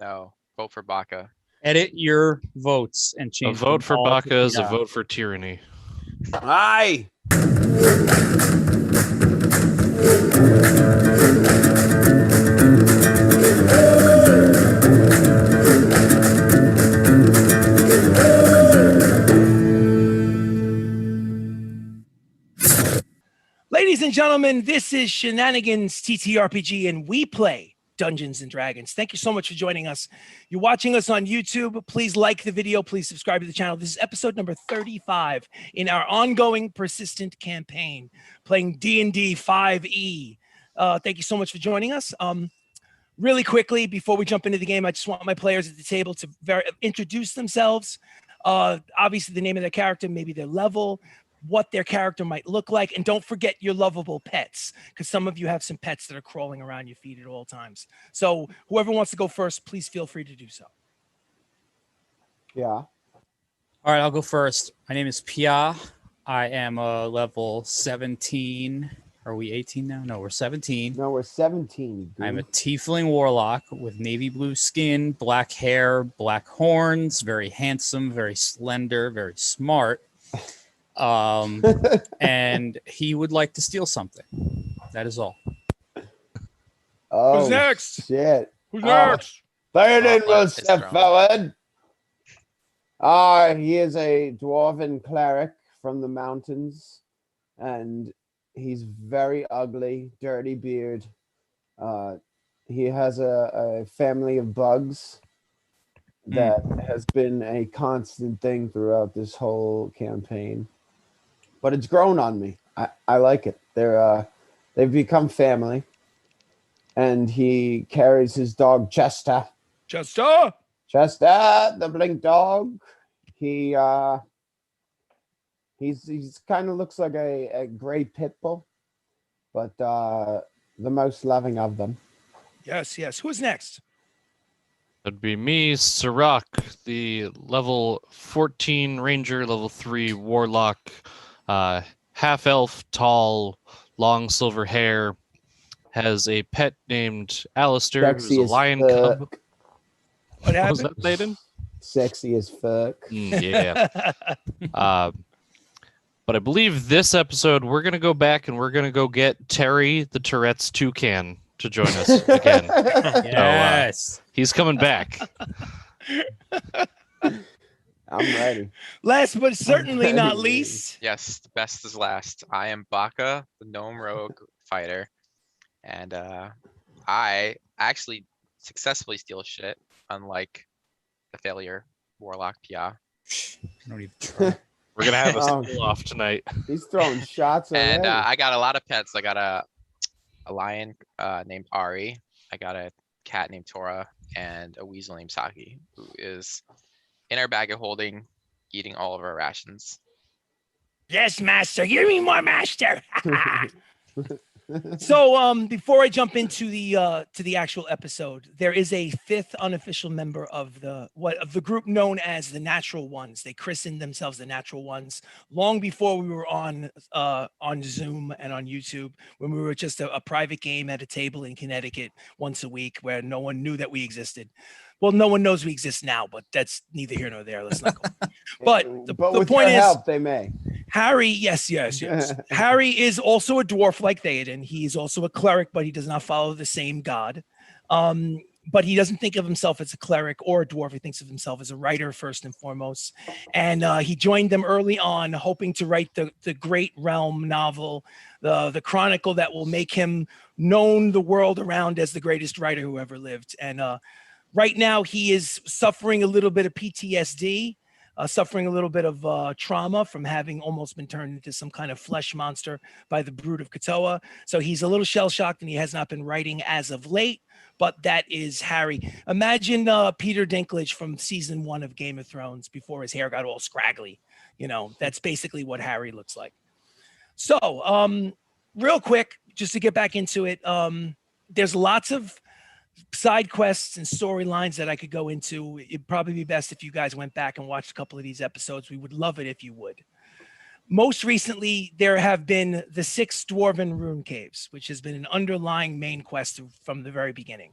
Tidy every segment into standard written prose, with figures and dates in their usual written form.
No, vote for Baka. Edit your votes and A change. vote for them all to Baka is a PI. vote for tyranny. Aye. Ladies and gentlemen, this is Shenanigans ttRPG, and we play Dungeons and Dragons. Thank you so much for joining us. You're watching us on YouTube. Please like the video. Please subscribe to the channel. This is episode number 35 in our ongoing persistent campaign, playing D&D 5e. Thank you so much for joining us. Really quickly, before we jump into the game, I just want my players at the table to introduce themselves. Obviously, the name of their character, maybe their level, what their character might look like, and don't forget your lovable pets, because some of you have some pets that are crawling around your feet at all times. So whoever wants to go first, please feel free to do so. Yeah. All right, I'll go first. My name is Pia. I am a level 17. Are we 18 now? No, we're 17. No, we're 17. Dude. I'm a tiefling warlock with navy blue skin, black hair, black horns, very handsome, very slender, very smart. And he would like to steal something. That is all. Oh, Who's next? Shit. Who's next? Theoden will it's step thrown. forward. He is a dwarven cleric from the mountains, and he's very ugly, dirty beard. He has a family of bugs that has been a constant thing throughout this whole campaign. But it's grown on me. I like it. They've become family. And he carries his dog Chester. Chester, the blink dog. He's kind of looks like a gray pit bull, but the most loving of them. Yes. Who's next? That'd be me, Sirach, the level 14 ranger, level 3 warlock, half elf, tall, long silver hair, has a pet named Alistair, who's a lion cub. What happened? Was that Thaden? Sexy as fuck. Yeah. But I believe this episode we're gonna go back and we're gonna go get Terry the Tourette's toucan to join us again. Yes. So, he's coming back. I'm ready. Last but certainly not least. Yes, the best is last. I am Baka, the gnome rogue fighter, and I actually successfully steal shit, unlike the failure warlock Pia. Don't even try. We're gonna have a school off tonight. He's throwing shots already. And I got a lot of pets. I got a lion named Ari. I got a cat named Tora, and a weasel named Saki, who is in our bag of holding, eating all of our rations. Yes, master. Give me more, master. So before I jump into the actual episode, there is a fifth unofficial member of the group known as the Natural Ones. They christened themselves the Natural Ones long before we were on Zoom and on YouTube, when we were just a private game at a table in Connecticut once a week where no one knew that we existed. Well, no one knows we exist now, but that's neither here nor there. Let's not go. But the with point your is, help, they may. Harry, yes. Harry is also a dwarf like Theoden. He is also a cleric, but he does not follow the same god. But he doesn't think of himself as a cleric or a dwarf. He thinks of himself as a writer first and foremost. And he joined them early on, hoping to write the great realm novel, the chronicle that will make him known the world around as the greatest writer who ever lived. And right now he is suffering a little bit of PTSD. Suffering a little bit of trauma from having almost been turned into some kind of flesh monster by the brood of Katoa. So he's a little shell-shocked and he has not been writing as of late, but that is Harry. Imagine Peter Dinklage from season 1 of Game of Thrones before his hair got all scraggly. You know, that's basically what Harry looks like. So real quick, just to get back into it, there's lots of side quests and storylines that I could go into. It'd probably be best if you guys went back and watched a couple of these episodes. We would love it if you would. Most recently, there have been the 6 Dwarven Rune Caves, which has been an underlying main quest from the very beginning.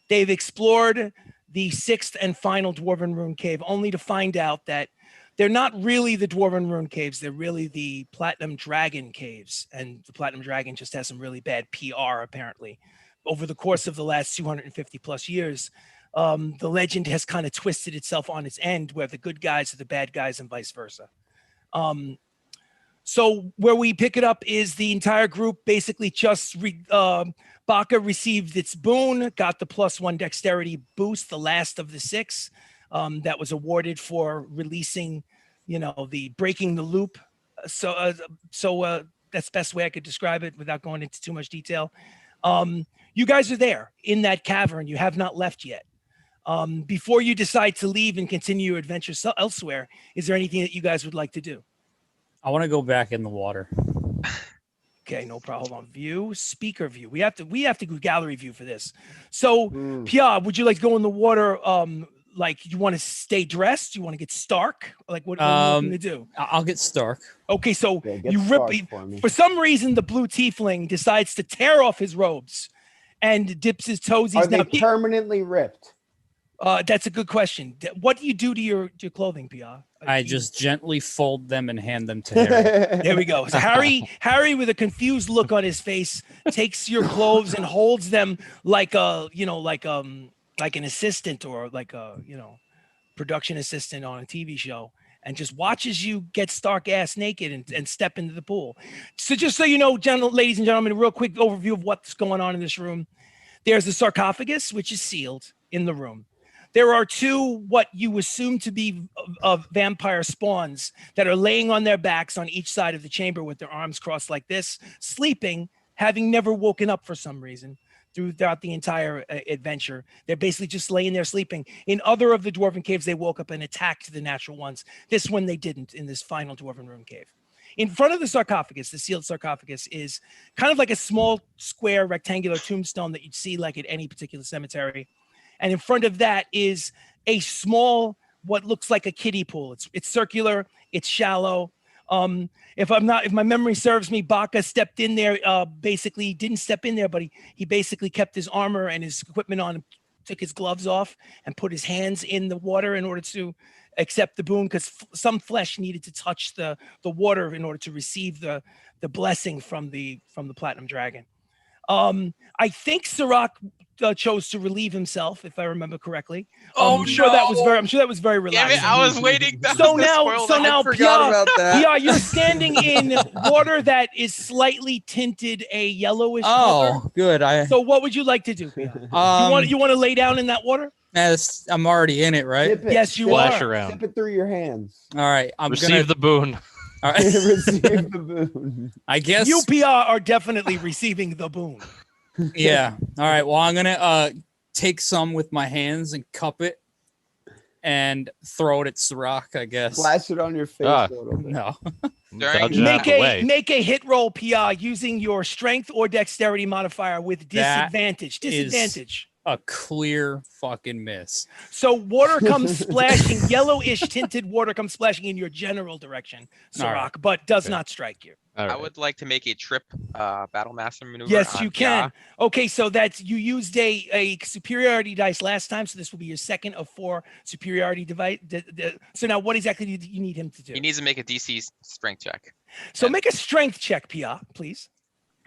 They've explored the 6th and final Dwarven Rune Cave, only to find out that they're not really the Dwarven Rune Caves. They're really the Platinum Dragon Caves. And the Platinum Dragon just has some really bad PR, apparently. Over the course of the last 250 plus years, the legend has kind of twisted itself on its end, where the good guys are the bad guys and vice versa. So where we pick it up is the entire group basically just Baka received its boon, got the +1 dexterity boost, the last of the 6 that was awarded for releasing, the breaking the loop. So that's the best way I could describe it without going into too much detail. You guys are there in that cavern. You have not left yet. Before you decide to leave and continue your adventure elsewhere, is there anything that you guys would like to do? I want to go back in the water. Okay, no problem. On view, speaker view. We have to go gallery view for this. So, Pia, would you like to go in the water? Like, you want to stay dressed? You want to get stark? Like, what are you going to do? I'll get stark. Okay, so Yeah, you rip. For some reason, the blue tiefling decides to tear off his robes and dips his toesies. Are they permanently ripped? That's a good question. What do you do to your clothing, Pia? I just gently fold them and hand them to Harry. There we go. So Harry, with a confused look on his face, takes your clothes and holds them like like an assistant or like a production assistant on a TV show, and just watches you get stark ass naked and step into the pool. So just so you know, ladies and gentlemen, a real quick overview of what's going on in this room. There's a sarcophagus, which is sealed in the room. There are 2 what you assume to be vampire spawns that are laying on their backs on each side of the chamber with their arms crossed like this, sleeping, having never woken up for some reason throughout the entire adventure. They're basically just laying there sleeping. In other of the Dwarven caves, they woke up and attacked the natural ones. This one they didn't in this final Dwarven Rune Cave. In front of the sarcophagus, the sealed sarcophagus, is kind of like a small square rectangular tombstone that you'd see like at any particular cemetery. And in front of that is a small, what looks like a kiddie pool. It's circular, it's shallow. If my memory serves me, Baka stepped in there, basically didn't step in there, but he basically kept his armor and his equipment on, took his gloves off and put his hands in the water in order to accept the boon, because some flesh needed to touch the water in order to receive the blessing from the Platinum Dragon. I think Sirach chose to relieve himself, if I remember correctly. I'm sure that was very relaxing. Damn it, I was waiting. So now, Pia, you're standing in water that is slightly tinted a yellowish color. Oh, good. So what would you like to do, Pia? You want to lay down in that water? I'm already in it, right? Yes, you Splash are. around. Sip it through your hands. All right. I'm Receive gonna the boon. All right. Receive the boon. I guess You, Pia, are definitely receiving the boon. Yeah. All right. Well, I'm gonna take some with my hands and cup it and throw it at Sirach, I guess. Splash it on your face a little bit. No. During- Make a hit roll, Pia, using your strength or dexterity modifier with disadvantage. A clear fucking miss. So water comes splashing, yellowish tinted water comes splashing in your general direction, Sirach, right. but does not strike you. I would like to make a trip battle master maneuver. Yes, on you can. Pia. Okay, so that's you used a superiority dice last time, so this will be your second of 4 superiority device. So now, what exactly do you need him to do? He needs to make a DC strength check. So make a strength check, Pia, please.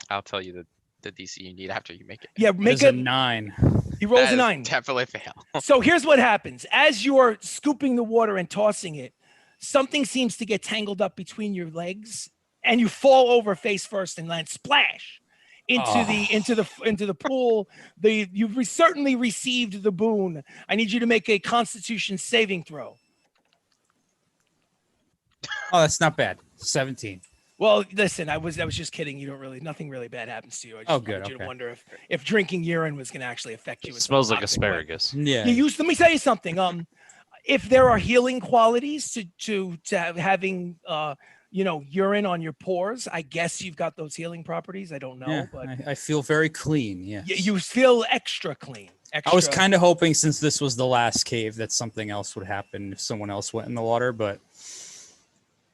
I'll tell you the DC you need after you make it. Yeah, Make a 9. He rolls That a is 9. Definitely fail. So here's what happens. As you're scooping the water and tossing it, something seems to get tangled up between your legs, and you fall over face first and land splash into the pool. You've certainly received the boon. I need you to make a Constitution saving throw. Oh, that's not bad. 17. Well, listen, I was just kidding. Nothing really bad happens to you. I just wanted you to wonder if drinking urine was going to actually affect you. It smells like asparagus. Yeah. Let me tell you something. If there are healing qualities to having urine on your pores, I guess you've got those healing properties. I don't know, Yeah, but I feel very clean. Yeah. you feel extra clean. I was kind of hoping, since this was the last cave, that something else would happen if someone else went in the water, but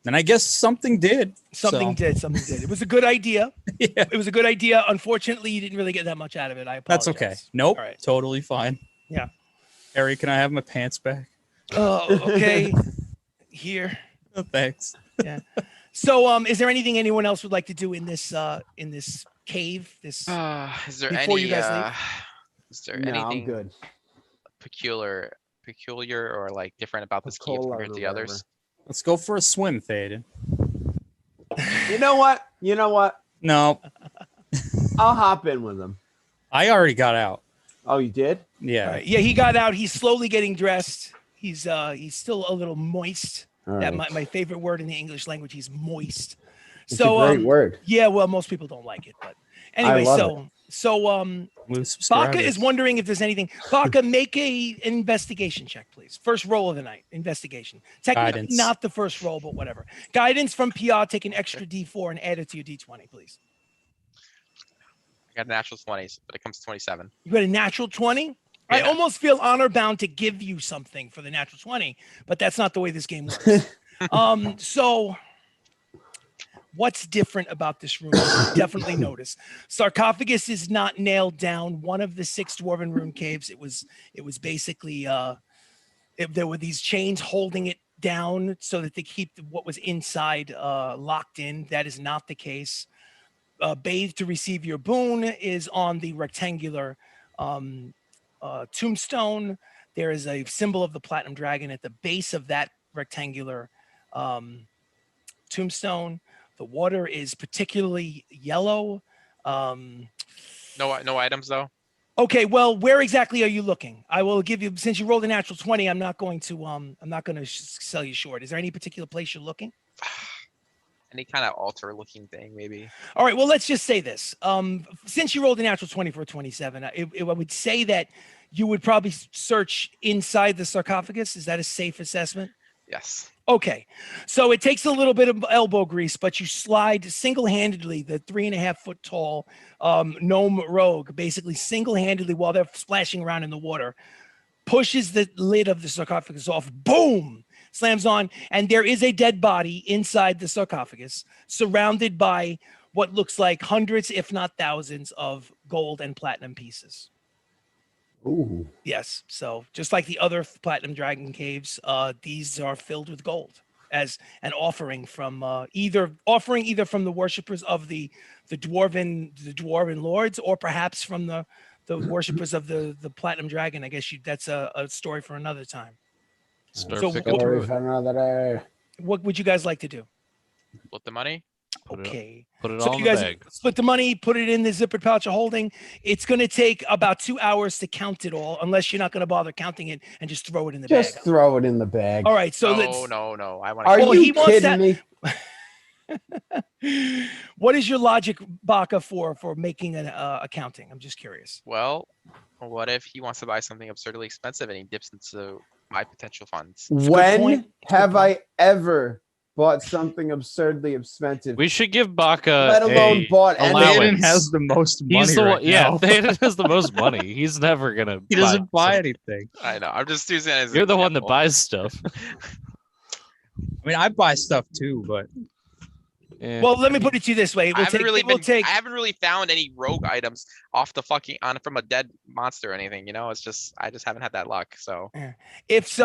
then I guess something did. Something did. It was a good idea. Yeah. It was a good idea. Unfortunately, you didn't really get that much out of it. I apologize. That's okay. Nope. All right. Totally fine. Harry, can I have my pants back? Oh, okay. Here. Oh, thanks. So, is there anything anyone else would like to do in this cave? This Is there Before any? you guys leave? Is there No, I'm anything good. peculiar or like different about this cave Cola compared or to the others? Let's go for a swim, Thaden. You know what? No, I'll hop in with him. I already got out. Oh, you did? Yeah. All right. Yeah, he got out. He's slowly getting dressed. He's still a little moist. All That right. my favorite word in the English language. He's moist. It's So a great word. yeah, well, most people don't like it, but anyway, love Lose subscribers. Baka is wondering if there's anything. Baka, make an investigation check, please. First roll of the night. Investigation. Technically Guidance. not the first roll, but whatever. Guidance from PR. Take an extra D4 and add it to your D20, please. I got a natural 20s, but it comes to 27. You got a natural 20. I Yeah. almost feel honor bound to give you something for the natural 20, but that's not the way this game works. So what's different about this room? You definitely notice sarcophagus is not nailed down. One of the 6 dwarven rune caves. It was basically there were these chains holding it down so that they keep what was inside locked in. That is not the case. Bathe to receive your boon is on the rectangular tombstone. There is a symbol of the platinum dragon at the base of that rectangular tombstone. The water is particularly yellow. No items though. Okay, well, where exactly are you looking? I will give you, since you rolled a natural 20, I'm not going to sell you short. Is there any particular place you're looking? Any kind of altar looking thing, maybe. All right, well, let's just say this. Since you rolled a natural 20 for a 27, I would say that you would probably search inside the sarcophagus. Is that a safe assessment? Yes. Okay, so it takes a little bit of elbow grease, but you slide single-handedly the 3.5-foot tall gnome rogue, basically single-handedly while they're splashing around in the water, pushes the lid of the sarcophagus off, boom, slams on, and there is a dead body inside the sarcophagus, surrounded by what looks like hundreds, if not thousands, of gold and platinum pieces. Ooh. Yes. So just like the other platinum dragon caves, these are filled with gold as an offering from either from the worshippers of the dwarven lords, or perhaps from the worshippers of the platinum dragon. I guess that's a story for another time. Start So picking Story through it. for another day. What would you guys like to do? Split the money. Okay. Put it So all in you the guys bag. split the money, put it in the zippered pouch of holding. It's going to take about 2 hours to count it all, unless you're not going to bother counting it and just throw it in the Just bag. throw it in the bag. All right. So let's. No. I want Are Well, you he wants kidding that- me? What is your logic, Baka, for making an accounting? I'm just curious. Well, what if he wants to buy something absurdly expensive and he dips into my potential funds? When point. have I ever bought something absurdly expensive? We should give Baka Let alone a bought any- allowance. Thaden has the most money He's the right one, yeah. now. Thaden has the most money. He's never gonna. He doesn't buy something. anything. I know. I'm just using it as an You're the one that example. buys stuff. I mean, I buy stuff too, but Eh. Well, let me put it to you this way: I haven't really found any rogue items off the fucking from a dead monster or anything. You know, it's just I just haven't had that luck. So If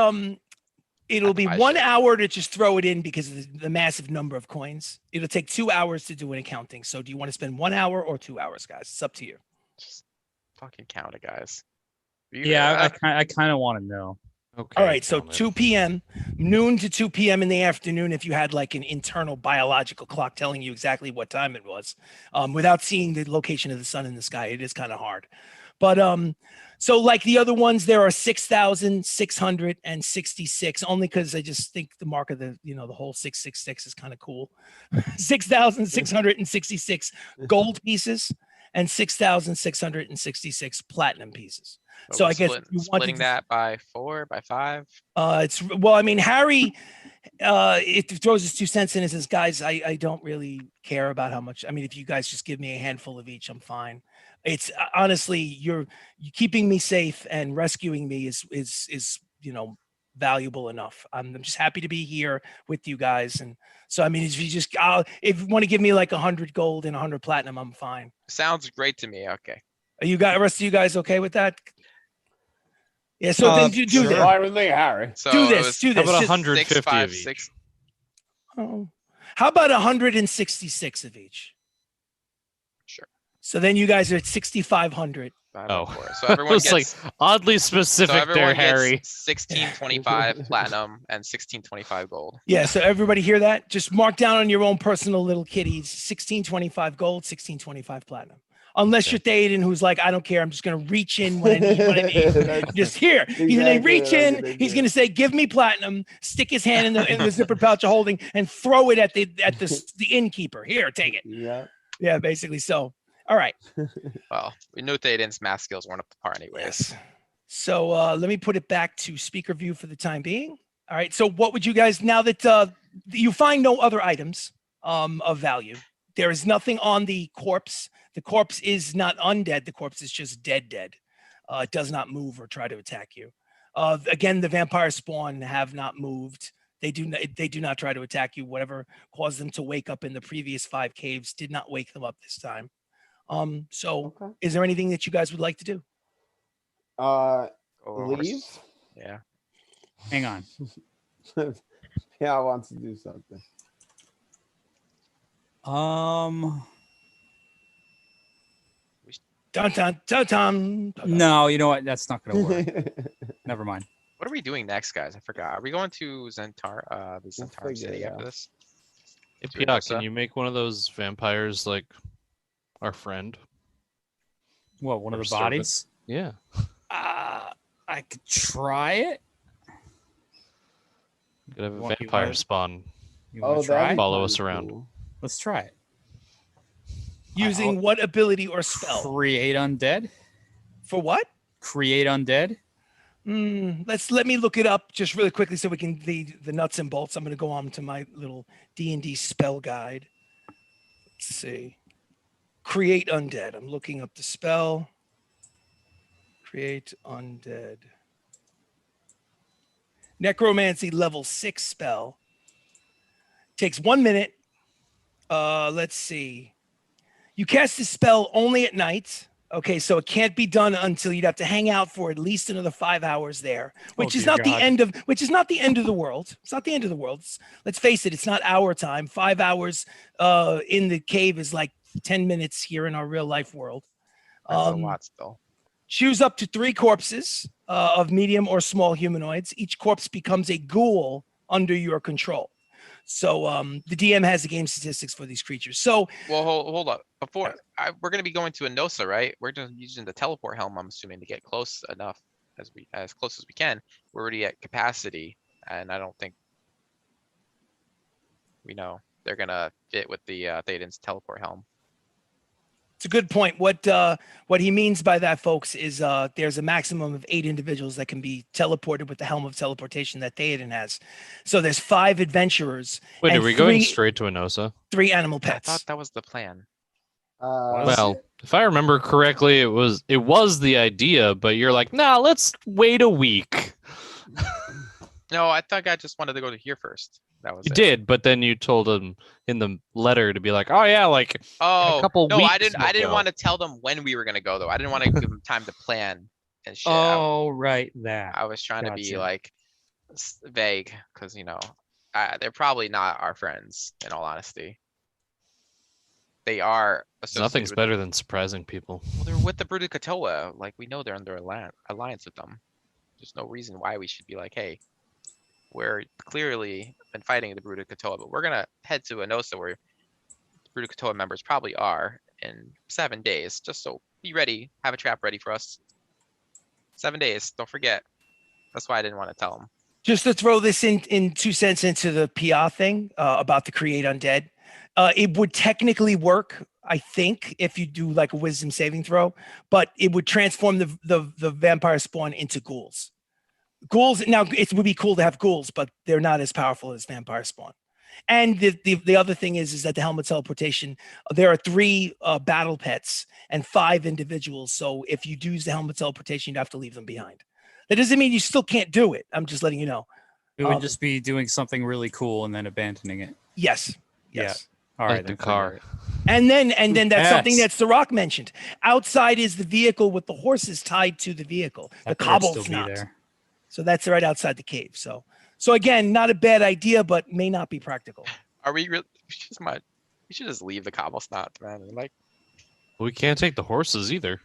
it'll be buy 1 shit. hour to just throw it in because of the massive number of coins. It'll take 2 hours to do an accounting. So, do you want to spend 1 hour or 2 hours, guys? It's up to you. just fucking count it, guys. yeah, I kind of want to know. Okay. All right, so count it. 2 p.m., noon to 2 p.m. in the afternoon, if you had like an internal biological clock telling you exactly what time it was, without seeing the location of the sun in the sky, it is kind of hard. But so like the other ones, there are 6,666, only because I just think the mark of the whole 666 is kind of cool. 6,666 gold pieces and 6,666 platinum pieces. So I guess you wanted splitting to- that by 4, by 5. I mean, Harry, it throws his 2 cents in and says, guys, I don't really care about how much. I mean, if you guys just give me a handful of each, I'm fine. It's honestly, you're keeping me safe and rescuing me is valuable enough. I'm just happy to be here with you guys. And so, I mean, if you want to give me like 100 gold and 100 platinum, I'm fine. Sounds great to me. Okay. Are you guys, rest of you guys okay with that? Yeah, so then do sure. this. Fine with me, Harry. So Do it this. was Do How this. about Just- 150 6, 5, of each? 6. Oh. How about 166 of each? Sure. So then you guys are at 6,500. 5 Oh. by 4. So everyone It's like gets oddly so specific everyone there, Harry. gets 1625 platinum and 1625 gold. Yeah, so everybody hear that? Just mark down on your own personal little kitties 1625 gold, 1625 platinum. Unless you're Thaden, who's like, I don't care. I'm just going to reach in when I need. When I need. That's Just here. He's going to exactly reach what I'm in. gonna He's do. going to say, "Give me platinum." Stick his hand in the zipper pouch of holding and throw it at the innkeeper. Here, take it. Yeah. Yeah, basically. So, all right. Well, we knew Thaden's math skills weren't up to par anyways. Yes. So let me put it back to speaker view for the time being. All right. So what would you guys, now that you find no other items of value, there is nothing on the corpse. The corpse is not undead. The corpse is just dead. It does not move or try to attack you. Again, the vampire spawn have not moved. They do not try to attack you. Whatever caused them to wake up in the previous 5 caves did not wake them up this time. So Okay. is there anything that you guys would like to do? Go Leave. horse. Yeah. Hang on. Yeah, I want to do something. Dun dun dun dun. No, you know what? That's not gonna work. Never mind. What are we doing next, guys? I forgot. Are we going to the Zentarum figure City it after out. this? Hey, Do it, Pia, Elsa. can you make one of those vampires like our friend? What? One of Or the servant. bodies? Yeah. I could try it. You could have a Want- you vampire want- spawn. You want to that'd try? be Follow kinda us around. cool. Let's try it. Using what ability or spell? Create undead. For what? Create undead. Let me look it up just really quickly so we can the nuts and bolts. I'm going to go on to my little D&D spell guide. Let's see. Create undead. I'm looking up the spell. Create undead. Necromancy level 6 spell. Takes 1 minute. Let's see. You cast this spell only at night. Okay, so it can't be done until you'd have to hang out for at least another 5 hours there, which is dear not God. the end of the world. It's not the end of the world. Let's face it, it's not our time. 5 hours in the cave is like 10 minutes here in our real life world. That's a lot still. Choose up to 3 corpses of medium or small humanoids. Each corpse becomes a ghoul under your control. So the DM has the game statistics for these creatures. So Well, hold up. Before we're gonna be going to Enosa, right? We're just using the teleport helm. I'm assuming to get close enough as close as we can. We're already at capacity, and I don't think we know they're gonna fit with the Thaden's teleport helm. it's a good point. What he means by that, folks, is there's a maximum of 8 individuals that can be teleported with the helm of teleportation that Theoden has. So there's 5 adventurers. Wait, and are we going 3 straight to Enosa? 3 animal I pets. thought that was the plan. Well, if I remember correctly, it was the idea, but you're like, nah, let's wait a week. No, I thought I just wanted to go to here first. That was You it. did, but then you told him in the letter to be like, oh yeah, like Oh couple no, I weeks didn't. we'll I didn't go. want to tell them when we were gonna go though. I didn't want to give them time to plan and shit. Oh, right, that. I was trying to be Gotcha. like vague because they're probably not our friends. In all honesty, they are. associated nothing's with better than surprising people. Well, they're with the Brood of Katoa. Like we know they're under alliance with them. There's no reason why we should be like, hey, we're clearly been fighting the Brood of Katoa, but we're gonna head to Enosa where the Brood of Katoa members probably are in 7 days. Just so be ready, have a trap ready for us. 7 days. Don't forget. That's why I didn't want to tell them. Just to throw this in 2 cents into the PA thing about the create undead. It would technically work, I think, if you do like a wisdom saving throw, but it would transform the vampire spawn into ghouls. Ghouls, now it would be cool to have ghouls, but they're not as powerful as vampire spawn. And the other thing is that the helmet teleportation, there are 3 battle pets and 5 individuals. So if you do use the helmet teleportation, you'd have to leave them behind. That doesn't mean you still can't do it. I'm just letting you know. It would just be doing something really cool and then abandoning it. Yes. Yeah. Yes. All Like right. the then forget car. it. And then that's something that Yes. Sirach mentioned. Outside is the vehicle with the horses tied to the vehicle. The That better cobble's still be not. there. So that's right outside the cave. So again, not a bad idea, but may not be practical. Are we really? We should just leave the cobble snot, man. Like, We can't take the horses either.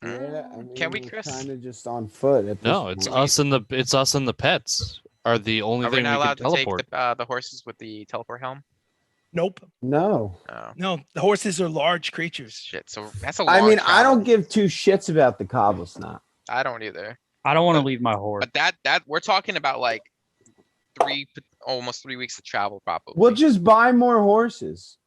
Yeah, I mean, can we, we're Chris? kind of just on foot at this No, it's point. us and the pets are the only Are we thing not we allowed can to take teleport. the horses with the teleport helm? Nope. No. Oh, No, the horses are large creatures. shit. So that's a long I mean, I travel. don't give two shits about the cobble snot. I don't either. I don't want to But- leave my horse. But that we're talking about like almost 3 weeks of travel, probably. We'll just buy more horses.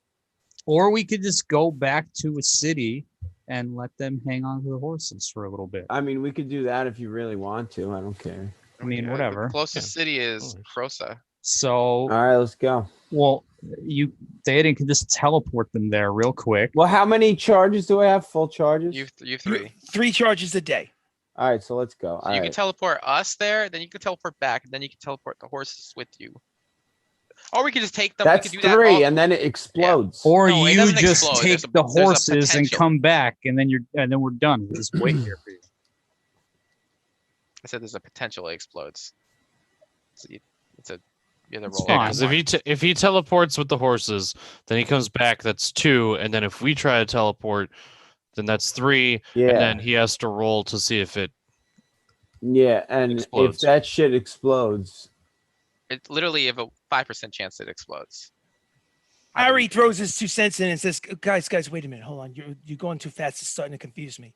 Or we could just go back to a city and let them hang on to the horses for a little bit. I mean, we could do that if you really want to. I don't care. I mean, The whatever. closest city is course. Prosa. So, All right, let's go. well, Theoden can just teleport them there real quick. Well, how many charges do I have? Full charges? You 3. 3 charges a day. All right, so let's go. So All you right. can teleport us there, then you can teleport back, and then you can teleport the horses with you. Or we could just take them. That's we could do 3, that and then it explodes. Or No, it you doesn't just explode. take There's the there's a horses and potential. come back, and then we're done. We'll just wait here for you. I said there's a potential it explodes. So you have to It's roll. fine. Yeah, because if he teleports with the horses, then he comes back. That's 2, and then if we try to teleport, then that's 3, Yeah. and then he has to roll to see if it. Yeah, and Explodes. if that shit explodes, It's literally have a 5% chance it explodes. Harry throws his 2 cents in and says, guys, wait a minute. Hold on. You're going too fast. It's starting to confuse me.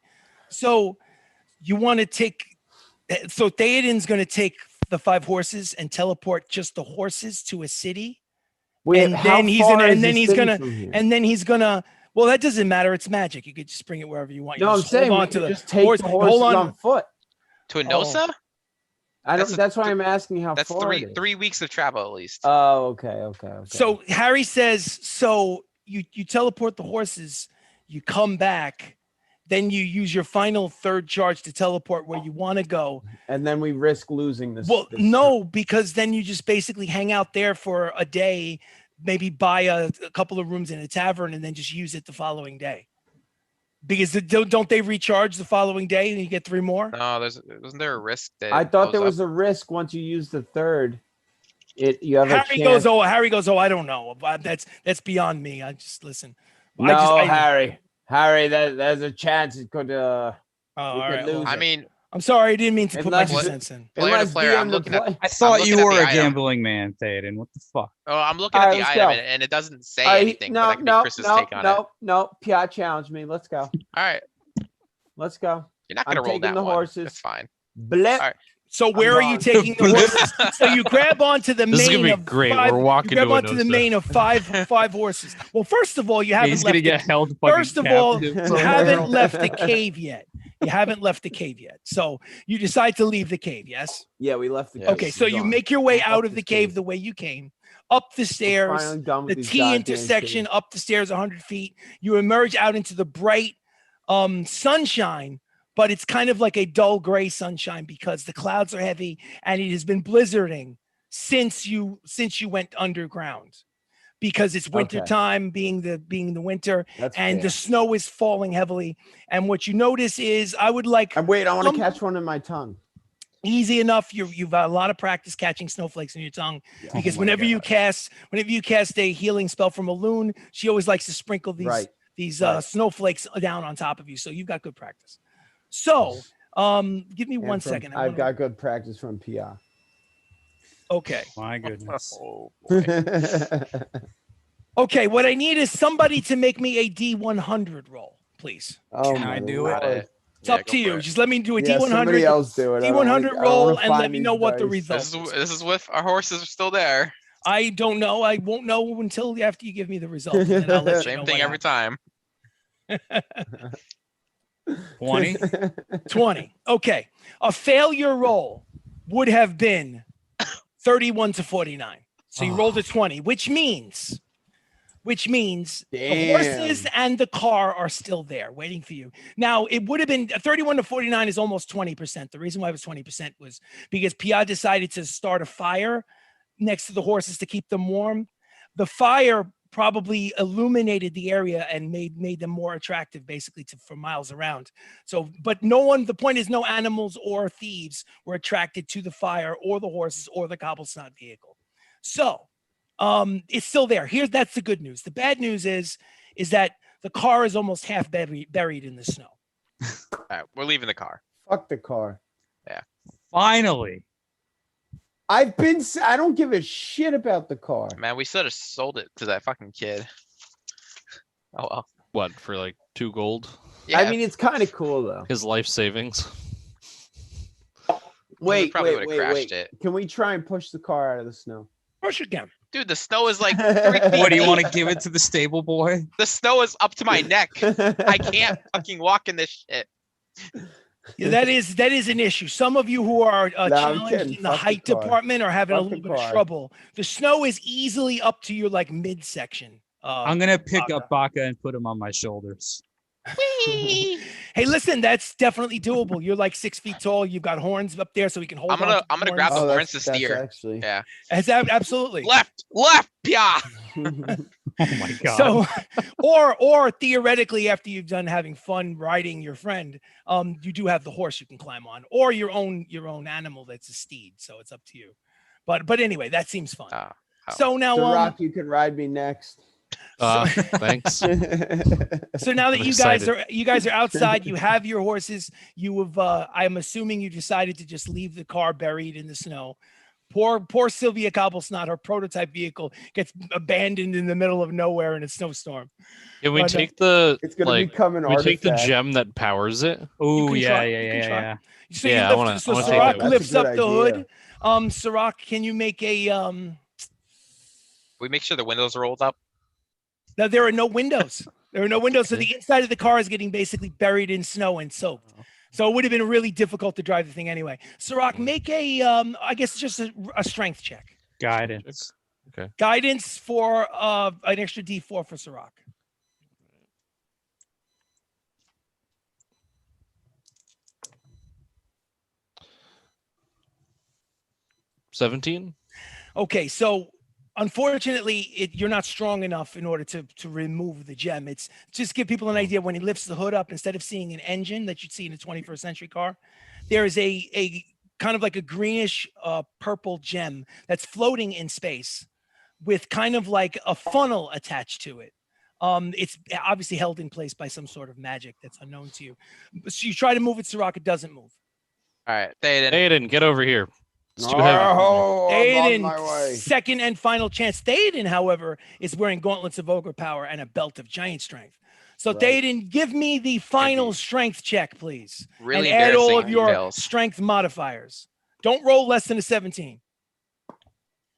So you want to take, so Theoden's going to take the 5 horses and teleport just the horses to a city. And how then he's far gonna- is and then the he's city gonna- from here? And then he's going to, well, that doesn't matter. It's magic. You could just bring it wherever you want. You No, I'm just saying hold we on to could the just take horse. the horses Hold on. on foot. To Enosa? I don't. That's a- That's why I'm asking how That's far. it is. 3 weeks of travel at least. Oh, okay. So Harry says, so you teleport the horses, you come back, then you use your final 3rd charge to teleport where you want to go. and then we risk losing this. Well, this- no, because then you just basically hang out there for a day, maybe buy a couple of rooms in a tavern, and then just use it the following day. Because don't they recharge the following day and you get 3 more? No, wasn't there a risk that I it thought there goes was up? a risk once you use the 3rd. You have a Harry chance. goes, oh, I don't know. That's beyond me. I just listen. No, Harry, there's a chance it could. Oh, you all could right. lose well, I mean, I'm sorry. I didn't mean to put my Unless- 2 cents in. player to unless player, I'm DM looking at- I thought looking you at were the a item. gambling man, Theoden. What the fuck? oh, I'm looking All at right, the let's item go. and it doesn't say anything, but that could be Chris's take on it. No. Pia challenged me. Let's go. All right, Let's go. you're not I'm gonna roll taking that the one. horses. That's fine. Blip. All right. So where are you gone. taking the horses? So you grab onto the This is main gonna be of great. 5. We're walking you grab to onto the Enosa. main of five horses. Well, first of all, you haven't He's left. gonna get held. fucking First of all, captive you somewhere. haven't left the cave yet. You haven't left the cave yet. So you decide to leave the cave. Yes. Yeah, we left the. Yeah. cave. Okay. So We're you gone. make your way Fuck out of this the cave cave. the way you came, up the stairs. Finally done with The these T goddamn intersection, caves. up the stairs 100 feet. You emerge out into the bright sunshine, but it's kind of like a dull gray sunshine because the clouds are heavy and it has been blizzarding since you went underground because it's winter Okay. time being the winter That's and fair. the snow is falling heavily. And what you notice is I would like And wait, I want some- to catch one in my tongue. easy enough. You've got a lot of practice catching snowflakes in your tongue because Oh my whenever you God. cast a healing spell from a loon, she always likes to sprinkle these Right. these snowflakes down on top of you. So you've got good practice. So give me And one from- second. I I've wanna- got good practice from PR. okay. My goodness. Oh, boy. Okay. What I need is somebody to make me a D100 roll, please. Oh Can I my do it? Got Lord. it. It's Yeah, up go to for you. it. Just let me do a Yeah, somebody D100. else do it. I don't D100 wanna- I don't roll wanna and let find me these know what the dice. result This is. is with our horses are still there. I don't know. I won't know until after you give me the result. And then I'll let you Same know thing what every time. 20. 20. Okay. A failure roll would have been 31 to 49. So you rolled a 20, which means the horses Damn. and the car are still there waiting for you. Now, it would have been 31 to 49 is almost 20%. The reason why it was 20% was because Pia decided to start a fire next to the horses to keep them warm. The fire probably illuminated the area and made them more attractive, basically, for miles around. So, but no one. The point is, no animals or thieves were attracted to the fire or the horses or the cobblesnot vehicle. So, it's still there. That's the good news. The bad news is that the car is almost half buried in the snow. All right, we're leaving the car. Fuck the car. Finally. I don't give a shit about the car. Man, we should have sold it to that fucking kid. Oh well. What, for like 2 gold? Yeah, I mean, it's kind of cool though. His life savings. Wait. crashed it. Can we try and push the car out of the snow? Push again. Dude, the snow is like 3 feet. What do you want to give it to the stable boy? The snow is up to my neck. I can't fucking walk in this shit. Yeah, that is an issue. Some of you who are challenged in the height department are having a little bit of trouble. The snow is easily up to your like midsection. I'm gonna pick up Baka and put him on my shoulders. Hey, listen, that's definitely doable. You're like 6 feet tall. You've got horns up there, so we can hold. I'm gonna grab the horns to that's steer. Actually. Yeah. Absolutely. Left, yeah. Oh my god. So, or theoretically, after you've done having fun riding your friend, you do have the horse you can climb on, or your own animal that's a steed. So it's up to you. But anyway, that seems fun. So now, Rock, you can ride me next. Thanks. So now that you guys are outside, you have your horses. You have. I'm assuming you decided to just leave the car buried in the snow. Poor Sylvia Cobblesnot, her prototype vehicle gets abandoned in the middle of nowhere in a snowstorm. Can we take the it's gonna become an artifact. We take the artifact. gem that powers it? Oh yeah. So Yeah, you I wanna take Sirach that. lifts That's up a the good hood. Sirach, can you make a We make sure the windows are rolled up. Now there are no windows. There are no windows, so the inside of the car is getting basically buried in snow and soaked. So it would have been really difficult to drive the thing anyway. Sirach, make a I guess just a strength check. Guidance. Okay. Guidance for an extra D4 for Sirach. $17. Okay, so unfortunately, you're not strong enough in order to remove the gem. It's just give people an idea. When he lifts the hood up, instead of seeing an engine that you'd see in a 21st century car, there is a kind of like a greenish purple gem that's floating in space with kind of like a funnel attached to it. It's obviously held in place by some sort of magic that's unknown to you. So you try to move it, Sirach, it doesn't move. All right, Théoden. Théoden, get over here. It's too heavy. Oh, I'm on my Théoden, way. second and final chance. Théoden, however, is wearing gauntlets of ogre power and a belt of giant strength. So Right. Théoden, give me the final strength check, please. Really and add all of embarrassing your fails. strength modifiers. Don't roll less than a 17.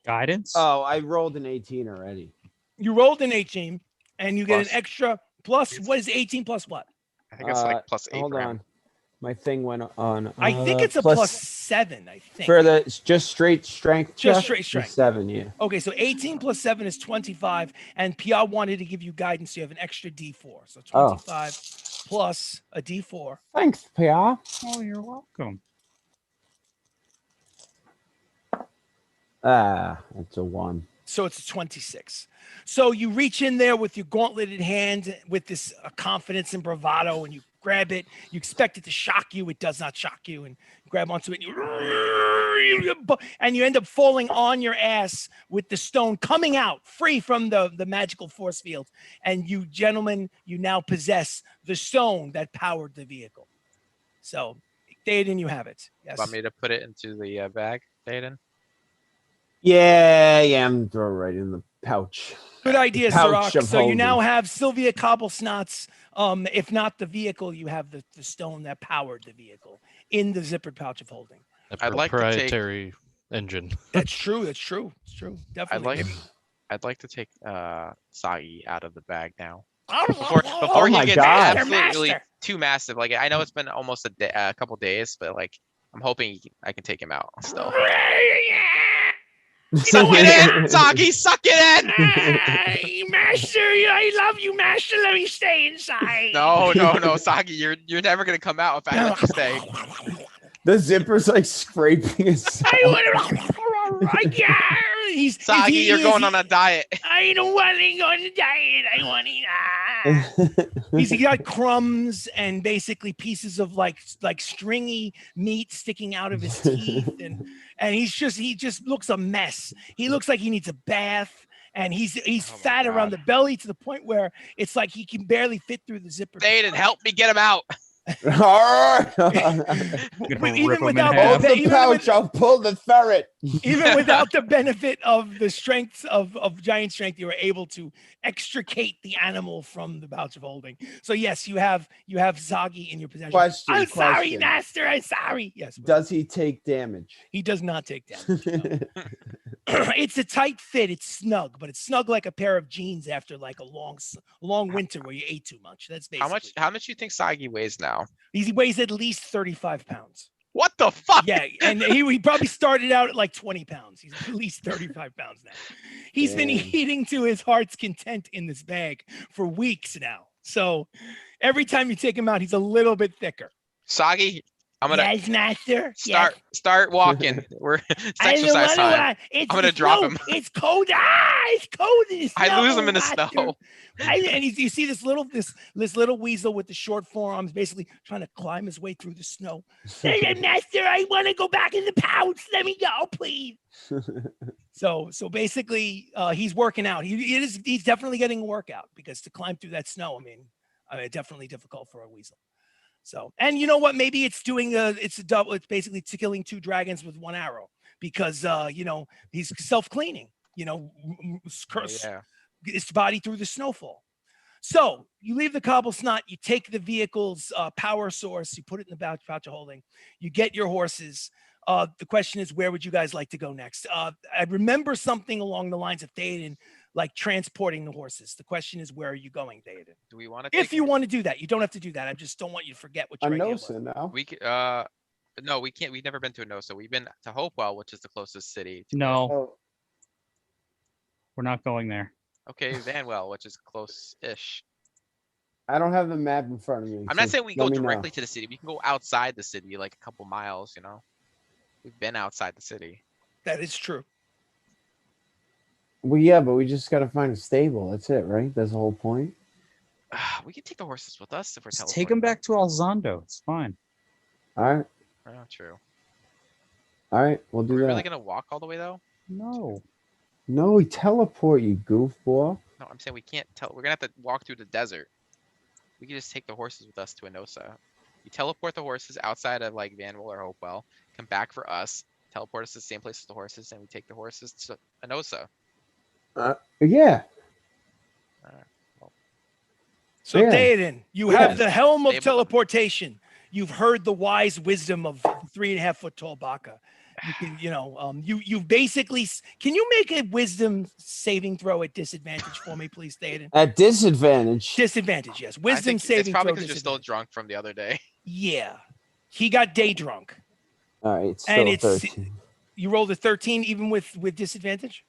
Guidance. Oh, I rolled an 18 already. You rolled an 18, and you get Plus. an extra plus. What is 18 plus what? I think it's like +8 Hold for him. on. My thing went on. I think it's a plus 7, I think. For the it's just straight strength. Just check? straight strength. 7, yeah. Okay, so 18 plus 7 is 25, and Pia wanted to give you guidance, so you have an extra D4. So 25 plus a D4. Thanks, Pia. Oh, you're welcome. It's a 1. So it's a 26. So you reach in there with your gauntleted hand with this confidence and bravado, and you grab it. You expect it to shock you. It does not shock you. And grab onto it. And you end up falling on your ass with the stone coming out free from the magical force field. And you gentlemen, you now possess the stone that powered the vehicle. So, Théoden, you have it. Yes. Want me to put it into the bag, Théoden? Yeah, I'm throwing right in the pouch. Good idea, pouch Sirach. of So you now holding. have Sylvia Cobblesnot's, if not the vehicle, you have the stone that powered the vehicle in the zippered pouch of holding. A I'd like to take- proprietary engine. That's true. That's true. It's true. Definitely. I'd like to take Sagi out of the bag now. Before Before he my gets God. absolutely Master. too massive. Like I know it's been almost a couple days, but like I'm hoping I can take him out still. Suck it in, Sagi, suck it in. Hey, Master, I love you, Master. Let me stay inside. No, Sagi, you're never gonna come out if I let you stay. The zipper's like scraping his. Yeah, Soggy, you're going on a diet. I don't want to go on a diet. I want to eat. He got crumbs and basically pieces of like stringy meat sticking out of his teeth, and he just looks a mess. He looks like he needs a bath, and he's Oh my fat around God. the belly to the point where it's like he can barely fit through the zipper. Thaden, help me get him out. All right. Even Rip 'em in without half. Hold the pouch. I'll pull the ferret. even without the benefit of the strength of giant strength, you were able to extricate the animal from the pouch of holding. So yes, you have Zagi in your possession. I'm sorry, master. I'm sorry. Yes. Does he take damage? He does not take damage. No. It's a tight fit. It's snug, but it's snug like a pair of jeans after like a long winter where you ate too much. That's basically How much you think Soggy weighs now? He weighs at least 35 pounds. What the fuck? Yeah, and he probably started out at like 20 pounds. He's at least 35 pounds now. He's been eating to his heart's content in this bag for weeks now. So every time you take him out, he's a little bit thicker. Soggy, I'm gonna Yes, master. start walking. It's exercise time. I'm gonna drop him. It's cold. It's cold in the snow. I lose him in the master. snow. And you see this little weasel with the short forearms, basically trying to climb his way through the snow. Hey, master, I want to go back in the pouch. Let me go, please. So basically, he's working out. He's definitely getting a workout because to climb through that snow, I mean, definitely difficult for a weasel. So, and you know what? Maybe it's it's basically killing two dragons with one arrow because he's self-cleaning. His body through the snowfall. So you leave the cobble snot, you take the vehicle's power source, you put it in the pouch of holding, you get your horses. The question is, where would you guys like to go next? I remember something along the lines of Thaden, like transporting the horses. The question is, where are you going, Thaden? Do we want to? If you want to do that, you don't have to do that. I just don't want you to forget what your idea was. Now. We no, we can't. We've never been to Enosa. We've been to Hopewell, which is the closest city. No, we're not going there. Okay, Vanwell, which is close-ish. I don't have the map in front of me. I'm not saying we go directly to the city. We can go outside the city, like a couple miles. We've been outside the city. That is true. Well, yeah, but we just got to find a stable. That's it, right? That's the whole point. We can take the horses with us if we're Just take them back to Alzando. It's fine. All right. Oh, true. All right, we'll do Are we that. really gonna walk all the way though? No. No, we teleport, you goofball. No, I'm saying we can't tell. We're gonna have to walk through the desert. We can just take the horses with us to Enosa. You teleport the horses outside of like Vanwell or Hopewell, come back for us, teleport us to the same place as the horses, and we take the horses to Enosa. Yeah. So Yeah. Thaden, you have Yes. the helm of Stable. teleportation. You've heard the wise wisdom of 3.5 foot tall Baka. You can, you basically. Can you make a wisdom saving throw at disadvantage for me, please, Thaden? At disadvantage. Disadvantage, yes. I Wisdom think saving it's probably throw. because you're still disadvantage. drunk from the other day. Yeah, he got day drunk. All right, it's And still it's- 13. You rolled a 13 even with disadvantage.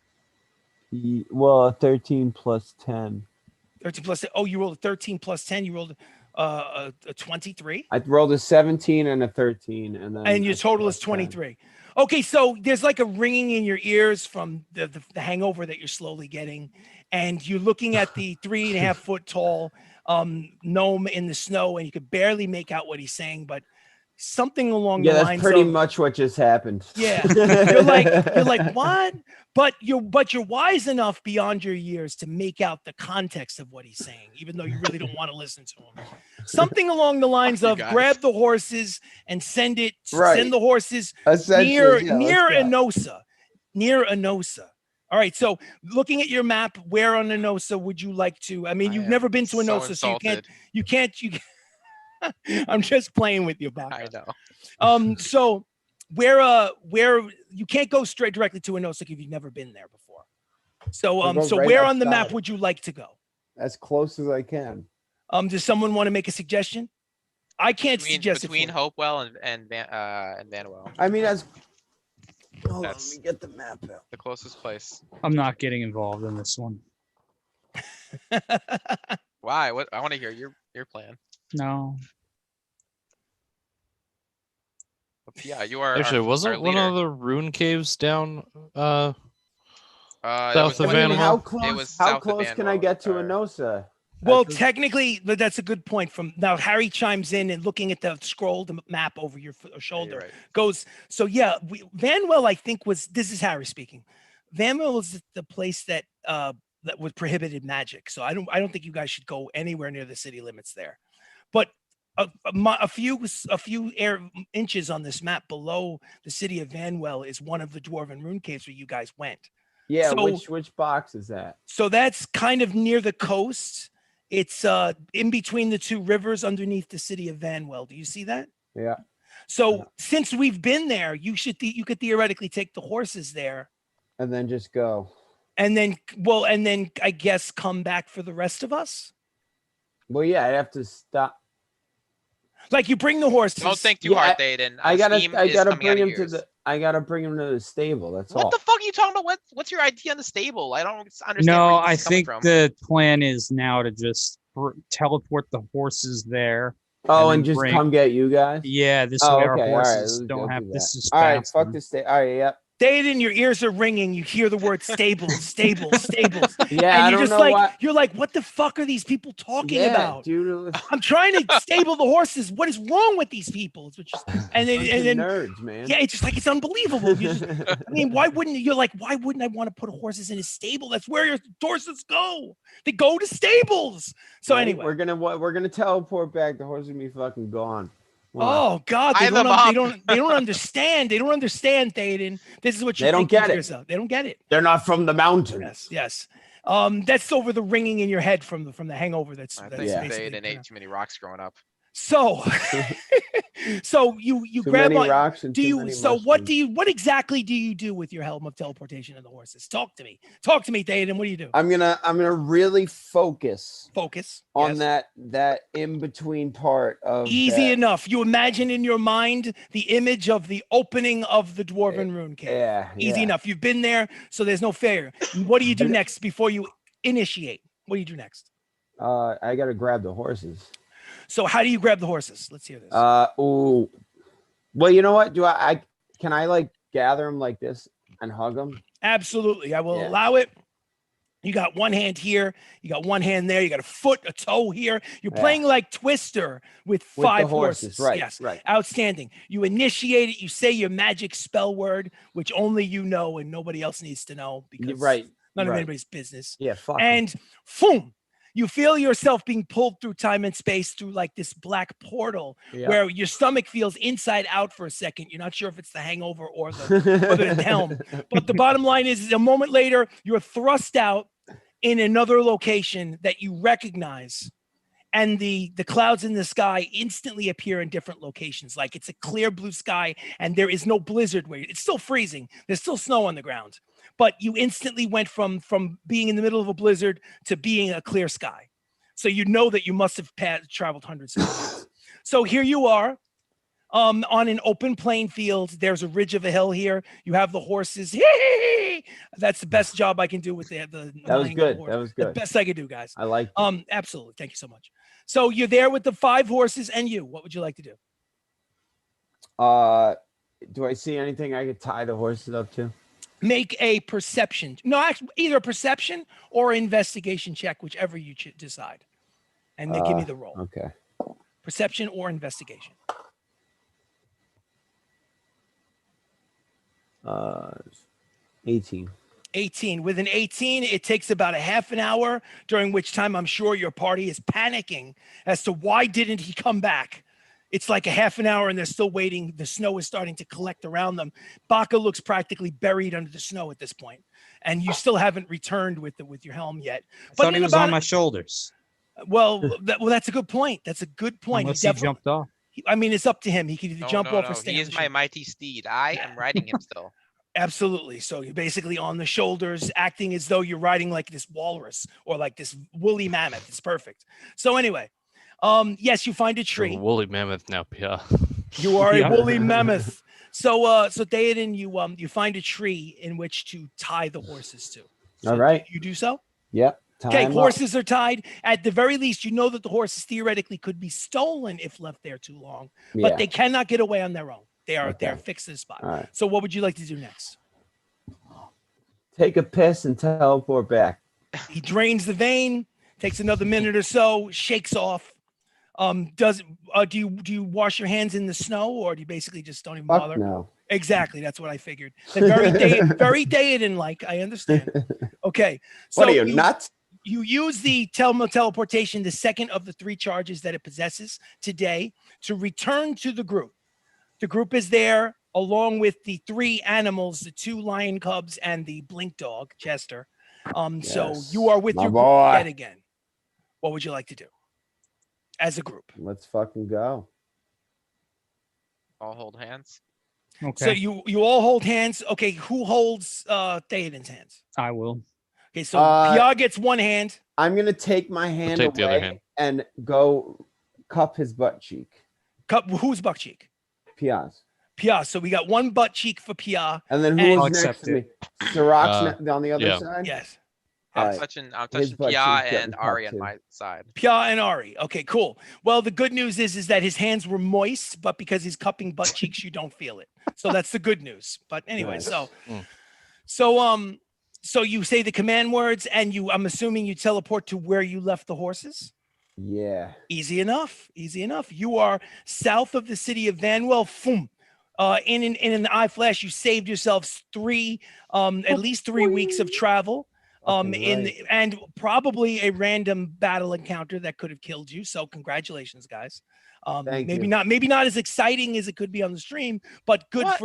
Well, 13 plus 10. 13 plus. Oh, you rolled a 13 plus 10. You rolled a 23. I rolled a 17 and a 13, and then. And your I total is plus 10. 23. Okay, so there's like a ringing in your ears from the hangover that you're slowly getting, and you're looking at the 3.5 foot tall gnome in the snow, and you could barely make out what he's saying, but something along Yeah, the that's lines pretty of much what just happened. yeah. You're like what? But you're wise enough beyond your years to make out the context of what he's saying, even though you really don't want to listen to him. Something along the lines Fuck you of guys. grab the horses and send the horses Essentially, near yeah, let's go. Enosa. All right. So looking at your map, where on Enosa would you like to? I mean, I you've am never been to so Enosa, so insulted. you can't. I'm just playing with you, Baka. I know. So where you can't go straight directly to Enosa if you've never been there before. So We'll go so right where on the map outside. would you like to go? As close as I can. Does someone want to make a suggestion? I can't suggest Between it for you. Hopewell and Vanwell, I mean, as. Hold on, let That's- me get the map out. the closest place. I'm not getting involved in this one. Why? What? I want to hear your plan. No. Yeah, you are. Actually, our wasn't one leader. of the rune caves down It south was of I mean, Vanwell? how It close? was How south of close can I Vanwell, get to or- Enosa? Well, That's a- technically, but that's a good point. From now, Harry chimes in and looking at the scroll, the map over your Yeah, you're shoulder right. goes. So yeah, Vanwell, I think was this is Harry speaking. Vanwell was the place that that was prohibited magic. So I don't think you guys should go anywhere near the city limits there. But a few inches on this map below the city of Vanwell is one of the dwarven rune caves where you guys went. yeah, so- which box is that? So that's kind of near the coast. It's in between the two rivers underneath the city of Vanwell. Do you see that? Yeah. So since we've been there, you could theoretically take the horses there And then just go. and then I guess come back for the rest of us. Well, yeah, I'd have to stop. Like you bring the horses. Don't think too Yeah, hard, Thaden. I gotta Steam is bring coming out of him to yours. the. I gotta bring him to the stable. That's What all. the fuck are you talking about? What's your idea on the stable? I don't understand. No, where I this is coming think from. the plan is now to just teleport the horses there. Oh, and and just bring- come get you guys. Yeah, this Oh, way our okay, all right, horses let's don't go have. do This that. is All right, fast. fuck the stable. All right, yep. Thaden, your ears are ringing. You hear the word stables, stables, stables. Yeah, and I you're don't just know like, why. you're like, what the fuck are these people talking Yeah, about? dude. I'm trying to stable the horses. What is wrong with these people? It's just, and then nerds, man. yeah, it's just like it's unbelievable. You just, I mean, why wouldn't you? You're like, why wouldn't I want to put horses in a stable? That's where your horses go. They go to stables. So Right? anyway, we're gonna teleport back. The horse is gonna be fucking gone. Why? oh God, Tie them up. they don't understand. They don't understand, Thaden. This is what you They don't think get to it. yourself. They don't get it. They're not from the mountains. Yes. That's over the ringing in your head from the hangover. That's I that's think Yeah. basically Thaden ate too many rocks growing up. so. So you Too grab many on. rocks and Do too you? many So what mushrooms. what exactly do you do with your helm of teleportation and the horses? Talk to me. Talk to me, Thaden. What do you do? I'm gonna really focus Focus on yes. that in between part of Easy that. enough. You imagine in your mind the image of the opening of the dwarven rune cave. Yeah, Easy yeah. enough. You've been there, so there's no failure. What do you do But- next before you initiate? What do you do next? I gotta grab the horses. So how do you grab the horses? Let's hear this. Ooh. Well, you know what? Can I like gather them like this and hug them? Absolutely. I will Yeah. allow it. You got one hand here. You got one hand there. You got a foot, a toe here. You're Yeah. playing like Twister with With 5 the horses, right? Yes. Right. Outstanding. You initiate it. You say your magic spell word, which only you know and nobody else needs to know because Right. none of right. anybody's business. Yeah. Fuck. 'em. And boom, you feel yourself being pulled through time and space through like this black portal Yeah. where your stomach feels inside out for a second. You're not sure if it's the hangover or the helm. But the bottom line is a moment later, you're thrust out in another location that you recognize. And the clouds in the sky instantly appear in different locations. Like it's a clear blue sky and there is no blizzard where it's still freezing. There's still snow on the ground. But you instantly went from being in the middle of a blizzard to being a clear sky. So you know that you must have traveled hundreds of miles. So here you are on an open plain field. There's a ridge of a hill here. You have the horses. That's the best job I can do with the That was lying good. horse. That was The good. best I could do, guys. I like. Absolutely. Thank you so much. So you're there with the 5 horses and you. What would you like to do? Do I see anything I could tie the horses up to? Make a perception. No, actually, either a perception or investigation check, whichever you decide. And then give me the roll. Okay. Perception or investigation. 18. 18. With an 18, it takes about a half an hour, during which time I'm sure your party is panicking as to why didn't he come back. It's like a half an hour and they're still waiting. The snow is starting to collect around them. Baka looks practically buried under the snow at this point, and you still haven't returned with your helm yet. I But thought he in was about on my shoulders. Well, that's a good point. That's a good point. Unless he jumped off. I mean, it's up to him. He could either No, jump no, off no. or stay. He on is the my shoulder. mighty steed. I am riding him still. Absolutely. So you're basically on the shoulders, acting as though you're riding like this walrus or like this woolly mammoth. It's perfect. So anyway, yes, you find a You're a tree. woolly mammoth now, Pia. You are Yeah. a woolly mammoth. So Theoden, you find a tree in which to tie the horses to. So All right. You do so? Yep. Okay, time up. horses are tied. At the very least, you know that the horses theoretically could be stolen if left there too long, but Yeah. they cannot get away on their own. They're Okay. fixed in the spot. All right. So what would you like to do next? Take a piss and teleport back. He drains the vein, takes another minute or so, shakes off. Do you wash your hands in the snow, or do you basically just don't even Fuck bother? no. Exactly, that's what I figured. They're very Theoden-like. I understand. Okay, so What are you nuts? you use the teleportation, the second of the 3 charges that it possesses today, to return to the group. The group is there along with the 3 animals, the 2 lion cubs and the blink dog, Chester. So Yes, you are with my your group boy. yet again. What would you like to do as a group? Let's fucking go. All hold hands. Okay. So you all hold hands. Okay, who holds Theoden's hands? I will. Okay, so Uh, Pia gets one hand. I'm gonna take my hand take the other away hand. and go cup his butt cheek. Who's butt cheek? Piaz. Pia. So we got one butt cheek for Pia. And then And- who I'll was next accept to me? Sirach's on the other yeah. side? Yes. I'm Alright. touching His butt Pia cheek's getting and Ari cupped on too. my side. Pia and Ari. Okay, cool. Well, the good news is that his hands were moist, but because he's cupping butt cheeks, you don't feel it. So that's the good news. But anyway, Nice. so you say the command words, and I'm assuming you teleport to where you left the horses. Yeah. Easy enough. Easy enough. You are south of the city of Vanwell. Boom. In an eye flash, you saved yourselves at least 3 weeks of travel. Fucking right. And probably a random battle encounter that could have killed you. So congratulations, guys. Thank Maybe you. not as exciting as it could be on the stream, but good What?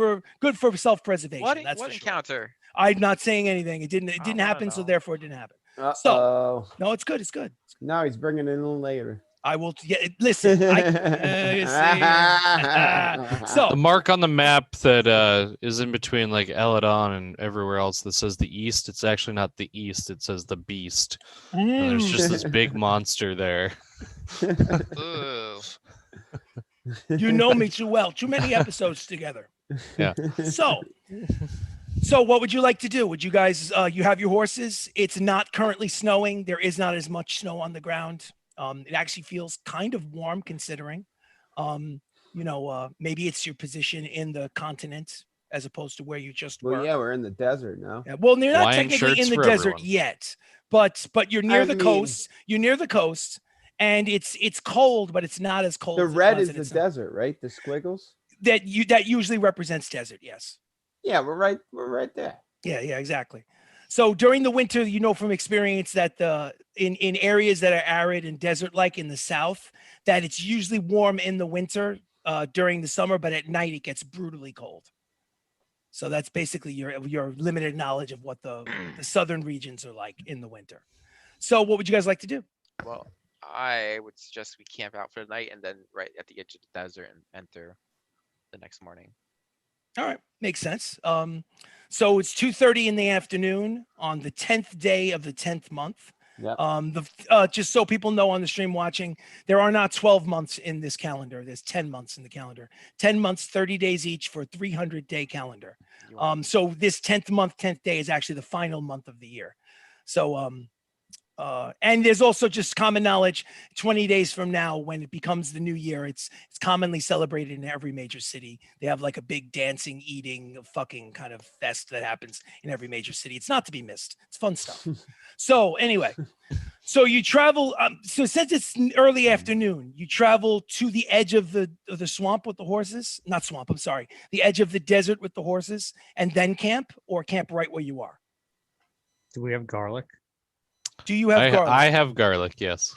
for self-preservation. What That's what for sure. encounter? I'm not saying anything. It didn't wanna happen, so know. therefore it didn't happen. Uh-oh. No, it's good. It's good. Now he's bringing it in later. I will. Yeah, listen. You see. So The mark on the map that is in between like Eladon and everywhere else that says the east, it's actually not the east, it says the beast. And there's just this big monster there. Ooh. you know me too well. Too many episodes together. Yeah. So what would you like to do? Would you guys? You have your horses. It's not currently snowing. There is not as much snow on the ground. It actually feels kind of warm considering. Maybe it's your position in the continent as opposed to where you just were. Well, yeah, we're in the desert now. Yeah, well, they're not Hawaiian technically shirts in the for desert everyone. yet, but you're near I the mean- coast. You're near the coast, and it's cold, but it's not as cold. The as it red was is in the desert, right? The squiggles. that usually represents desert. Yes. Yeah, we're right there. Yeah, exactly. So during the winter, you know from experience that in areas that are arid and desert-like in the south, that it's usually warm in the winter during the summer, but at night it gets brutally cold. So that's basically your limited knowledge of what the southern regions are like in the winter. So what would you guys like to do? Well, I would suggest we camp out for the night and then right at the edge of the desert and enter the next morning. All right, makes sense. So it's 2:30 in the afternoon on the 10th day of the 10th month. Yep. Just so people know on the stream watching, there are not 12 months in this calendar. There's 10 months in the calendar. 10 months, 30 days each for a 300-day calendar. So this 10th month, 10th day is actually the final month of the year. So and there's also just common knowledge 20 days from now when it becomes the new year, it's commonly celebrated in every major city. They have like a big dancing, eating, fucking kind of fest that happens in every major city. It's not to be missed. It's fun stuff. So anyway, so you travel. So since it's early afternoon, you travel to the edge of the swamp with the horses. Not swamp. I'm sorry. The edge of the desert with the horses, and then camp right where you are. Do we have garlic? Do you have garlic? I have garlic, yes.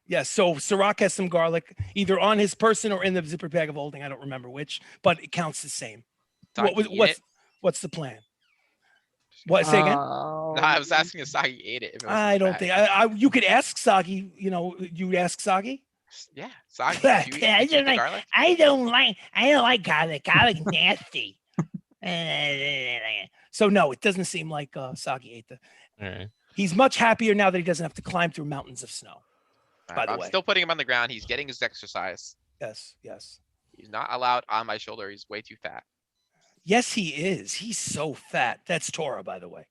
Yes. So Sirach has some garlic either on his person or in the zipper bag of holding. I don't remember which, but it counts the same. What's the plan? What? Say again? No, I was asking if Sagi ate it. If it was in I the don't bag. think you could ask Sagi. You'd ask Sagi. Yeah, Sagi. Did you eat the garlic? I don't like garlic. Garlic nasty. So no, it doesn't seem like Sagi ate the. All right. He's much happier now that he doesn't have to climb through mountains of snow. By the I'm way. still putting him on the ground. He's getting his exercise. Yes. He's not allowed on my shoulder. He's way too fat. Yes, he is. He's so fat. That's Torah, by the way.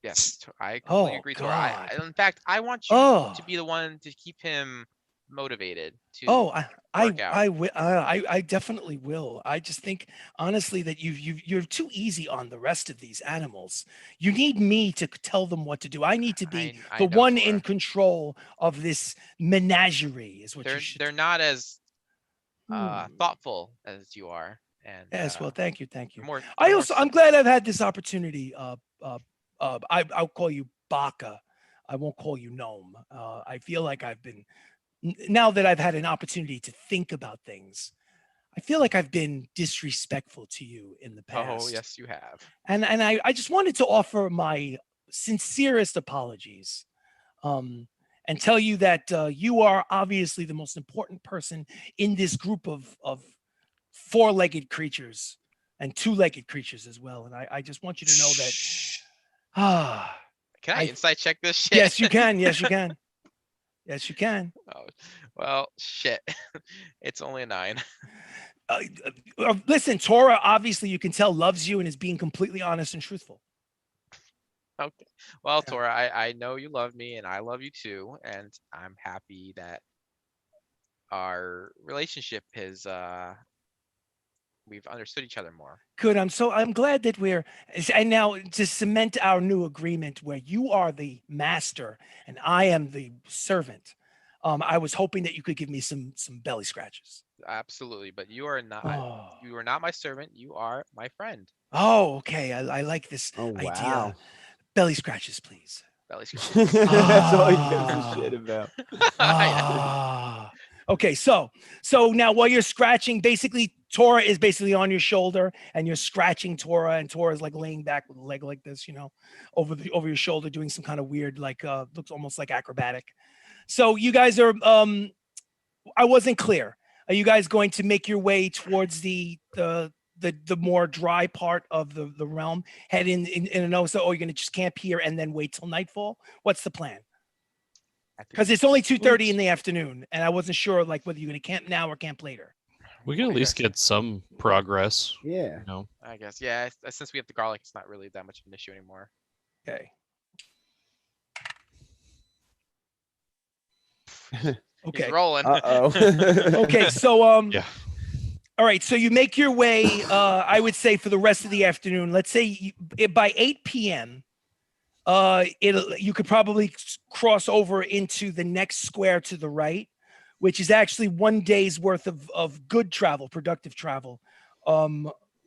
Yes, I completely agree. Tora. God. In fact, I want you to be the one to keep him motivated to Oh, work out. I definitely will. I just think honestly that you're too easy on the rest of these animals. You need me to tell them what to do. I need to be I the know, one Tora. in control of this menagerie. Is what you should. They're not as Hmm. thoughtful as you are, and Yes. Well, thank you. more. I'm glad I've had this opportunity. I'll call you Baka. I won't call you Gnome. I feel like I've been now that I've had an opportunity to think about things. I feel like I've been disrespectful to you in the past. Oh yes, you have. And I just wanted to offer my sincerest apologies, and tell you that you are obviously the most important person in this group of four-legged creatures and two-legged creatures as well. And I just want you to know that. Can I insight check this shit? Yes, you can. Yes, you can. Yes, you can. Oh, well, shit. It's only a 9. Listen, Tora, obviously you can tell loves you and is being completely honest and truthful. Okay. Well, Yeah. Tora, I know you love me and I love you too, and I'm happy that our relationship has we've understood each other more. Good. I'm glad that and now to cement our new agreement where you are the master and I am the servant. I was hoping that you could give me some belly scratches. Absolutely, but you are not Oh, you are not my servant, you are my friend. oh, okay. I like this Oh idea. wow. Belly scratches, please. Belly scratch. That's all he gives a shit about. Ah. Okay, so now while you're scratching, basically Tora is basically on your shoulder and you're scratching Tora, and Tora's like laying back with a leg like this, over your shoulder, doing some kind of weird, like looks almost like acrobatic. So you guys are I wasn't clear. Are you guys going to make your way towards the more dry part of the realm, head in Enosa, or you're gonna just camp here and then wait till nightfall? What's the plan? Because it's only 2:30 in the afternoon, and I wasn't sure like whether you're gonna camp now or camp later. We can at least get some progress. Yeah. You know, I guess, yeah. Since we have the garlic, it's not really that much of an issue anymore. Okay. He's Okay. rolling. Uh-oh. Okay. So Yeah. All right. So you make your way. I would say for the rest of the afternoon. Let's say by 8 p.m. You could probably cross over into the next square to the right, which is actually 1 day's worth of good travel, productive travel,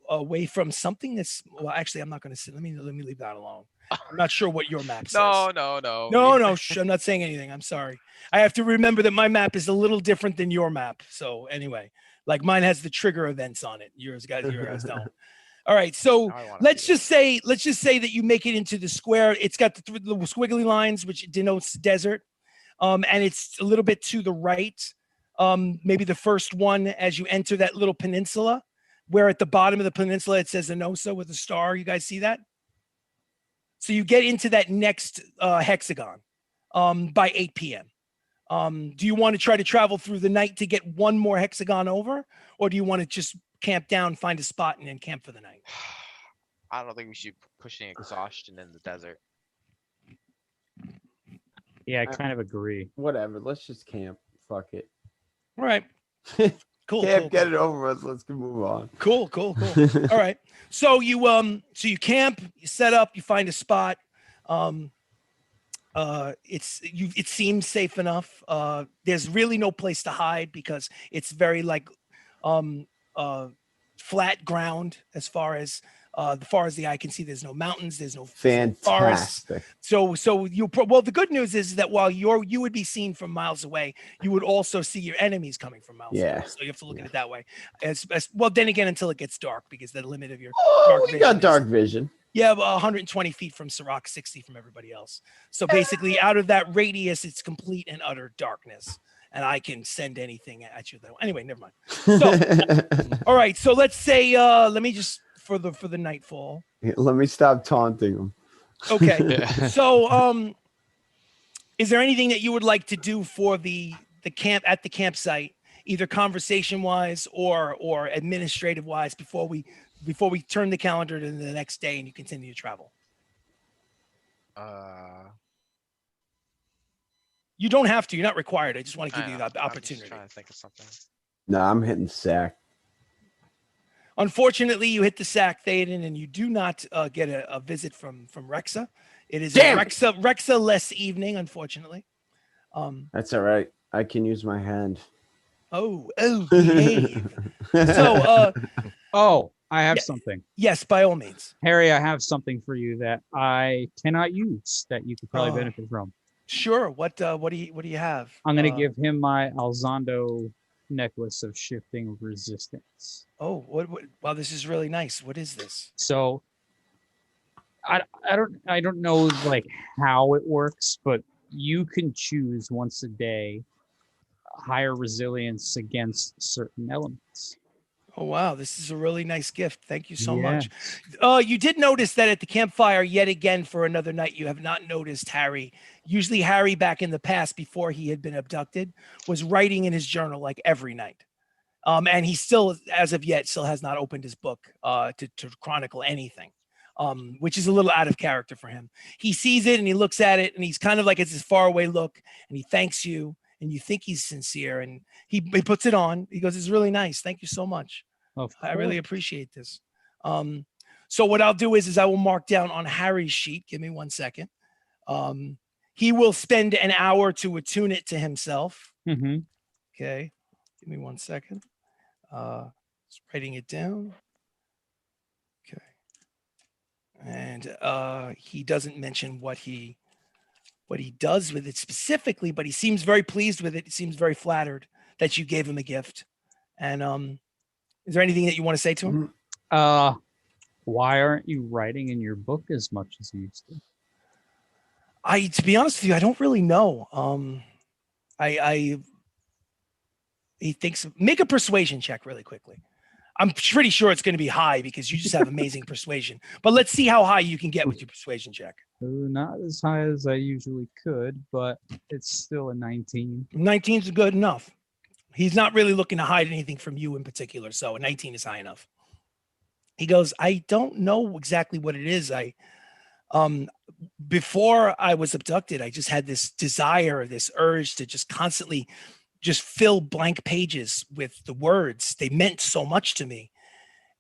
away from something that's, well, actually, I'm not going to say, let me leave that alone. I'm not sure what your map says. No. No, I'm not saying anything. I'm sorry. I have to remember that my map is a little different than your map. So anyway, like mine has the trigger events on it. Yours guys don't. All right, so Now I wanna let's see just say that you make it into the square. It's got the little squiggly lines, which denotes desert, and it's a little bit to the right. Maybe the first one as you enter that little peninsula, where at the bottom of the peninsula it says Enosa with a star. You guys see that? So you get into that next hexagon by 8 p.m. Do you want to try to travel through the night to get one more hexagon over, or do you want to just camp down, find a spot, and then camp for the night? I don't think we should push any exhaustion in the desert. Yeah, I kind of agree. Whatever. Let's just camp. Fuck it. All right. Cool. Camp, cool, get cool. it over with. Let's move on. Cool. All right. So you camp, you set up, you find a spot. It seems safe enough. There's really no place to hide because it's very like flat ground as far as the eye can see. There's no mountains, there's no forests. Fantastic. So well, the good news is that while you would be seen from miles away, you would also see your enemies coming from miles away. Yeah. So you have to look at it that way. As well, then again, until it gets dark, because the limit of your Oh, dark we vision got is- dark vision. Yeah, about 120 feet from Sirach, 60 from everybody else. So basically, out of that radius, it's complete and utter darkness, and I can send anything at you. Though, anyway, never mind. So, all right. So let's say, let me just for the nightfall. Let me stop taunting him. Okay. So, is there anything that you would like to do for the camp at the campsite, either conversation wise or administrative wise, before we turn the calendar to the next day and you continue to travel? You don't have to. You're not required. I just want to give I you know, that I'm just opportunity. trying to think of something. No, I'm hitting sack. Unfortunately, you hit the sack, Theoden, and you do not get a visit from Rexa. It is Damn a it! Rexa-less evening, unfortunately. That's all right. I can use my hand. Oh, behave. So, Oh, I have Yeah. something. yes, by all means. Harry, I have something for you that I cannot use that you could probably Oh. benefit from. Sure. What do you have? I'm going to give him my Alzando necklace of shifting resistance. Oh, what? Wow, this is really nice. What is this? So I don't know like how it works, but you can choose once a day higher resilience against certain elements. Oh, wow, this is a really nice gift. Thank you so Yeah. much. You did notice that at the campfire, yet again, for another night, you have not noticed Harry. Usually Harry, back in the past, before he had been abducted, was writing in his journal like every night. And he still, as of yet, still has not opened his book to chronicle anything, which is a little out of character for him. He sees it and he looks at it and he's kind of like, it's his faraway look, and he thanks you and you think he's sincere, and he puts it on. He goes, it's really nice. Thank you so much. I really appreciate this. So what I'll do is I will mark down on Harry's sheet. Give me 1 second. He will spend an hour to attune it to himself. Mm-hmm. Okay. Give me 1 second. Just writing it down. Okay. And he doesn't mention what he does with it specifically, but he seems very pleased with it. He seems very flattered that you gave him a gift. And is there anything that you want to say to him? Why aren't you writing in your book as much as you used to? To be honest with you, I don't really know. He thinks, make a persuasion check really quickly. I'm pretty sure it's going to be high because you just have amazing persuasion. But let's see how high you can get with your persuasion check. Not as high as I usually could, but it's still a 19. 19 is good enough. He's not really looking to hide anything from you in particular, so a 19 is high enough. He goes, I don't know exactly what it is. Before I was abducted, I just had this desire, this urge to just constantly just fill blank pages with the words. They meant so much to me.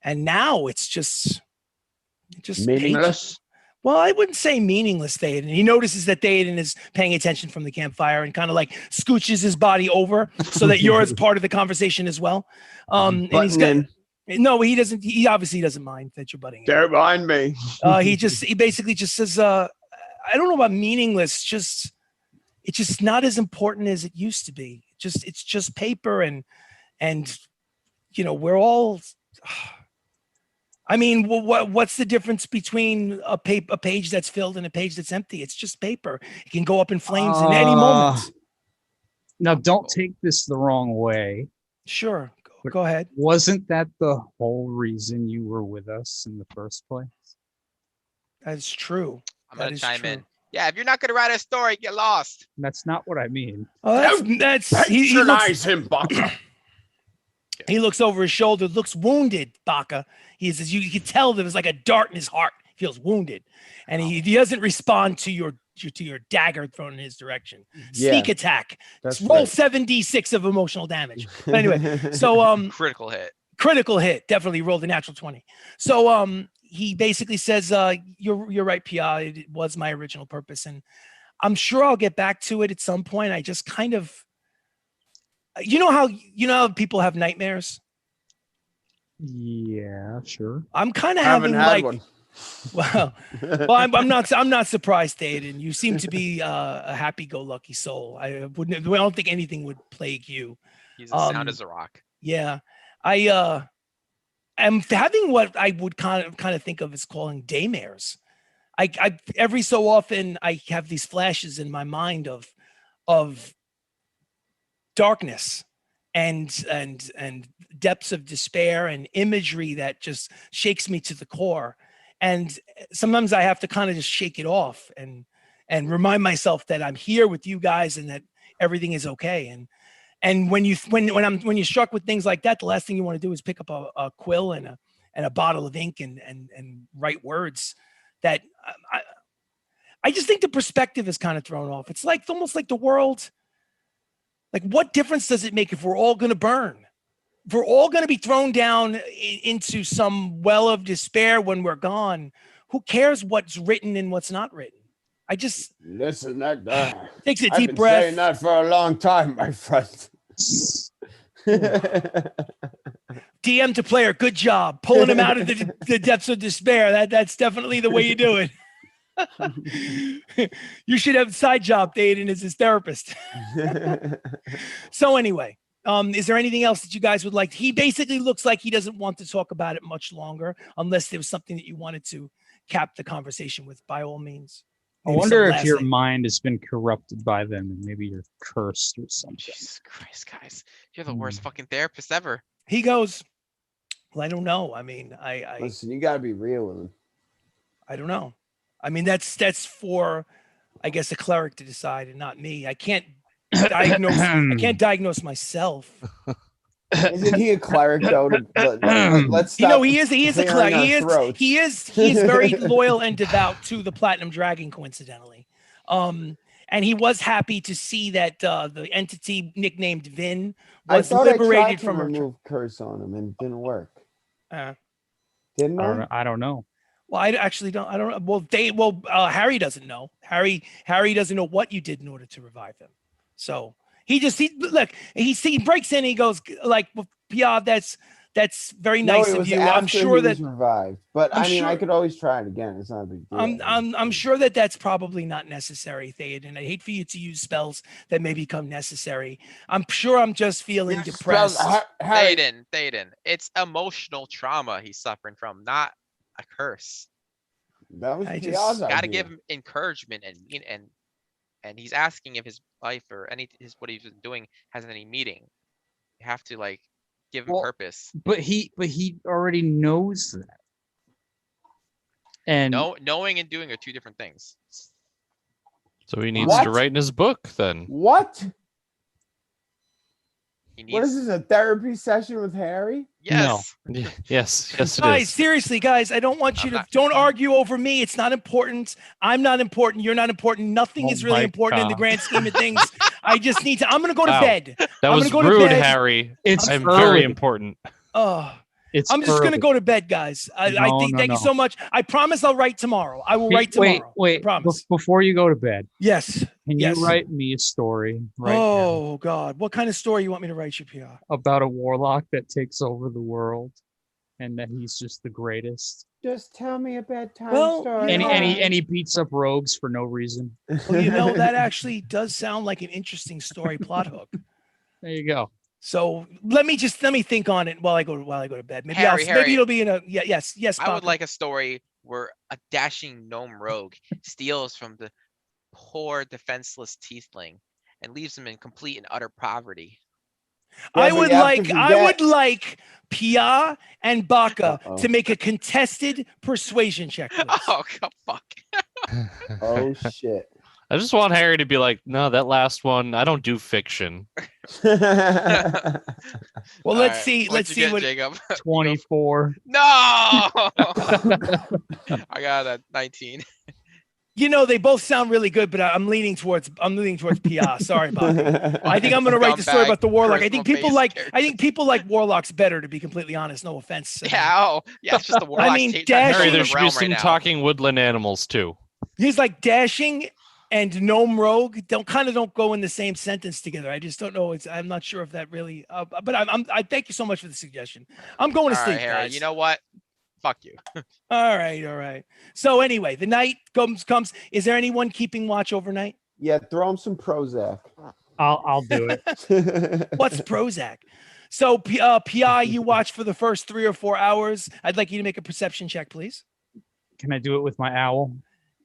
And now it's just Meaningless. Well, I wouldn't say meaningless, Theoden. He notices that Theoden is paying attention from the campfire and kind of like scooches his body over so that you're as part of the conversation as well. And he's got, no, he doesn't. He obviously doesn't mind that you're butting in. Don't mind me. He basically just says, I don't know about meaningless. It's just not as important as it used to be. It's just paper and you know, we're all. I mean, what's the difference between a page that's filled and a page that's empty? It's just paper. It can go up in flames in any moment. Now, don't take this the wrong way. Sure, go ahead. Wasn't that the whole reason you were with us in the first place? That's true. I'm going to chime in. Yeah, if you're not going to write a story, get lost. That's not what I mean. Oh, Patronize him, Baka. He looks over his shoulder, looks wounded, Baka. He says, you can tell there was like a dart in his heart. He feels wounded. And he doesn't respond to your dagger thrown in his direction. Sneak attack. Roll 7d6 of emotional damage. But anyway, so critical hit. Definitely rolled a natural 20. So he basically says, you're right, Pia. It was my original purpose. And I'm sure I'll get back to it at some point. I just kind of, you know how people have nightmares? Yeah, sure. I'm kind of having like one. Well, I'm not surprised, Theoden. You seem to be a happy-go-lucky soul. I don't think anything would plague you. He's as sound as a rock. Yeah, I am having what I would kind of think of as calling daymares. I every so often I have these flashes in my mind of darkness and depths of despair and imagery that just shakes me to the core. And sometimes I have to kind of just shake it off and remind myself that I'm here with you guys and that everything is okay. And when you're struck with things like that, the last thing you want to do is pick up a quill and a bottle of ink and write words that I just think the perspective is kind of thrown off. It's like almost like the world. Like, what difference does it make if we're all going to burn? If we're all going to be thrown down into some well of despair when we're gone, who cares what's written and what's not written? I just Listen, that takes a I've deep been breath. saying that for a long time, my friend. DM to player, good job pulling him out of the depths of despair. That's definitely the way you do it. You should have a side job, Théoden, as his therapist. So anyway, is there anything else that you guys would like? He basically looks like he doesn't want to talk about it much longer, unless there was something that you wanted to cap the conversation with, by all means. I Maybe wonder some if your last thing. mind has been corrupted by them and maybe you're cursed or something. Jesus Christ, guys. You're the worst fucking therapist ever. He goes, well, I don't know. I mean, I Listen, you gotta be real with him. I don't know. I mean, that's for, I guess, a cleric to decide and not me. I can't diagnose myself. Isn't he a cleric though? Let's You know, stop he is a clearing cleric. our He throats. is very loyal and devout to the Platinum Dragon, coincidentally. And he was happy to see that the entity nicknamed Vin was I thought I liberated tried to from her. remove curse on him and it didn't work. Uh, Didn't I? I don't know. well, I actually don't. I don't know. Well, Harry doesn't know. Harry doesn't know what you did in order to revive him. So he breaks in and he goes like, well, yeah, that's very nice it of was you. I'm after sure he that was revived, but I'm I mean, sure- I could always try it again. It's not a big deal. I'm sure that that's probably not necessary, Théoden. I hate for you to use spells that may become necessary. I'm sure I'm just feeling Yes, depressed. Harry, Théoden. It's emotional trauma he's suffering from, not a curse. that was I just Piazza's Gotta idea. give him encouragement and he's asking if his life or what he's been doing has any meaning. You have to like give him Well, purpose. But he already knows that. And Knowing and doing are two different things. So he needs What? to write in his book then. What? He What is needs, this? A therapy session with Harry? yes. Yes, it Guys, is. seriously, guys, I don't want you I'm to not- don't argue over me. It's not important. I'm not important. You're not important. Nothing Oh is really my important in the God. grand scheme of things. I just need to. I'm gonna go to Wow. bed. That I'm was gonna go to rude, bed. Harry. it's I'm early. very important. Oh, It's I'm just gonna early. go to bed, guys. I No, think. no, Thank you no. so much. I promise I'll write tomorrow. I will write tomorrow. I Wait. promise. Before you go to bed, Yes. can Yes. you write me a story right now Oh God, what kind of story you want me to write you, PR? about a warlock that takes over the world and that he's just the greatest? Just tell me a bedtime Well, story. you know- And he beats up rogues for no reason. Well, you know, that actually does sound like an interesting story plot hook. There you go. So let me think on it while I go to bed. Maybe Harry, maybe it'll be in a yes. I would Baka. like a story where a dashing gnome rogue steals from the poor defenseless tiefling and leaves them in complete and utter poverty. Yeah, I but would you have to like forget- Pia and Baka Uh-oh. to make a contested persuasion check. Please. Oh, God, fuck. Oh shit. I just want Harry to be like, no, that last one, I don't do fiction. Well, All let's right, see. what'd Let's you see get, what. Jacob. 24. No! I got a 19. You know, they both sound really good, but I'm leaning towards Pia. Sorry, Baka. I think I'm gonna write the story Scumbag, about the warlock. I think charisma-based people like warlocks better, to be completely honest. No offense. Yeah, it's just the warlock. mean, trying to Dash- Harry, take there the should be realm some right now. talking woodland animals too. He's like dashing and gnome rogue don't go in the same sentence together. I just don't know. I'm not sure if that really. But I thank you so much for the suggestion. I'm going to All sleep, right, Harry. guys. You know what? Fuck you. All right. So anyway, the night comes. Is there anyone keeping watch overnight? Yeah, throw him some Prozac. I'll do it. What's Prozac? So PI, you watch for the first 3 or 4 hours. I'd like you to make a perception check, please. Can I do it with my owl?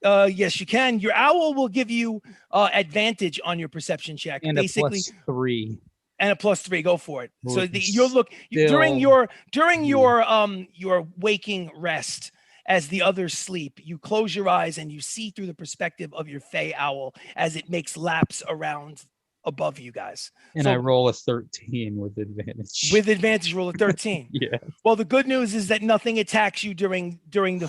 Yes, you can. Your owl will give you advantage on your perception check. And Basically, a +3. and a +3. Go for it. So Well, during still- your waking rest, as the others sleep, you close your eyes and you see through the perspective of your fey owl as it makes laps around above you guys. And So I roll a 13 with advantage. with advantage, roll a 13. yeah. Well, the good news is that nothing attacks you during the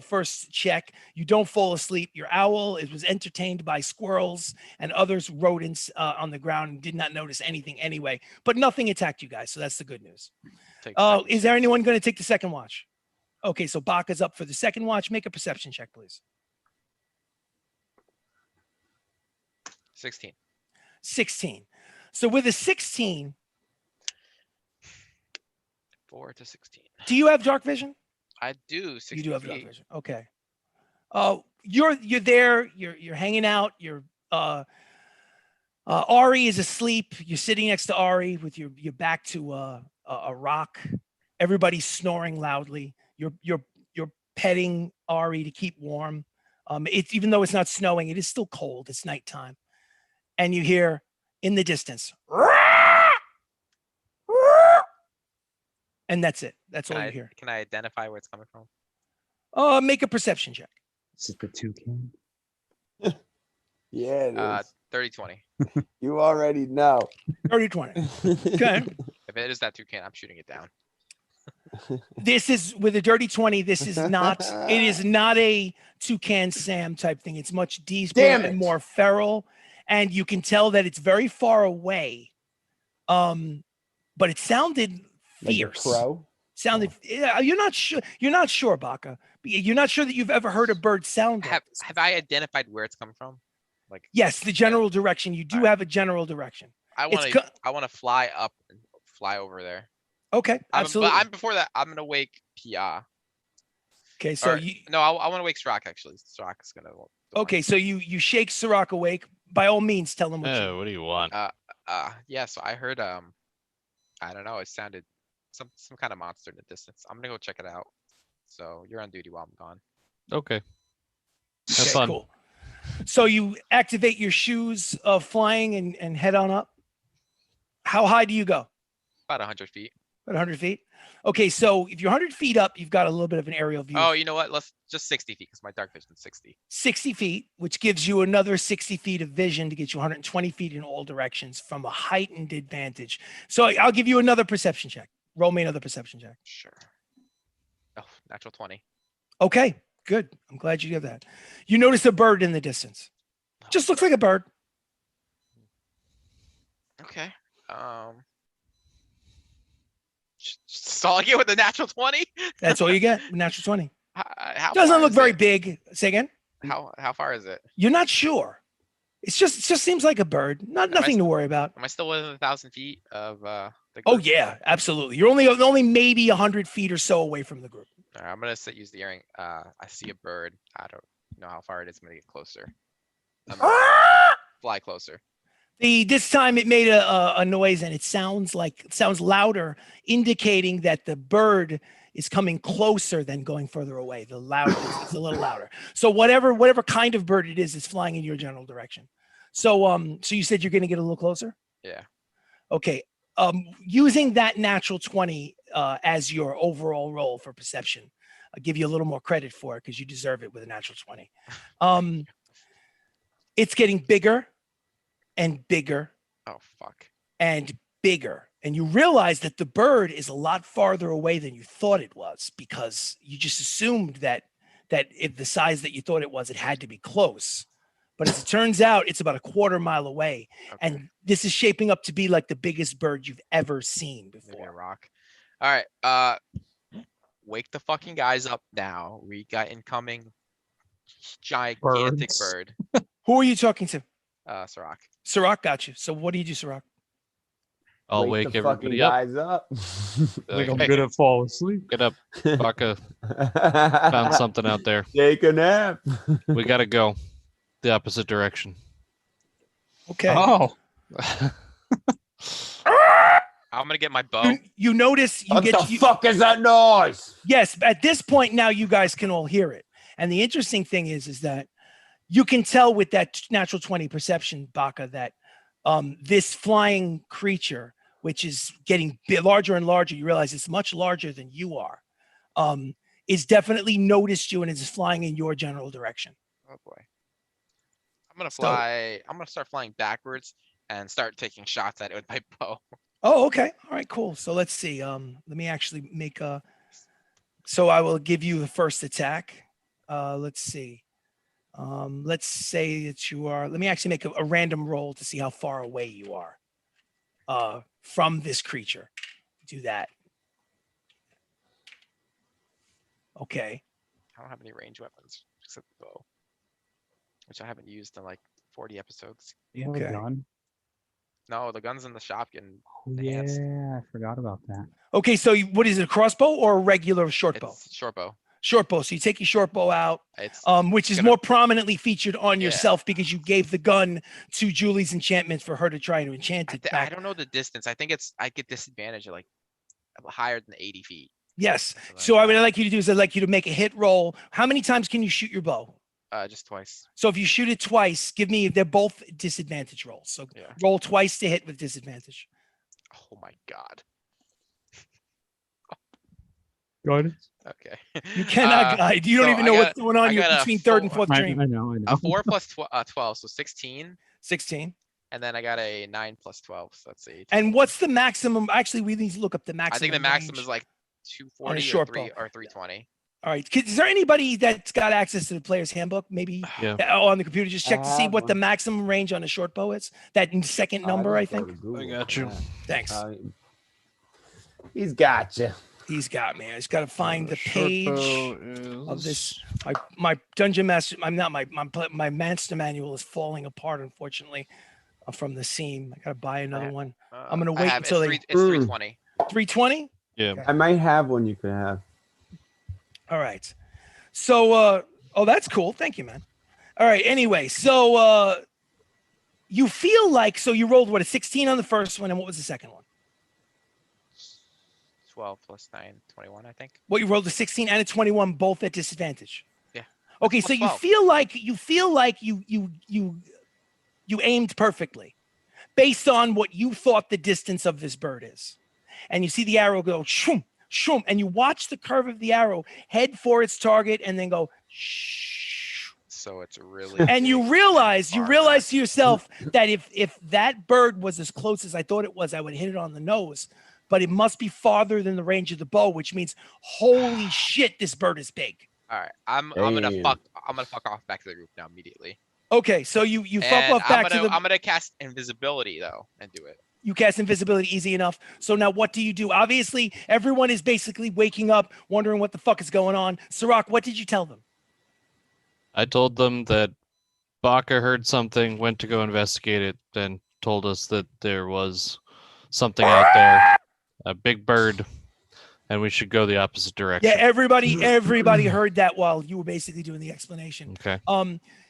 first check. You don't fall asleep. Your owl was entertained by squirrels and others rodents on the ground and did not notice anything anyway. But nothing attacked you guys, so that's the good news. Is there anyone going to take the second watch? Okay, so Baka's up for the second watch. Make a perception check, please. 16. 16. So with a 16, 4 to 16. do you have dark vision? I do. 60 You do have feet. dark vision. Okay. You're there. You're hanging out. Ari is asleep. You're sitting next to Ari with your back to a rock. Everybody's snoring loudly. You're petting Ari to keep warm. It's even though it's not snowing, it is still cold. It's nighttime, and you hear in the distance, and that's it. That's all you hear. Can I identify where it's coming from? Make a perception check. Is it the toucan? Yeah, it is. 30-20. You already know. 30-20. Okay. If it is that toucan, I'm shooting it down. This is with a dirty 20. This is not. It is not a Toucan Sam type thing. It's much deeper and more feral, and you can tell that it's very far away. But it sounded fierce. Like a crow? Sounded. Yeah, you're not sure. You're not sure, Baka. You're not sure that you've ever heard a bird sound. Like this. Have I identified where it's coming from? Like yes, the general direction. You do have a general direction. I want to fly up and fly over there. Okay, absolutely. But I'm before that. I'm gonna wake Pia. Okay, so I want to wake Srok actually. Srok is gonna. Okay, so you shake Srok awake. By all means, tell him what. What do you want? Yeah. So I heard I don't know. It sounded some kind of monster in the distance. I'm gonna go check it out. So you're on duty while I'm gone. Okay. Have fun. Cool. So you activate your shoes of flying and head on up. How high do you go? About 100 feet. About 100 feet. Okay, so if you're 100 feet up, you've got a little bit of an aerial view. Oh, you know what? Let's just 60 feet because my dark vision is 60. 60 feet, which gives you another 60 feet of vision to get you 120 feet in all directions from a heightened advantage. So I'll give you another perception check. Roll me another perception check. Sure. Oh, natural 20. Okay, good. I'm glad you did that. You notice a bird in the distance. Just looks like a bird. Okay. That's all I get with the natural 20. That's all you get. Natural 20. How Doesn't far look is very it? big. Say again. How far is it? You're not sure. It just seems like a bird. Nothing to worry about. Am I still within 1,000 feet of the Oh group? yeah, absolutely. You're only maybe 100 feet or so away from the group. All right, I'm gonna use the earring. I see a bird. I don't know how far it is. I'm gonna get closer. I'm gonna fly closer. This time it made a noise and it sounds louder, indicating that the bird is coming closer than going further away. The loud is a little louder. So whatever kind of bird it is flying in your general direction. So so you said you're gonna get a little closer? Yeah. Okay. Using that natural 20 as your overall roll for perception, I'll give you a little more credit for it because you deserve it with a natural 20. It's getting bigger and bigger. Oh fuck. And bigger. And you realize that the bird is a lot farther away than you thought it was because you just assumed that if the size that you thought it was, it had to be close. But as it turns out, it's about a quarter mile away. Okay. And this is shaping up to be like the biggest bird you've ever seen before. Maybe a rock. All right. Wake the fucking guys up now. We got incoming gigantic bird. Who are you talking to? Srok. Srok got you. So what do you do, Srok? I'll wake everybody up. Guys up. Like I'm gonna fall asleep. Get up, Baka. Found something out there. Take a nap. We gotta go the opposite direction. Okay. Oh. I'm gonna get my bow. You notice What the fuck is that noise? Yes, at this point now you guys can all hear it. And the interesting thing is that you can tell with that natural 20 perception, Baka, that this flying creature, which is getting larger and larger, you realize it's much larger than you are, is definitely noticed you and is flying in your general direction. Oh boy. gonna So- fly. I'm gonna start flying backwards and start taking shots at it with my bow. Oh, okay. All right, cool. So let's see. Let me actually make a. So I will give you the first attack. Let's see. Let's say that you are. Let me actually make a random roll to see how far away you are from this creature. Do that. Okay. I don't have any range weapons except the bow, which I haven't used in like 40 episodes. You have Okay. a gun? No, the gun's in the shop getting Oh, enhanced. yeah, I forgot about that. Okay. So what is it? A crossbow or a regular short bow? It's short bow. Short bow. So you take your short bow out, It's which is gonna- more prominently featured on Yeah. yourself because you gave the gun to Julie's enchantment for her to try to enchant it I back. don't know the distance. I think I get disadvantage at like higher than 80 feet. Yes. something So like what that. I'd like you to do is I'd like you to make a hit roll. How many times can you shoot your bow? Just twice. So if you shoot it twice, they're both disadvantage rolls. So Yeah. roll twice to hit with disadvantage. Oh my god. Good. Okay. You cannot guide. You don't so even I know got- what's going on I here got a between third and four- fourth dream. I know. A 4 plus 12, so 16. 16. And then I got a 9 plus 12, so that's 8. And what's the maximum? Actually, we need to look up the maximum. I think the maximum range. is like 240 short or bow. 320. All right. Is there anybody that's got access to the player's handbook? Maybe Yeah. on the computer. Just check to see have what the one. maximum range on a short bow is. That second number, I just go think. to Google got for you. that. Thanks. He's got you. He's got me. I just got to find the Short page bow of is- this. My dungeon master. I'm not my master manual is falling apart, unfortunately, from the seam. I got to buy another Yeah. one. I'm gonna I wait have- until it's they- it's 320. 320. Yeah. Okay. I might have one you could have. All right. So, oh, that's cool. Thank you, man. All right. Anyway, so you feel like you rolled what, a 16 on the first one, and what was the second one? 12 plus 9, 21, I think. Well, you rolled a 16 and a 21, both at disadvantage. Yeah. Okay, so Plus you 12. feel like you aimed perfectly, based on what you thought the distance of this bird is, and you see the arrow go shoom shoom, and you watch the curve of the arrow head for its target, and then go shh. So it's really. And you big realize far back. to yourself that if that bird was as close as I thought it was, I would hit it on the nose. But it must be farther than the range of the bow, which means holy shit, this bird is big. All right, I'm gonna Damn. fuck off back to the group now immediately. Okay, so you fuck And off back to the I'm gonna cast invisibility though and do it. you cast invisibility easy enough. So now what do you do? Obviously, everyone is basically waking up, wondering what the fuck is going on. Sirach, what did you tell them? I told them that Baka heard something, went to go investigate it, then told us that there was something out there, a big bird, and we should go the opposite direction. Yeah, everybody heard that while you were basically doing the explanation. Okay.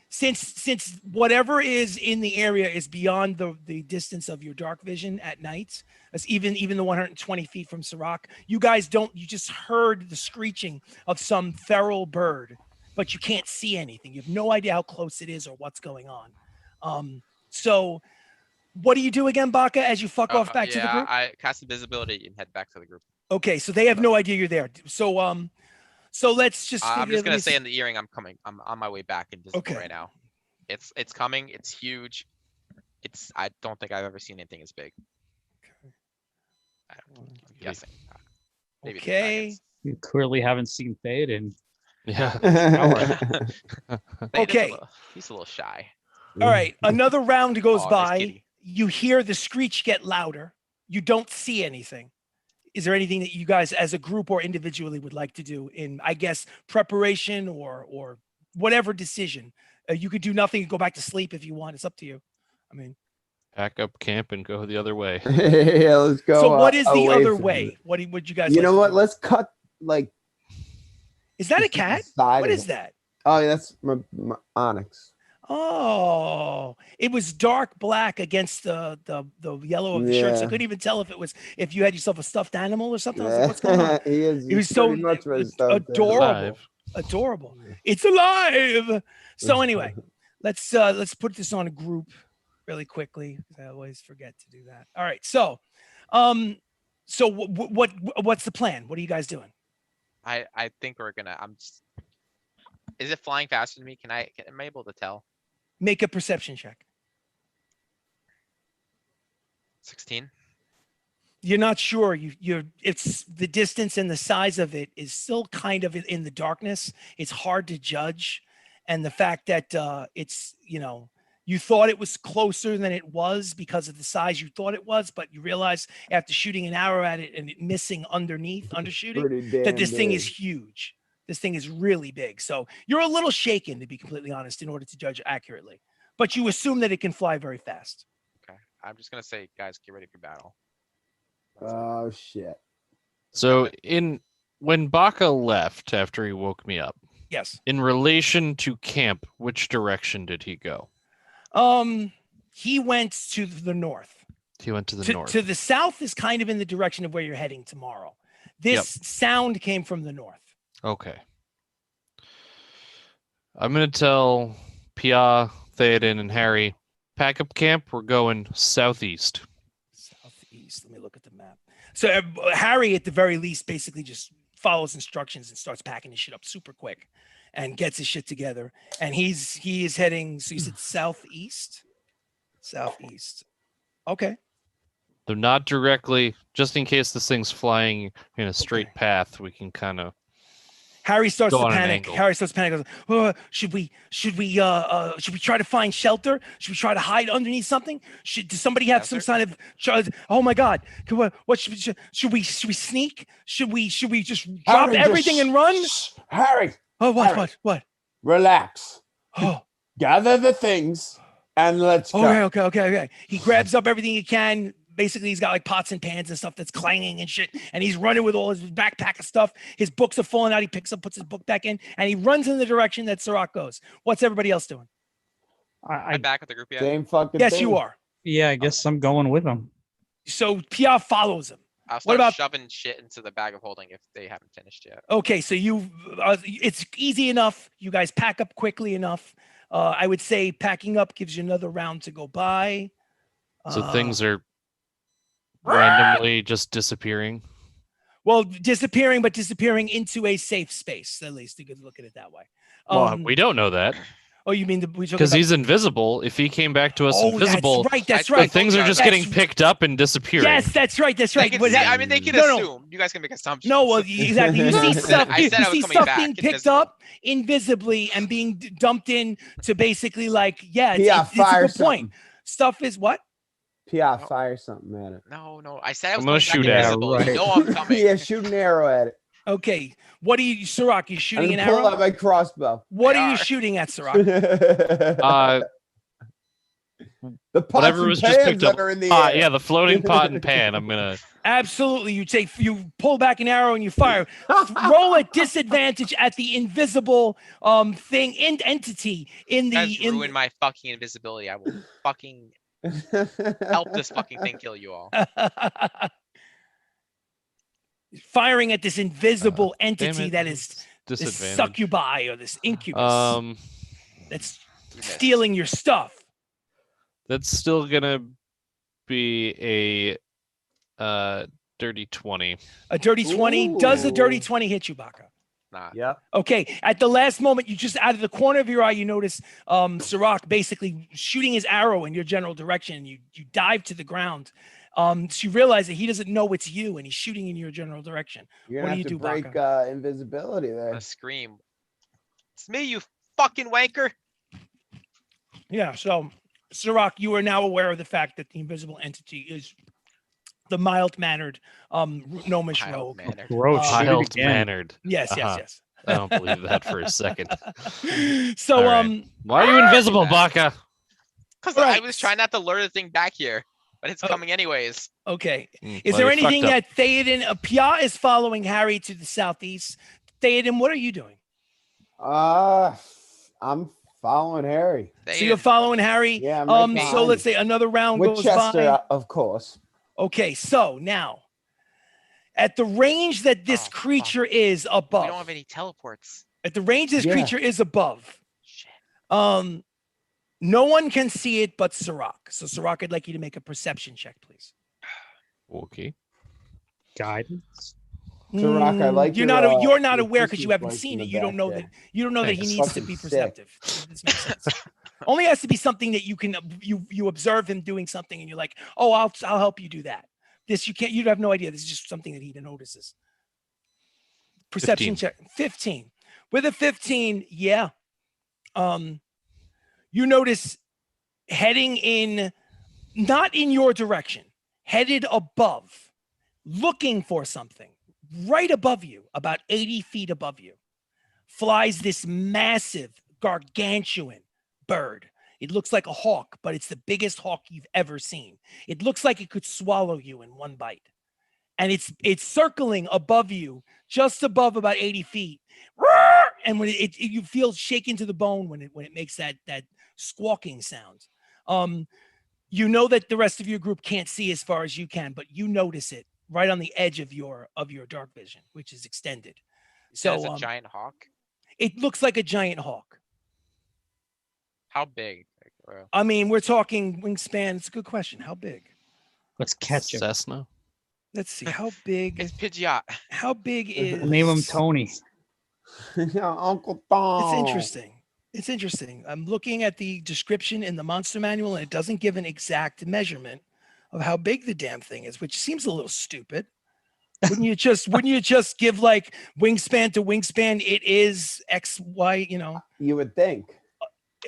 Since whatever is in the area is beyond the distance of your dark vision at night, that's even the 120 feet from Sirach, you just heard the screeching of some feral bird, but you can't see anything. You have no idea how close it is or what's going on. So what do you do again, Baka, as you fuck off back to the group? I cast invisibility and head back to the group. Okay, so they have no idea you're there. So let's just. I'm figure- just let gonna me say see- in the earring, I'm coming. I'm on my way back invisible Okay. right now. It's coming. It's huge. I don't think I've ever seen anything as big. I'm guessing. Maybe the Okay. dragons. You clearly haven't seen Theoden. Yeah. Thaden's Okay. He's a little shy. All right, another round goes Oh, there's by. Kitty. You hear the screech get louder. You don't see anything. Is there anything that you guys, as a group or individually, would like to do in, I guess, preparation or whatever decision? You could do nothing and go back to sleep if you want. It's up to you. I mean, Pack up camp and go the other way. Yeah, let's go. so what is the away other from way? it. What would you guys? You like know to what? do? Let's cut like. Is that a just the cat? side What of is it. that? Oh, that's my onyx. Oh, it was dark black against the yellow of the shirt. So I Yeah. couldn't even tell if you had yourself a stuffed animal or something. I was like, what's going on? He is. It was he's so pretty much my stuff there. adorable. Alive. Adorable. It's alive. So anyway, let's put this on a group really quickly. 'Cause I always forget to do that. All right. So, what's the plan? What are you guys doing? I think we're gonna. Is it flying faster than me? Am I able to tell? Make a perception check. 16. You're not sure. It's the distance and the size of it is still kind of in the darkness. It's hard to judge, and the fact that it's you thought it was closer than it was because of the size you thought it was, but you realize after shooting an arrow at it and it missing undershooting, Pretty damn that this thing is big. huge. This thing is really big. So you're a little shaken, to be completely honest, in order to judge accurately. But you assume that it can fly very fast. Okay. I'm just gonna say, guys, get ready for battle. Oh shit. So when Baka left after he woke me up, Yes. in relation to camp, which direction did he go? He went to the north. He went to the north. To the south is kind of in the direction of where you're heading tomorrow. This sound came from the north. Okay. I'm gonna tell Pia, Theoden, and Harry, pack up camp. We're going southeast. Southeast. Let me look at the map. So Harry, at the very least, basically just follows instructions and starts packing his shit up super quick, and gets his shit together. And he is heading. So you said southeast. Southeast. Okay. They're not directly, just in case this thing's flying in a straight path, we can kind of. Harry starts Go to on an panic. angle. Harry starts to panic. Goes, should we try to find shelter? Should we try to hide underneath something? Does somebody have some kind of? Oh my God! What should we sneak? Should we just drop Harry, everything and run? Harry, Oh, Harry. what? relax. Oh, Gather the things and let's go. okay. He grabs up everything he can. Basically, he's got like pots and pans and stuff that's clanging and shit. And he's running with all his backpack of stuff. His books are falling out. He picks up, puts his book back in, and he runs in the direction that Sirach goes. What's everybody else doing? I'm back with the group yet. Same fucking Yes, thing. you are. Yeah, I guess I'm going with him. So Pia follows him. I'll What start about- shoving shit into the bag of holding if they haven't finished yet. Okay, so it's easy enough. You guys pack up quickly enough. I would say packing up gives you another round to go by. So things are randomly just disappearing. Well, disappearing, but disappearing into a safe space. At least you could look at it that way. Well, we don't know that Oh, you mean because he's invisible. If he came back to us invisible, That's right. That's I- the right. things are just That's- getting picked up and disappearing. Yes, that's right. That's They right. can But see- that- I mean, they can No. assume. You guys can make assumptions. No, well, exactly. You see stuff. I You said I was see coming stuff back being picked invisible. up invisibly and being dumped in to basically like, yeah, Pia, it's a fire good point. something. Stuff is what? Pia, fire something at it. No. I said I was I'm coming gonna back shoot at it. invisible. Right. You know I'm coming. Yeah, shoot an arrow at it. Okay. What are you, Sirach? You shooting And an then pull arrow? out my crossbow. What They are you are. shooting at, Sirach? The pots Whatever and was just pans picked up. that are in the Pot, air. yeah, the floating pot and pan. I'm gonna. Absolutely. You pull back an arrow and you fire. Roll at disadvantage at the invisible entity in You guys the ruin my fucking invisibility. I will fucking help this fucking thing kill you all. firing at this invisible Damn entity it, that is this disadvantage. succubi or this incubus that's You missed. stealing your stuff. That's still gonna be a dirty 20. A dirty 20. Does a dirty Ooh. 20 hit you, Baka? Nah. Yep. Okay. At the last moment, you just out of the corner of your eye, you notice Sirach basically shooting his arrow in your general direction. You dive to the ground. So you realize that he doesn't know it's you and he's shooting in your general direction. You're What gonna do have you to do, break Baka? invisibility there. A scream. It's me, you fucking wanker. Yeah. So Sirach, you are now aware of the fact that the invisible entity is the mild-mannered gnomish Mild rogue. mannered. Gross. Shoot it Mild again. mannered. Yes, Uh-huh. yes, I don't believe that for a second. yes. So, All right. Why are you invisible, Baka? Because Right. I was trying not to lure the thing back here, but it's Oh. coming anyways. okay. Mm, Is well, there you anything fucked up. that Theoden, Pia is following Harry to the southeast? Theoden, what are you doing? I'm following Harry. So you're following Harry. Yeah, I'm right So behind let's you. say another round goes Winchester, by. of course. Okay, so now at the range that this Oh, fuck. creature is We don't above, have any teleports. at the range this Yeah. creature is above, Shit. no one can see it but Sirach. So Sirach, I'd like you to make a perception check, please. Okay. Guidance. Sirach, I like you're your, not you're not your aware because you Christmas haven't lights seen in it. the You don't back know there. that you don't know that he Thanks. needs to Fucking be sick. perceptive. This makes sense. Only has to be something that you observe him doing something and you're like, oh, I'll help you do that. This you have no idea. This is just something that he notices. Perception 15. check. 15. With a 15, yeah. You notice heading in, not in your direction, headed above, looking for something, right above you, about 80 feet above you, flies this massive, gargantuan bird. It looks like a hawk, but it's the biggest hawk you've ever seen. It looks like it could swallow you in one bite. And it's circling above you, just above about 80 feet. And when you feel shaken to the bone when it makes that squawking sound. You know that the rest of your group can't see as far as you can, but you notice it right on the edge of your dark vision, which is extended. So it's a giant hawk. It looks like a giant hawk. How big? I mean, we're talking wingspan. It's a good question. How big? Let's catch him. Cessna. Let's see. How big? It's Pidgeot. How big is? Name him Tony. Uncle Tom. It's interesting. It's interesting. I'm looking at the description in the monster manual, and it doesn't give an exact measurement of how big the damn thing is, which seems a little stupid. Wouldn't you just give like wingspan to wingspan? It is X, Y, you know. You would think.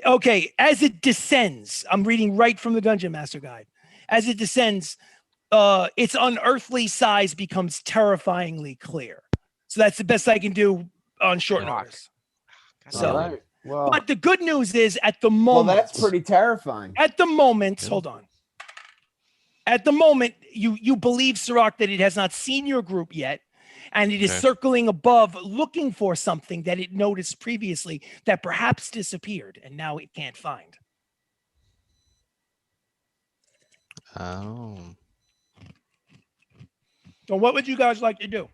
Okay, as it descends, I'm reading right from the Dungeon Master Guide. As it descends, its unearthly size becomes terrifyingly clear. So that's the best I can do on short notice. So, right. Well, but the good news is at the moment. Well, that's pretty terrifying. At the moment, Yeah. hold on. At the moment, you believe, Sirach, that it has not seen your group yet, and it is Okay. circling above, looking for something that it noticed previously that perhaps disappeared, and now it can't find. Oh. So what would you guys like to do?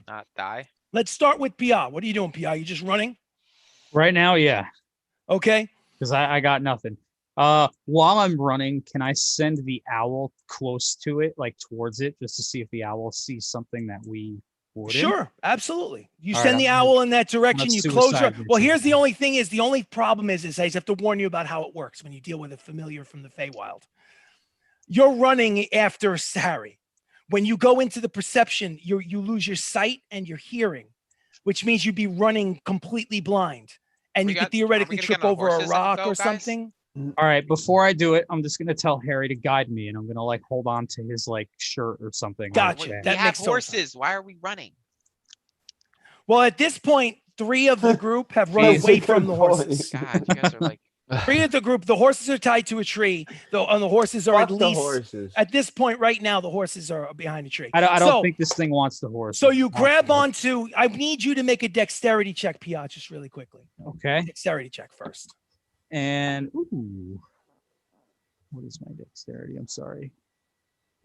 Not die. Let's start with Pia. What are you doing, Pia? You just running? Right now, yeah, Okay. because I got nothing. While I'm running, can I send the owl close to it, like towards it, just to see if the owl sees something that we wouldn't? Sure, absolutely. You All send right, the I'm owl in that direction. not You close your. suicide Well, mission. here's the only thing: is the only problem is I have to warn you about how it works when you deal with a familiar from the Feywild. You're running after Harry. When you go into the perception, you lose your sight and your hearing, which means you'd be running completely blind, and We you got- could theoretically are we gonna trip get on over a horses and rock go, or guys? something. All right, before I do it, I'm just gonna tell Harry to guide me, and I'm gonna like hold on to his like shirt or something. Gotcha. Like That We have makes total sense. horses. Why are we running? Well, at this point, 3 of the group have run That's away a from good the point. horses. God, you guys are like. 3 of the group, the horses are tied to a tree. The horses are Fuck at the least horses. at this point right now. The horses are behind a tree. I don't So- think this thing wants the horse. So you grab onto. I need you to make a dexterity check, Piat, just really quickly. Okay, Dexterity check first. and ooh, what is my dexterity? I'm sorry.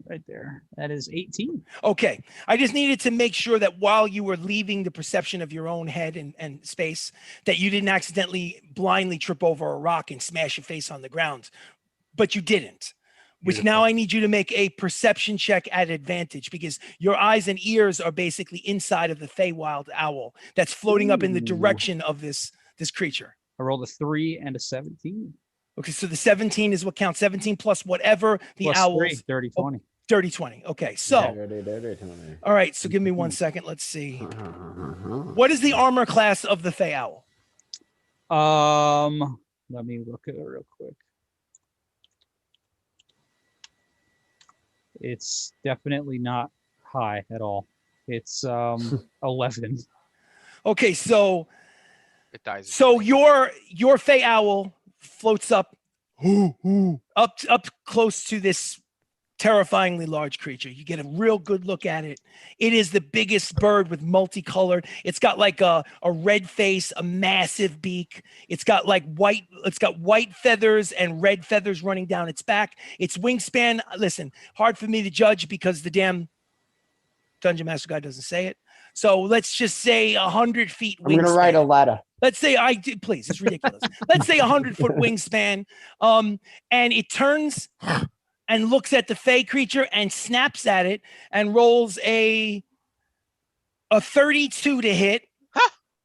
Right there. That is 18. Okay. I just needed to make sure that while you were leaving the perception of your own head and space, that you didn't accidentally blindly trip over a rock and smash your face on the ground. But you didn't. Which now I need you to make a perception check at advantage because your eyes and ears are basically inside of the Feywild owl that's floating up in the Ooh. direction of this creature. I rolled a 3 and a 17. Okay, so the 17 is what counts. 17 plus whatever the Plus owl's 3, 30, 20. dirty 20. Okay, so Dirty. all right, so give me 1 second. Let's see. What is the armor class of the Fey Owl? Let me look at it real quick. It's definitely not high at all. It's 11. Okay, so It dies. your Fey Owl floats up close to this terrifyingly large creature. You get a real good look at it. It is the biggest bird with multicolored. It's got like a red face, a massive beak. It's got white feathers and red feathers running down its back. Its wingspan, listen, hard for me to judge because the damn Dungeon Master Guide doesn't say it. So let's just say 100 feet wingspan. I'm gonna write a letter. Let's say please, it's ridiculous. Let's say 100-foot wingspan. And it turns and looks at the Fey creature and snaps at it and rolls a 32 to hit.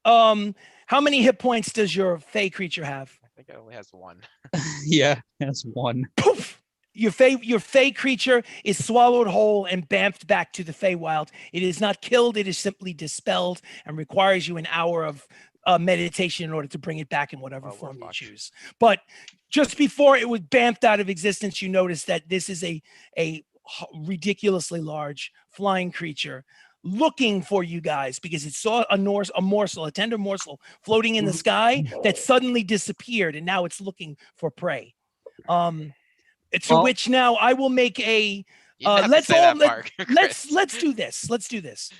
How many hit points does your Fey creature have? think it only has one. Yeah, that's one. Poof! Your fey creature is swallowed whole and bamfed back to the Feywild. It is not killed, it is simply dispelled and requires you an hour of meditation in order to bring it back in whatever Oh, we're form you fucked. choose. But just before it was bamfed out of existence, you notice that this is a ridiculously large flying creature looking for you guys because it saw a tender morsel floating in the sky that suddenly disappeared, and now it's looking for prey. To Well- which now I will make a You didn't have to let's say all that part, Chris. let's do this.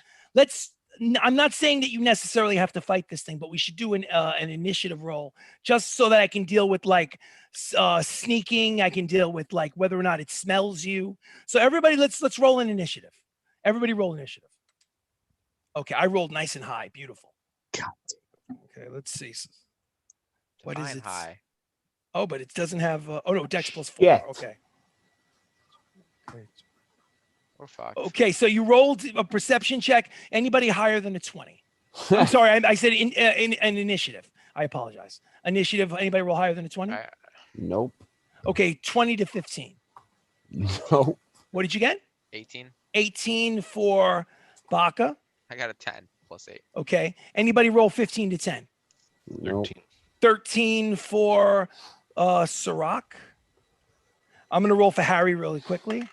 I'm not saying that you necessarily have to fight this thing, but we should do an initiative roll just so that I can deal with like sneaking. I can deal with like whether or not it smells you. So everybody, let's roll an initiative. Everybody roll initiative. Okay, I rolled nice and high. Beautiful. God. Okay, let's see. What is Define it? high. Oh, but it doesn't have. Oh no, Dex +4. Shit. Okay. We're fucked. Okay, so you rolled a perception check. Anybody higher than a 20? I'm sorry, I said in an initiative. I apologize. Initiative. Anybody roll higher than a 20? Nope. Okay, 20 to 15. Nope. What did you get? 18. 18 for Baka. I got a 10 plus 8. Okay. Anybody roll 15 to 10? Nope. 13. 13 for Sirach. I'm gonna roll for Harry really quickly.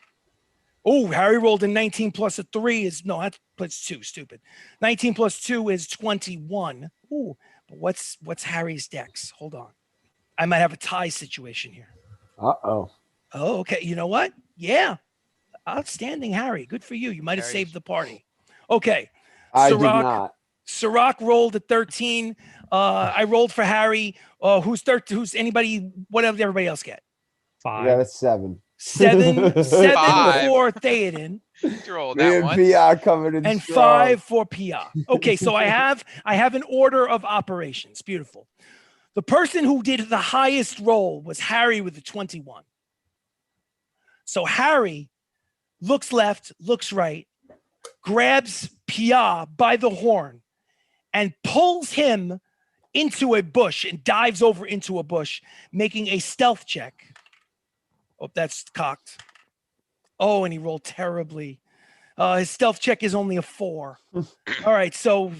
Oh, Harry rolled a 19 plus a 3 is no, that's plus 2. Stupid. 19 plus 2 is 21. Ooh, but what's Harry's dex? Hold on. I might have a tie situation here. Uh-oh. Oh, okay. You know what? Yeah. Outstanding, Harry. Good for you. You might have Harry. saved the party. Okay. I did Sirach. not. Sirach rolled a 13. I rolled for Harry. Who's 13? Who's anybody? What did everybody else get? I got 5. a 7. 7 Five. for Theoden You rolled Me that and one. PR coming in and strong. 5 for Pia. Okay, so I have an order of operations. Beautiful. The person who did the highest roll was Harry with the 21. So Harry looks left, looks right, grabs Pia by the horn and pulls him into a bush and dives over into a bush, making a stealth check. Oh, that's cocked. Oh, and he rolled terribly. His stealth check is only a 4. All right, so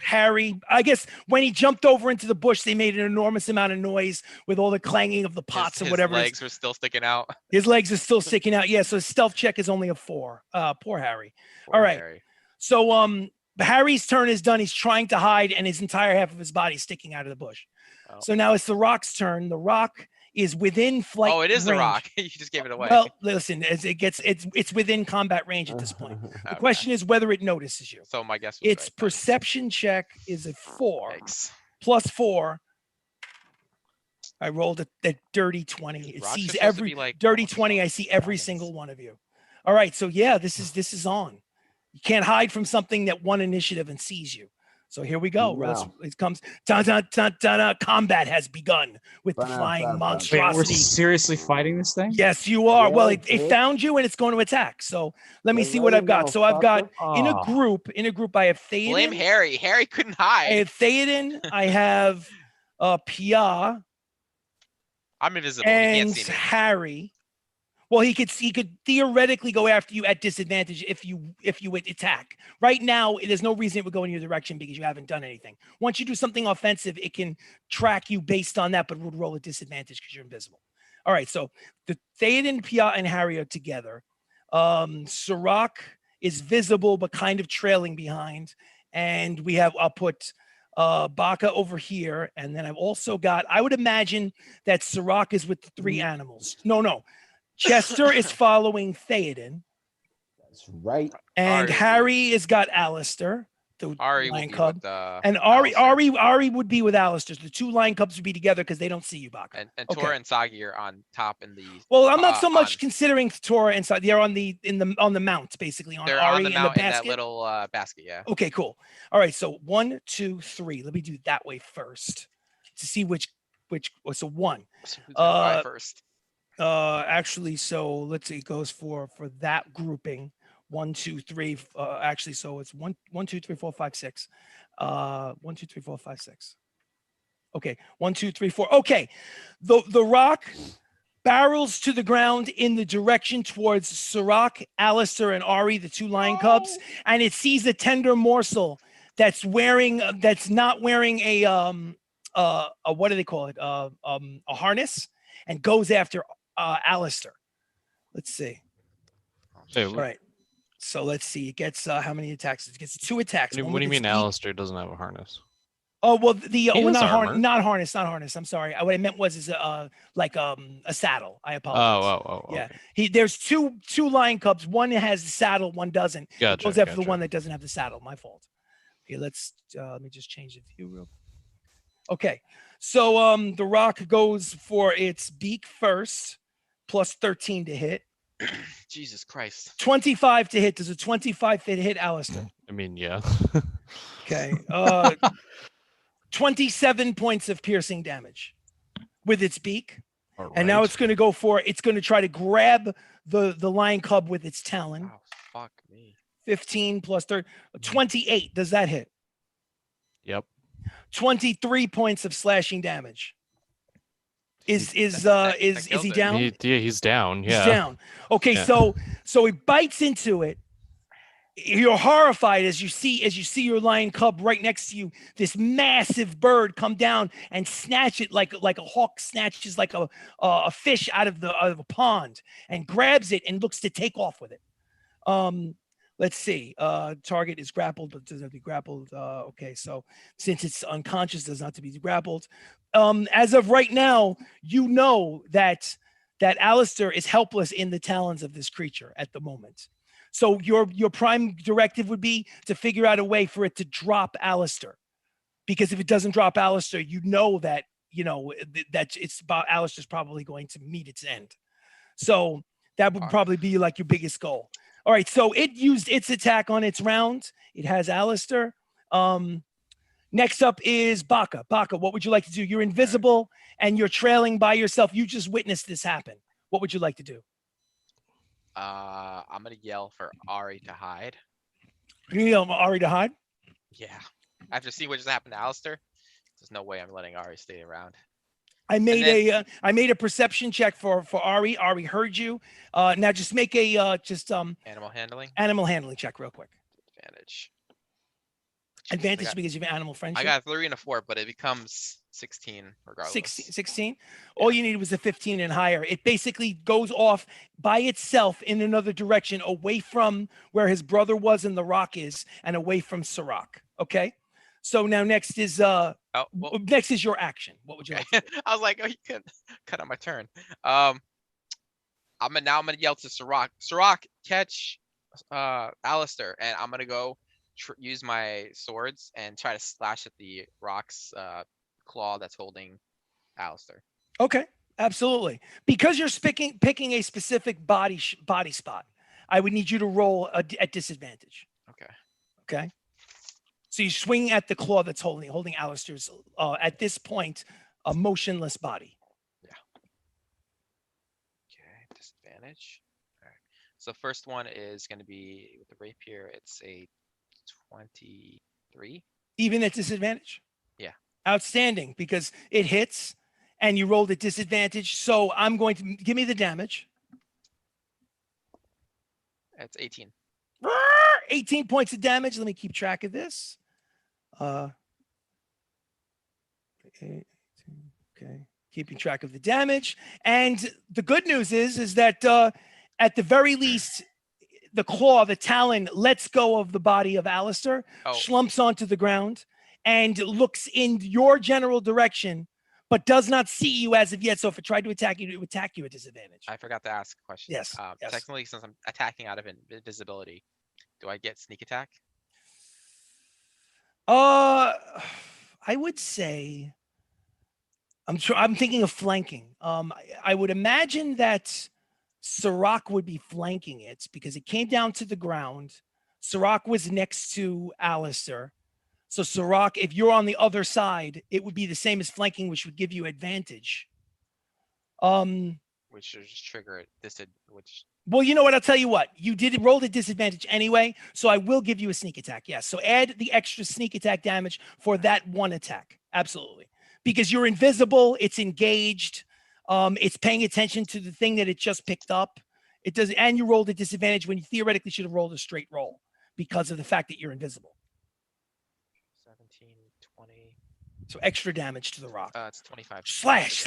Harry, I guess when he jumped over into the bush, they made an enormous amount of noise with all the clanging of the pots and whatever. His legs were still sticking out. His legs are still sticking out. Yeah, so his stealth check is only a 4. Poor Harry. Poor All right. Harry. So Harry's turn is done. He's trying to hide, and his entire half of his body is sticking out of the bush. Oh. So now it's the Rock's turn. The Rock is within flight. Oh, it is the range. rock. You just gave it away. Well, listen, as it's within combat range at this point. The Okay. question is whether it notices you. So my guess was Its right then. perception check is a 4 Yikes. plus 4. I rolled a dirty 20. It Rocks are sees supposed to every be, like, dirty almost 20. I see every dragons. single one of you. All right, so yeah, this is on. You can't hide from something that won initiative and sees you. So here we go. No. It comes. Dun, dun, dun, dun, dun. Combat has begun with the Ba-da, flying ba-da. Wait, monstrosity. we're seriously fighting this thing? Yes, you are. Yeah, Well, it bitch. found you and it's going to attack. So let me Well, see now what you I've got. know, So I've got fucker. in a Ah. group, I have Theoden. Blame Harry. Harry couldn't I hide. have Theoden. I have Pia I'm invisible. You can't and see me. Harry. Well, he could theoretically go after you at disadvantage if you would attack. Right now, there's no reason it would go in your direction because you haven't done anything. Once you do something offensive, it can track you based on that, but would roll a disadvantage because you're invisible. All right, so the Theoden, Pia, and Harry are together. Sirach is visible but kind of trailing behind, and I'll put Baka over here, and then I've also got. I would imagine that Sirach is with the 3 animals. No. Chester is following Theoden, That's right. and Ari Harry has got Alistair, the Ari will lion be cub, with and Ari Alistair. would be with Alistair. The 2 lion cubs would be together because they don't see you, Baka. And Okay. Tora and Sagi are on top in the. Well, I'm not so much on- considering Tora inside. They're on the mount, basically on They're Ari on the in the mount in that basket. little basket. Yeah. Okay, cool. All right, so 1, 2, 3. Let me do it that way first to see which. So 1. So who's gonna fly Uh, first? Actually, so let's see, it goes for that grouping 1, 2, 3. Actually, so it's 1, 2, 3, 4, 5, 6. 1, 2, 3, 4, 5, 6. Okay, 1, 2, 3, 4. Okay, the rock barrels to the ground in the direction towards Sirach, Alistair, and Ari, the 2 lion cubs, and it sees a tender morsel that's not wearing a what do they call it? A harness, and goes after Alistair. Let's see. Hey, All right. So let's see. It gets how many attacks? It gets 2 attacks. What do you mean Alistair doesn't have a harness? Oh well, the He has armor. not harness. I'm sorry. What I meant was like a saddle. I apologize. Oh, Yeah. okay. There's two lion cubs. One has the saddle. One doesn't. Gotcha, Goes after the gotcha. one that doesn't have the saddle. My fault. Okay. Let me just change the view real. Okay. So the rock goes for its beak first, plus 13 to hit. Jesus Christ. 25 to hit. Does a 25 hit Alistair? I mean, yeah. Okay. 27 points of piercing damage with its beak. All And now right. it's going to try to grab the lion cub with its talon. Oh, fuck me. 15 plus 30, 28. Does that hit? Yep. 23 points of slashing damage. Is he killed down? He's down. Yeah. He's down. Okay, Yeah. so he bites into it. You're horrified as you see your lion cub right next to you, this massive bird come down and snatch it like a hawk snatches like a fish out of a pond, and grabs it and looks to take off with it. Let's see. Target is grappled, but does not be grappled. Okay, so since it's unconscious, does not have to be grappled. As of right now, you know that Alistair is helpless in the talons of this creature at the moment. So your prime directive would be to figure out a way for it to drop Alistair, because if it doesn't drop Alistair, you know that it's about Alistair's probably going to meet its end. So that would probably be like your biggest goal. All right, so it used its attack on its round. It has Alistair. Next up is Baka. Baka, what would you like to do? You're invisible and you're trailing by yourself. You just witnessed this happen. What would you like to do? I'm gonna yell for Ari to hide. You need Ari to hide? Yeah. After seeing what just happened to Alistair, there's no way I'm letting Ari stay around. I made a perception check for Ari. Ari heard you. Now just make a Animal handling. animal handling check real quick. Advantage. Advantage because you have animal friendship. I got a 3 and a 4, but it becomes 16 regardless. 16. All you needed was a 15 and higher. It basically goes off by itself in another direction, away from where his brother was and the rock is, and away from Sirach. Okay. So now next is next is your action. What would you like to do? I was like, oh, you can cut out my turn. I'm gonna yell to Sirach. Sirach, catch Alistair, and I'm gonna go use my swords and try to slash at the rock's claw that's holding Alistair. Okay, absolutely. Because you're picking a specific body spot, I would need you to roll at disadvantage. Okay. Okay. So you swing at the claw that's holding Alistair's at this point a motionless body. Yeah. Okay, disadvantage. All right. So first one is going to be with the rapier. It's a 23. Even at disadvantage? Yeah. Outstanding, because it hits and you rolled at disadvantage. So I'm going to give me the damage. It's 18. 18 points of damage. Let me keep track of this. Okay. Keeping track of the damage. And the good news is that at the very least, the claw, the talon, lets go of the body of Alistair, slumps onto the ground, and looks in your general direction, but does not see you as of yet. So if it tried to attack you, it would attack you at disadvantage. I forgot to ask a question. Yes. Yes. Technically, since I'm attacking out of invisibility, do I get sneak attack? I would say I'm thinking of flanking. I would imagine that Sirach would be flanking it because it came down to the ground. Sirach was next to Alistair. So Sirach, if you're on the other side, it would be the same as flanking, which would give you advantage. Which should just trigger it. Well, you know what? I'll tell you what. You did roll the disadvantage anyway, so I will give you a sneak attack. Yes. So add the extra sneak attack damage for that one attack. Absolutely. because you're invisible. It's engaged. It's paying attention to the thing that it just picked up. It does, and you rolled a disadvantage when you theoretically should have rolled a straight roll because of the fact that you're invisible. 17, 20. So extra damage to the rock. It's 25. Slash.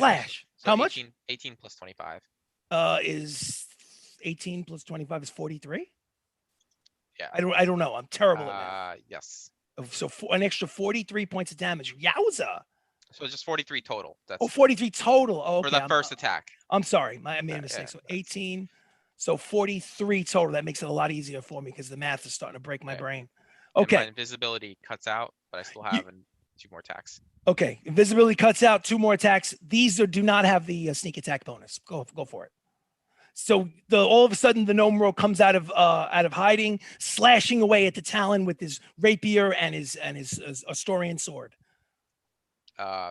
So How much? 18 plus 25. Is 18 plus 25 is 43? Yeah. I don't know. I'm terrible at math. Yes. So an extra 43 points of damage. Yowza. So it's just 43 total. That's Oh, 43 total. Oh, okay. for the first attack. I'm sorry. I made a mistake. Yeah, So 18. So 43 total. That makes it a lot easier for me because the math is starting to break my brain. And Okay. my invisibility cuts out, but I still have 2 more attacks. Okay. Invisibility cuts out 2 more attacks. These do not have the sneak attack bonus. Go for it. So all of a sudden the gnome rogue comes out of hiding, slashing away at the Talon with his rapier and his Astorian sword.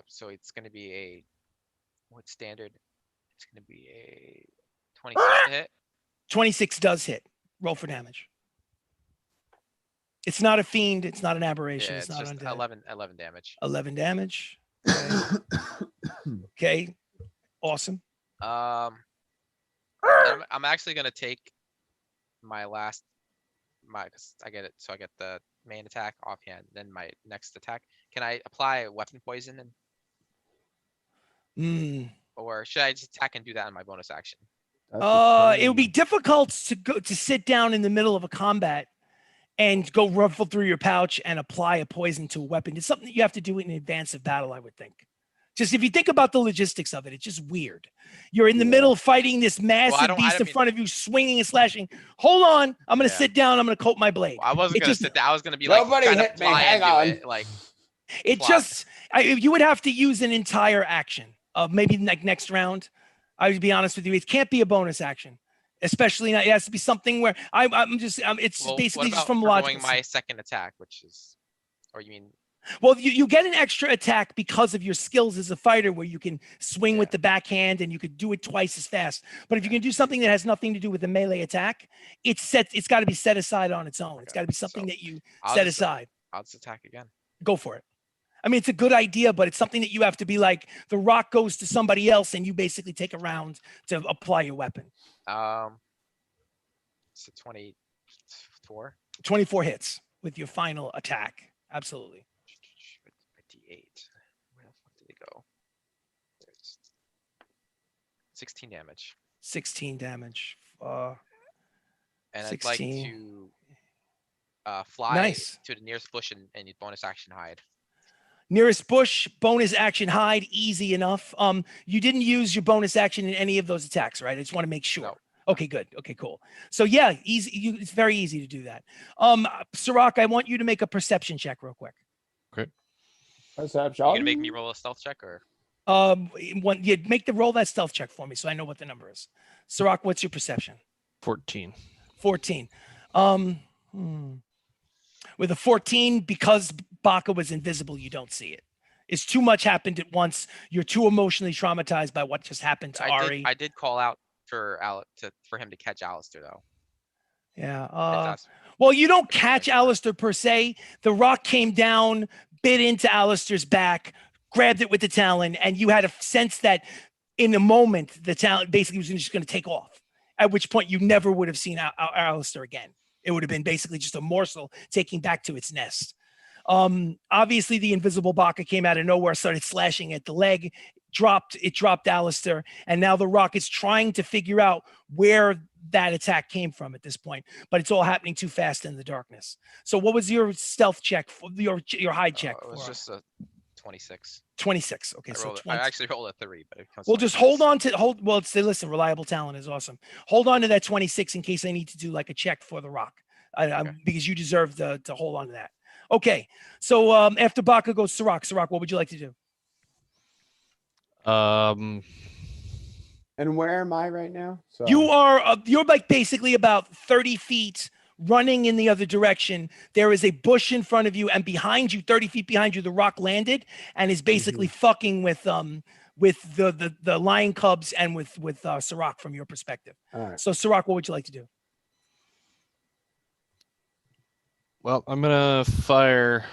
So it's going to be what standard? It's going to be a 26 to hit. 26 does hit. Roll for damage. It's not a fiend. It's not an aberration. Yeah, it's not just undead. 11 damage. 11 damage. Okay. Okay. Awesome. I'm actually going to take my last, cause I get it. So I get the main attack offhand, then my next attack. Can I apply weapon poison or should I just attack and do that in my bonus action? It would be difficult to sit down in the middle of a combat and go ruffle through your pouch and apply a poison to a weapon. It's something that you have to do in advance of battle, I would think. Just if you think about the logistics of it, it's just weird. You're in the middle of fighting this massive beast in front of you, swinging and slashing. Hold on, I'm going to sit down. I'm going to coat my blade. Well, I wasn't going to sit down. I was going to be like, nobody hit me. Hang on. You would have to use an entire action. Maybe like next round. I would be honest with you. It can't be a bonus action, especially not. It has to be something where it's basically just from logic. My second attack, which is, or you mean? Well, you get an extra attack because of your skills as a fighter, where you can swing with the backhand and you could do it twice as fast. But if you can do something that has nothing to do with a melee attack, it's got to be set aside on its own. Okay. It's got to be something that you set aside. I'll just attack again. Go for it. I mean, it's a good idea, but it's something that you have to be like, the rock goes to somebody else and you basically take a round to apply your weapon. So 24. 24 hits with your final attack. Absolutely. D8. Where the fuck did it go? There's 16 damage. 16 damage. And 16. I'd like to fly to the nearest bush and bonus action hide. Nearest bush, bonus action hide, easy enough. You didn't use your bonus action in any of those attacks, right? I just want to make sure. No. Okay, good. Okay, cool. So yeah, easy. It's very easy to do that. Sirach, I want you to make a perception check real quick. Okay. Perception. You gonna make me roll a stealth check or? Make the roll that stealth check for me so I know what the number is. Sirach, what's your perception? 14. 14. With a 14, because Baka was invisible, you don't see it. It's too much happened at once. You're too emotionally traumatized by what just happened to Ari. I did call out for him to catch Alistair though. Yeah. Well, you don't catch Alistair per se. The rock came down, bit into Alistair's back, grabbed it with the talon, and you had a sense that in a moment, the talon basically was just going to take off, at which point you never would have seen Alistair again. It would have been basically just a morsel taking back to its nest. Obviously, the invisible Baka came out of nowhere, started slashing at the leg, dropped Alistair, and now the rock is trying to figure out where that attack came from at this point, but it's all happening too fast in the darkness. So what was your stealth check, for your hide check? It was just a 26. 26. Okay, I actually rolled a 3, but it comes. Well, just listen, reliable talent is awesome. Hold on to that 26 in case I need to do like a check for the rock, because you deserve to hold on to that. Okay, so after Baka goes Sirach. Sirach, what would you like to do? And where am I right now? So You're like basically about 30 feet running in the other direction. There is a bush in front of you, and behind you, 30 feet behind you, the rock landed and is basically fucking with the lion cubs and with Sirach from your perspective. All right. So Sirach, what would you like to do? Well, I'm gonna fire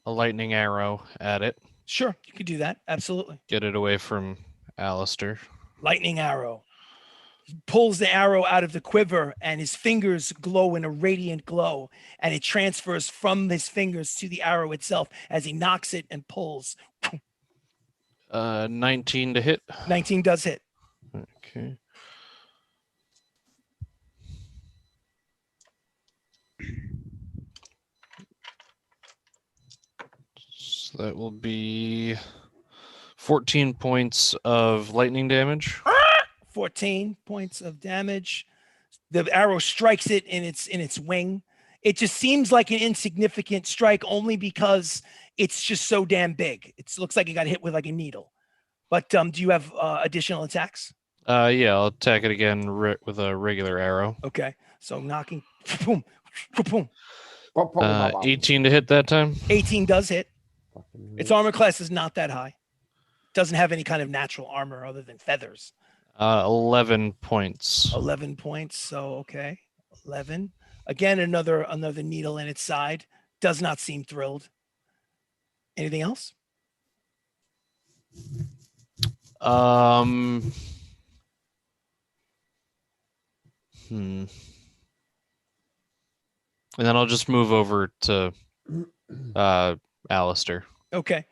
a lightning arrow at it. Sure, you could do that. Absolutely. Get it away from Alistair. Lightning arrow. He pulls the arrow out of the quiver and his fingers glow in a radiant glow, and it transfers from his fingers to the arrow itself as he knocks it and pulls. 19 to hit. 19 does hit. Okay. So that will be 14 points of lightning damage. 14 points of damage. The arrow strikes it in its wing. It just seems like an insignificant strike only because it's just so damn big. It looks like it got hit with like a needle. But do you have additional attacks? Yeah, I'll attack it again with a regular arrow. Okay. So knocking. Boom, boom. 18 to hit that time. 18 does hit. Its armor class is not that high. Doesn't have any kind of natural armor other than feathers. 11 points. 11 points. So okay. 11. Again, another needle in its side. Does not seem thrilled. Anything else? And then I'll just move over to Alistair. Okay.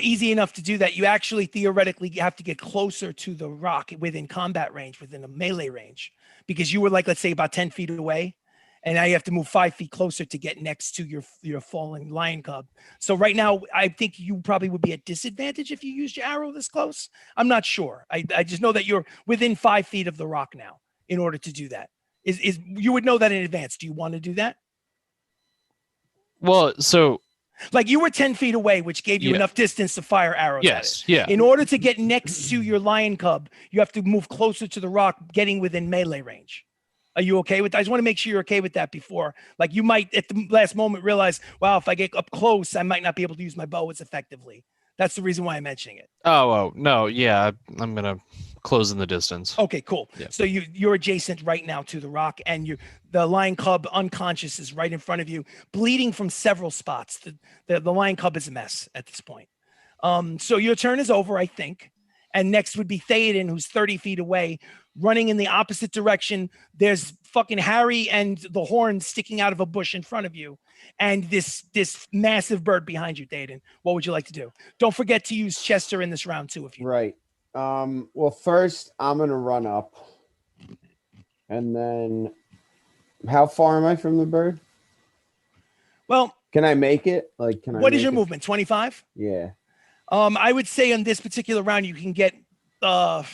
Easy enough to do that. You actually theoretically have to get closer to the rock within combat range, within a melee range, because you were like, let's say about 10 feet away. And now you have to move 5 feet closer to get next to your falling lion cub. So right now, I think you probably would be at disadvantage if you used your arrow this close. I'm not sure. I just know that you're within 5 feet of the rock now in order to do that. Is you would know that in advance. Do you want to do that? Well, so like you were 10 feet away, which gave you enough distance to fire arrows at it. Yeah. In order to get next to your lion cub, you have to move closer to the rock, getting within melee range. Are you okay with that? I just want to make sure you're okay with that before. Like you might at the last moment realize, wow, if I get up close, I might not be able to use my bow as effectively. That's the reason why I'm mentioning it. Oh no, yeah, I'm gonna close in the distance. Okay, cool. Yeah. So you're adjacent right now to the rock, and the lion cub unconscious is right in front of you, bleeding from several spots. The lion cub is a mess at this point. So your turn is over, I think. And next would be Theoden, who's 30 feet away, running in the opposite direction. There's fucking Harry and the horn sticking out of a bush in front of you. And this massive bird behind you, Theoden. What would you like to do? Don't forget to use Chester in this round too, if you Right. Well, first I'm gonna run up. And then how far am I from the bird? Well, can I make it? Like, can I? What is your make it? movement? 25? Yeah. I would say on this particular round, you can get, I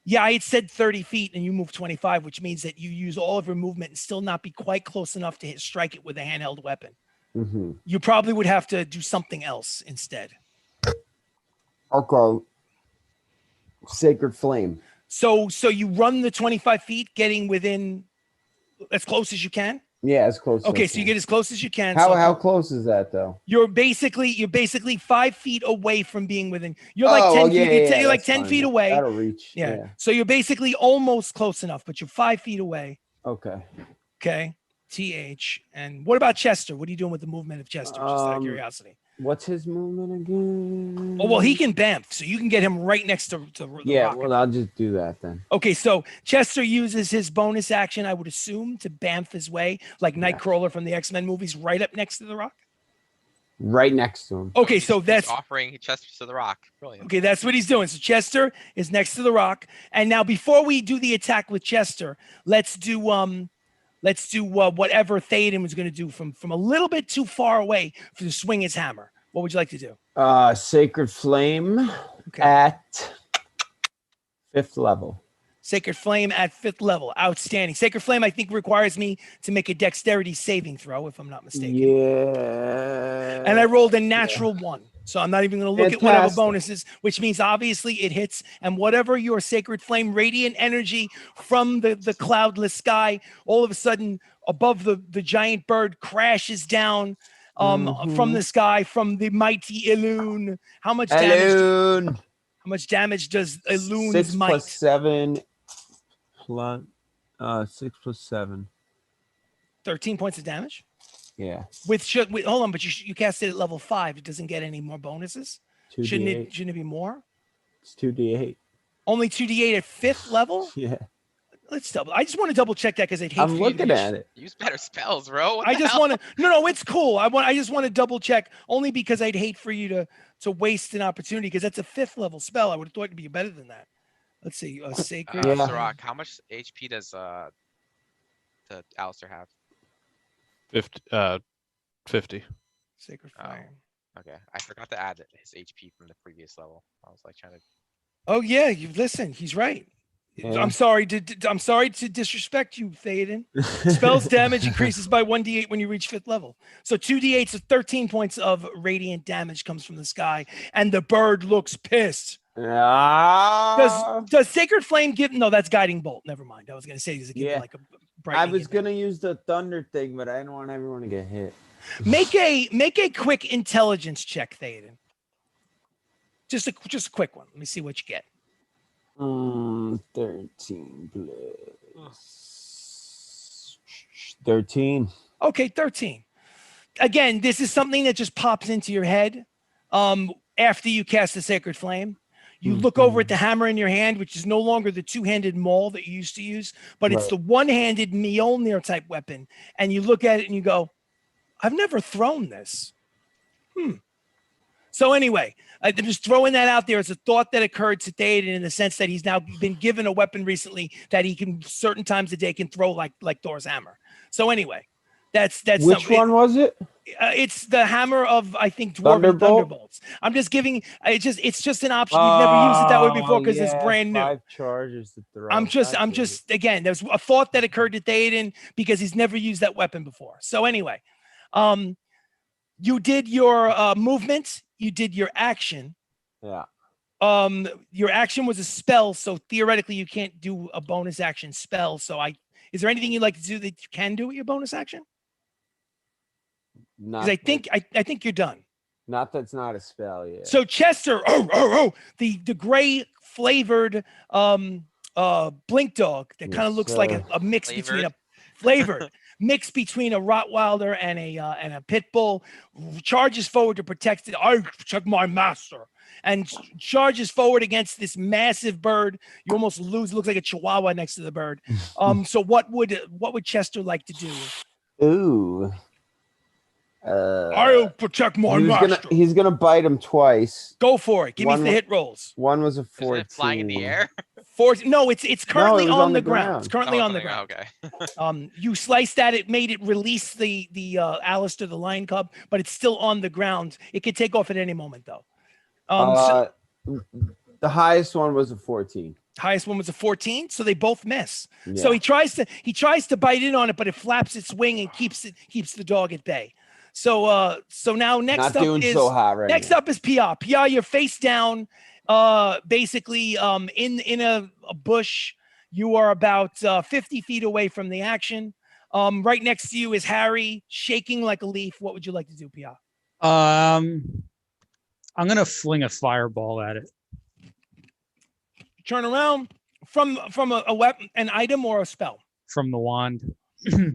had said 30 feet and you move 25, which means that you use all of your movement and still not be quite close enough to strike it with a handheld weapon. Mm-hmm. You probably would have to do something else instead. Okay. Sacred Flame. So you run the 25 feet, getting within as close as you can? Yeah, as close. Okay, so you get as close as you can. How close is that though? You're basically 5 feet away from being within. You're like 10 feet. You're like 10 feet away. That'll reach. Yeah. So you're basically almost close enough, but you're 5 feet away. Okay. Okay. TH. And what about Chester? What are you doing with the movement of Chester? Just out of curiosity. What's his movement again? Oh, well, he can bamf, so you can get him right next to the rocket. Well, I'll just do that then. Okay, so Chester uses his bonus action, I would assume, to bamf his way, like Nightcrawler from the X-Men movies, right up next to the rock? Right next to him. Okay, so that's... offering Chester to the rock. Brilliant. Okay, that's what he's doing. So Chester is next to the rock. And now before we do the attack with Chester, let's do whatever Theoden was going to do from a little bit too far away to swing his hammer. What would you like to do? Sacred Flame at 5th level. Sacred Flame at 5th level. Outstanding. Sacred Flame, I think, requires me to make a dexterity saving throw, if I'm not mistaken. Yeah. And I rolled a natural 1. So I'm not even going to look at whatever bonuses, which means obviously it hits. And whatever your Sacred Flame radiant energy from the cloudless sky, all of a sudden above the giant bird crashes down from the sky, from the mighty Elune. How much damage? How much damage does Elune's 6 might? plus 7 plus 6 plus 7. 13 points of damage. Yeah. Hold on, but you cast it at level 5. It doesn't get any more bonuses. 2d8. Shouldn't it be more? It's 2d8. Only 2d8 at 5th level. Yeah. Let's double. I just want to double check that because I'd hate. I'm looking at it. Use better spells, bro. What I the just hell? want to. No, it's cool. I just want to double check only because I'd hate for you to waste an opportunity because that's a 5th level spell. I would have thought it'd be better than that. Let's see. Sacred. Yeah. Sirach, how much HP does the Alistair have? 50. Sacred Oh. fire. Okay, I forgot to add his HP from the previous level. I was like trying to. Oh yeah, you listen. He's right. Yeah. I'm sorry to disrespect you, Theoden. Spells damage increases by 1d8 when you reach 5th level. So 2d8, so 13 points of radiant damage comes from the sky, and the bird looks pissed. Does Sacred Flame give? No, that's Guiding Bolt. Never mind. I was gonna say, does it give Yeah. like a bright? I was gonna use the thunder thing, but I didn't want everyone to get hit. Make a quick intelligence check, Theoden. Just a quick one. Let me see what you get. 13 plus 13. Okay, 13. Again, this is something that just pops into your head after you cast the Sacred Flame. You look over at the hammer in your hand, which is no longer the two-handed maul that you used to use, but it's the one-handed Mjolnir type weapon. And you look at it and you go, I've never thrown this. So anyway, I'm just throwing that out there as a thought that occurred to Theoden in the sense that he's now been given a weapon recently that he can certain times a day can throw like Thor's hammer. So anyway, that's Which one was it? It's the hammer of, I think, Dwarven Thunderbolt? Thunderbolts. I'm just giving it's just an option. You've never used it that way before because it's brand new. 5 charges to throw. I'm just again, there's a thought that occurred to Theoden because he's never used that weapon before. So anyway, you did your movement, you did your action. Yeah. Your action was a spell, so theoretically you can't do a bonus action spell. So is there anything you'd like to do that you can do with your bonus action? Because I think you're done. Not that's not a spell, yeah. So Chester, the gray flavored blink dog that kind of looks like a mix between a flavored mix between a Rottweiler and a pit bull, charges forward to protect it. I protect my master, and charges forward against this massive bird. You almost lose. Looks like a chihuahua next to the bird. So what would Chester like to do? Ooh. I'll protect my master. He's gonna bite him twice. Go for it. Give me the hit rolls. One was a 14. Isn't it flying in the air? No, it's currently it was on the ground. It's currently on the ground. Okay. You sliced at it, made it release the Alistair, the lion cub, but it's still on the ground. It could take off at any moment though. The highest one was a 14. Highest one was a 14, so they both miss. Yeah. So he tries to bite in on it, but it flaps its wing and keeps the dog at bay. So now next up is PR. PR, you're face down, basically in a bush. You are about 50 feet away from the action. Right next to you is Harry, shaking like a leaf. What would you like to do, PR? I'm gonna fling a fireball at it. Turn around from a weapon, an item, or a spell. From the wand.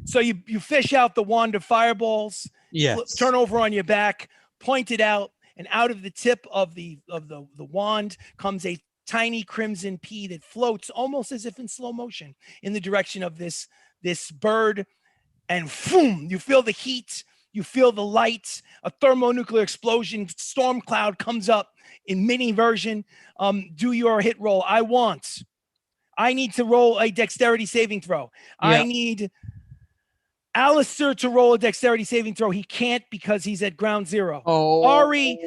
So you fish out the wand of fireballs. Yes. Turn over on your back, point it out, and out of the tip of the wand comes a tiny crimson pea that floats almost as if in slow motion in the direction of this bird. And boom, you feel the heat, you feel the light, a thermonuclear explosion, storm cloud comes up in mini version. Do your hit roll. I need to roll a dexterity saving throw. Yeah. I need Alistair to roll a dexterity saving throw. He can't because he's at ground zero. Oh, Ari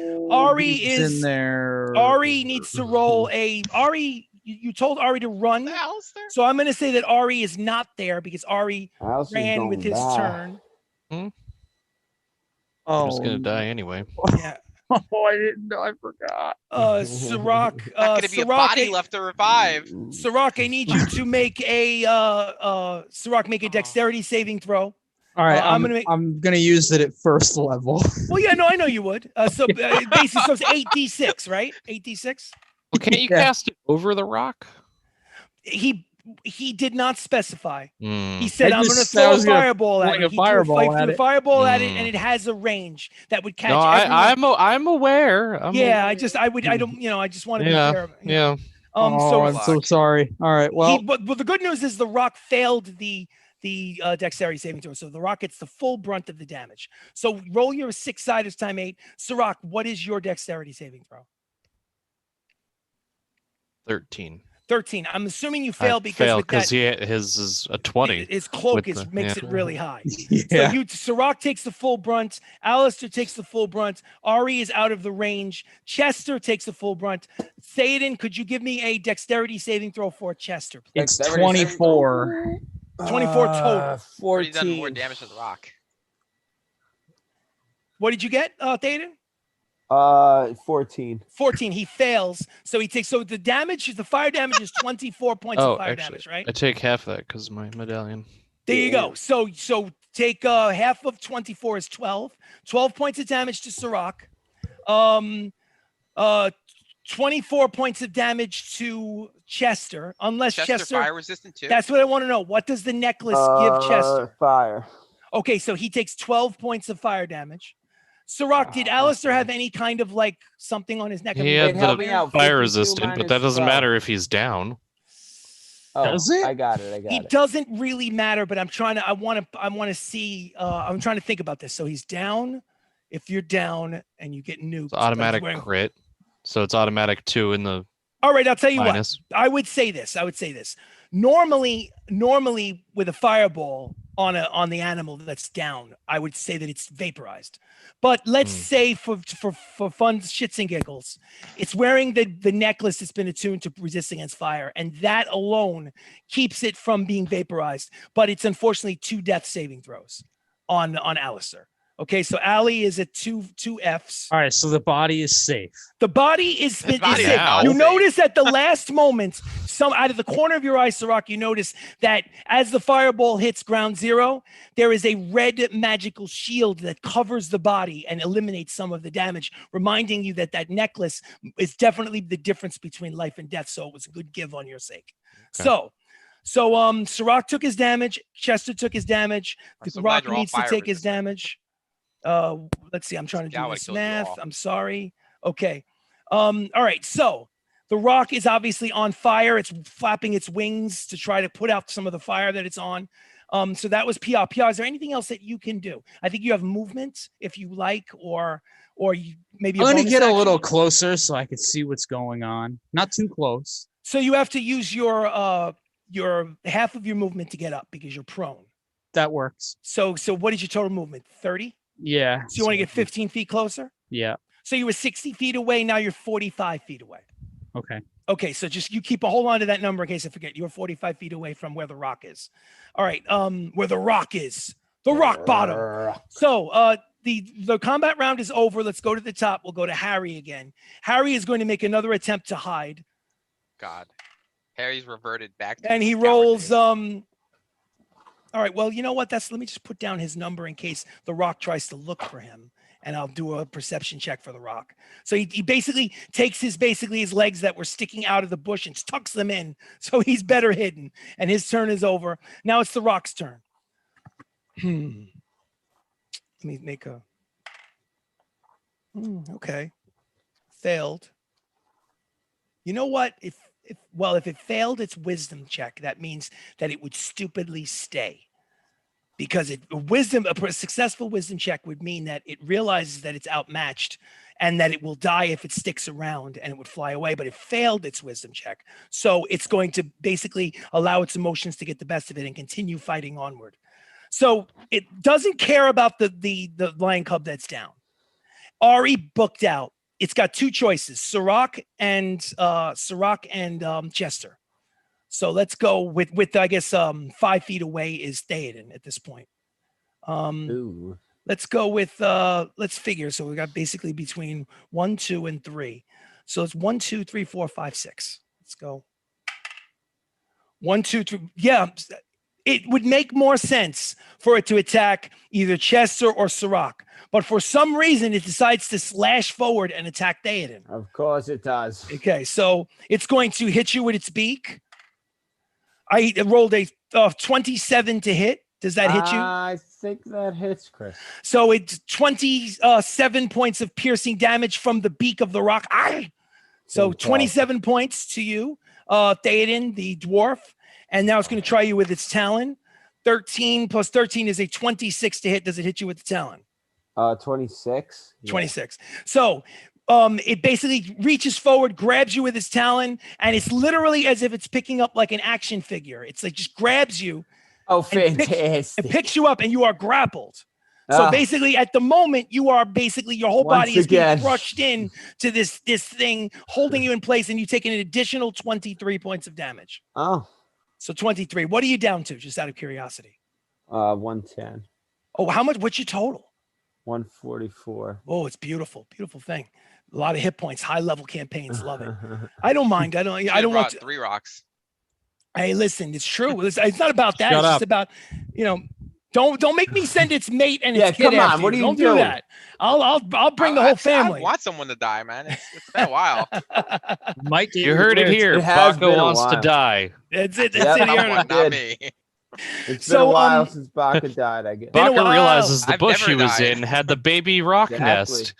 is in there. Ari needs to roll you told Ari to run. Alistair? So I'm going to say that Ari is not there because Ari ran with his turn. I'm Oh, just gonna die anyway. Yeah. Oh, I didn't know. I forgot. Sirach. Not gonna be a body left to revive. Sirach, I need you to make a dexterity saving throw. All right, I'm gonna use it at first level. Well, yeah, no, I know you would. So basically, so it's 8d6, right? 8d6. Well, can't you cast it over the rock? He did not specify. He Mm. said, I "I'm going to just said I throw a was gonna fireball at fling it." a He fireball threw at a it. fireball at it, and Mm. it has a range that would catch No, everyone. I'm aware. I don't, I just want to be Yeah, fair. yeah. Oh, So I'm so Luck. sorry. All right. Well, but the good news is the rock failed the dexterity saving throw, so the rock gets the full brunt of the damage. So roll your 6-sided times 8. Sirach, what is your dexterity saving throw? 13. 13. I'm assuming you I failed because failed with that, his is a 20. his cloak with the- makes yeah. it really high. yeah. So Sirach takes the full brunt. Alistair takes the full brunt. Ari is out of the range. Chester takes the full brunt. Theoden, could you give me a dexterity saving throw for Chester, please? It's Dexterity saving 24. 24 total. Already done more 14. damage to the rock. What did you get, Theoden? 14. 14. He fails. So he takes, so the fire damage is 24 points of fire damage, right? I take half that because my medallion. There you go. So take half of 24 is 12. 12 points of damage to Sirach. 24 points of damage to Chester, unless Chester fire resistant too. That's what I want to know. What does the necklace give Chester? Fire. Okay, so he takes 12 points of fire damage. Sirach, did Alistair have any kind of like something on his neck? He It had helped the me out, fire 52 resistant, but minus that doesn't 12. matter if he's down. Oh, Does it? I got it. He doesn't really matter, but I'm trying to. I want to see. I'm trying to think about this. So he's down. If you're down and you get nuked, It's automatic wearing- crit, so it's automatic 2 in the All right, I'll tell you minus. what. I would say this. Normally with a fireball on the animal that's down, I would say that it's vaporized. But let's say for fun shits and giggles, it's wearing the necklace that's been attuned to resist against fire, and that alone keeps it from being vaporized. But it's unfortunately 2 death saving throws on Alistair. Okay, so Ali is at two Fs. All right. So the body is safe. The body is The body safe. now. You safe. notice at the last moment, some out of the corner of your eye, Sirach, you notice that as the fireball hits ground zero, there is a red magical shield that covers the body and eliminates some of the damage, reminding you that that necklace is definitely the difference between life and death. So it was a good give on your sake. Okay. So Sirach took his damage. Chester took his damage. I'm The so glad rock you're all needs to fire take his resistant. damage. Let's see. I'm trying to Scout do would this kill you math. all. I'm sorry. Okay. All right. So the rock is obviously on fire. It's flapping its wings to try to put out some of the fire that it's on. So that was PR. PR, is there anything else that you can do? I think you have movement if you like, or you maybe. I'm a gonna bonus get a action. little closer so I can see what's going on. Not too close. So you have to use your half of your movement to get up because you're prone. That works. So what is your total movement? 30? Yeah. So you want to get 15 feet closer? Yeah. So you were 60 feet away. Now you're 45 feet away. Okay. Okay. So just you keep a hold on to that number in case I forget. You're 45 feet away from where the rock is. All right. Where the rock is, the rock bottom. So the combat round is over. Let's go to the top. We'll go to Harry again. Harry is going to make another attempt to hide. God, Harry's reverted back. To And his he coward rolls, days. all right, well, you know what? Let me just put down his number in case the rock tries to look for him, and I'll do a perception check for the rock. So he basically takes his legs that were sticking out of the bush and tucks them in, so he's better hidden, and his turn is over. Now it's the rock's turn. Let me make a, okay, failed. You know what? If it failed its wisdom check, that means that it would stupidly stay. Because a successful wisdom check would mean that it realizes that it's outmatched and that it will die if it sticks around and it would fly away, but it failed its wisdom check. So it's going to basically allow its emotions to get the best of it and continue fighting onward. So it doesn't care about the lion cub that's down. Ari booked out. It's got 2 choices, Sirach and Chester. So let's go with I guess 5 feet away is Theoden at this point. Ooh. Let's go with let's figure. So we got basically between 1, 2, and 3. So it's 1, 2, 3, 4, 5, 6. Let's go. 1, 2, 3. Yeah, it would make more sense for it to attack either Chester or Sirach. But for some reason, it decides to slash forward and attack Theoden. Of course it does. Okay, so it's going to hit you with its beak. I rolled a 27 to hit. Does that hit you? I think that hits, Chris. So it's 27 points of piercing damage from the beak of the rock. So Fantastic. 27 points to you, Theoden, the dwarf. And now it's going to try you with its talon. 13 plus 13 is a 26 to hit. Does it hit you with the talon? 26. Yeah. 26. So it basically reaches forward, grabs you with its talon, and it's literally as if it's picking up like an action figure. It's like just grabs you. Oh, and fantastic. it picks you up and you are grappled. So basically at the moment you are basically your whole body is being crushed in to this thing holding you in place, and you take an additional 23 points of damage. Oh. So 23. What are you down to, just out of curiosity? 110. Oh, how much? What's your total? 144. Oh, it's beautiful. Beautiful thing. A lot of hit points, high level campaigns. Love it. I don't mind. I don't want to, 3 rocks. hey, listen, it's true. It's not about that. Shut It's up. just about, don't make me send its mate and Yeah, its kid come on, after what you. are you Don't doing? do that. I'll bring the whole family. I want someone to die, man. It's been a while. Might get You heard it kids. here. It has been Baco a wants to while. die. That's it. Yep. That's it. Someone, Here. not Did. me. It's been So, a while since Baka died, I guess. Been a Baco while. realizes the I've bush never he was died. in had the baby rock Exactly. nest,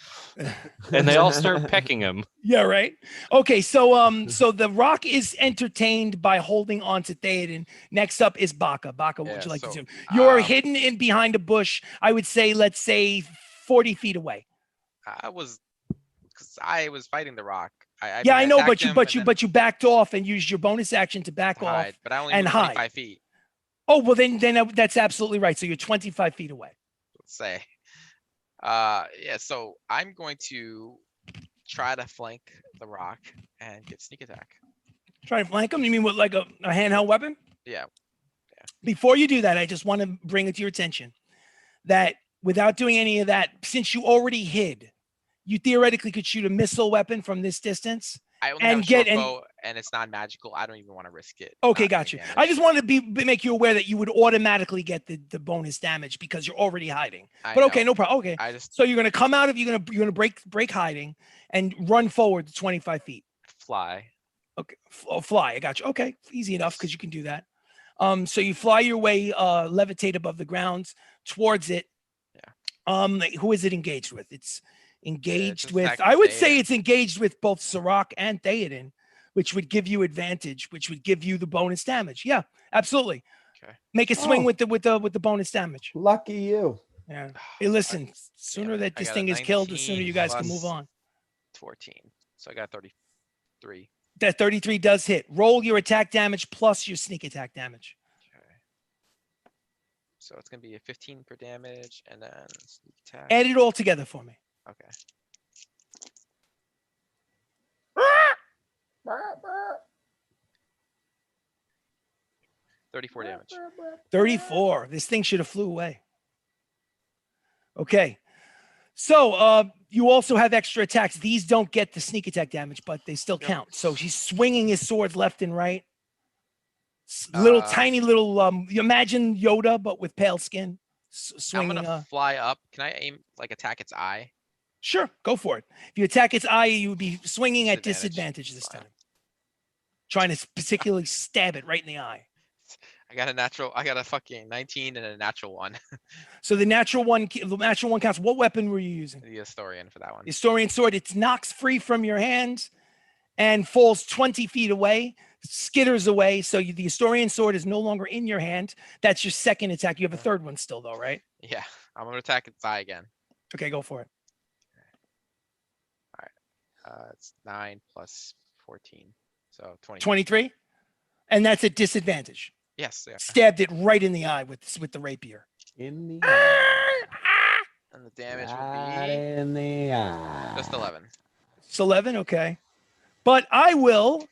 and they all start pecking him. Yeah, right. Okay, so so the rock is entertained by holding on to Theoden. Next up is Baka. Baka, what would Yeah, you like to so, do? You're hidden in behind a bush. I would say, let's say 40 feet away. I was fighting the rock. I Yeah, I know, attacked him and then but you backed off and used your bonus action to back off. hide, but I only and moved hide. 25 feet. Oh, well, then that's absolutely right. So you're 25 feet away. Let's say. Yeah. So I'm going to try to flank the rock and get sneak attack. Try to flank him? You mean with like a handheld weapon? Yeah. Before you do that, I just want to bring it to your attention that without doing any of that, since you already hid, you theoretically could shoot a missile weapon from this distance. I only And have a short get an- bow, and it's not magical. I don't even want to risk it. Okay, not got doing you. I damage. just wanted to make you aware that you would automatically get the bonus damage because you're already hiding. I But okay, know. no problem. Okay. I just So you're gonna come out of you're gonna break hiding and run forward to 25 feet. fly. Okay, fly. I got you. Okay, easy enough because you can do that. So you fly your way, levitate above the ground towards it. Yeah. Who is it engaged with? It's engaged just with. attacking I would say Theoden. it's engaged with both Sirach and Theoden, which would give you advantage, which would give you the bonus damage. Yeah, absolutely. Okay. Make a swing Oh. with the bonus damage. Lucky you. Yeah. Hey, listen. Sooner that I this got a thing is killed, the sooner 19 you guys can plus move on. 14. So I got 33. That 33 does hit. Roll your attack damage plus your sneak attack damage. Okay. So it's gonna be a 15 for damage, and then sneak attack. Add it all together for me. Okay. $34 damage. 34. This thing should have flew away. Okay. So you also have extra attacks. These don't get the sneak attack damage, but they still Yep. count. So he's swinging his swords left and right. Little tiny little you imagine Yoda but with pale skin I'm swinging. gonna fly up. Can I aim attack its eye? Sure, go for it. If you attack its eye, you would be swinging at Disadvantage. disadvantage this Fine. time. Trying to particularly stab it right in the eye. I got a fucking 19 and a natural 1. So the natural one counts. What weapon were you using? The historian for that one. Historian sword. It knocks free from your hand and falls 20 feet away, skitters away. So the historian sword is no longer in your hand. That's your second attack. You have a third one still, though, right? Yeah, I'm gonna attack its eye again. Okay, go for it. It's 9 plus 14, so 20. 23, and that's at disadvantage. Yes, yeah. Stabbed it right in the eye with the rapier. In the And the damage Right would in the eye. be just 11. It's 11, okay. But I will,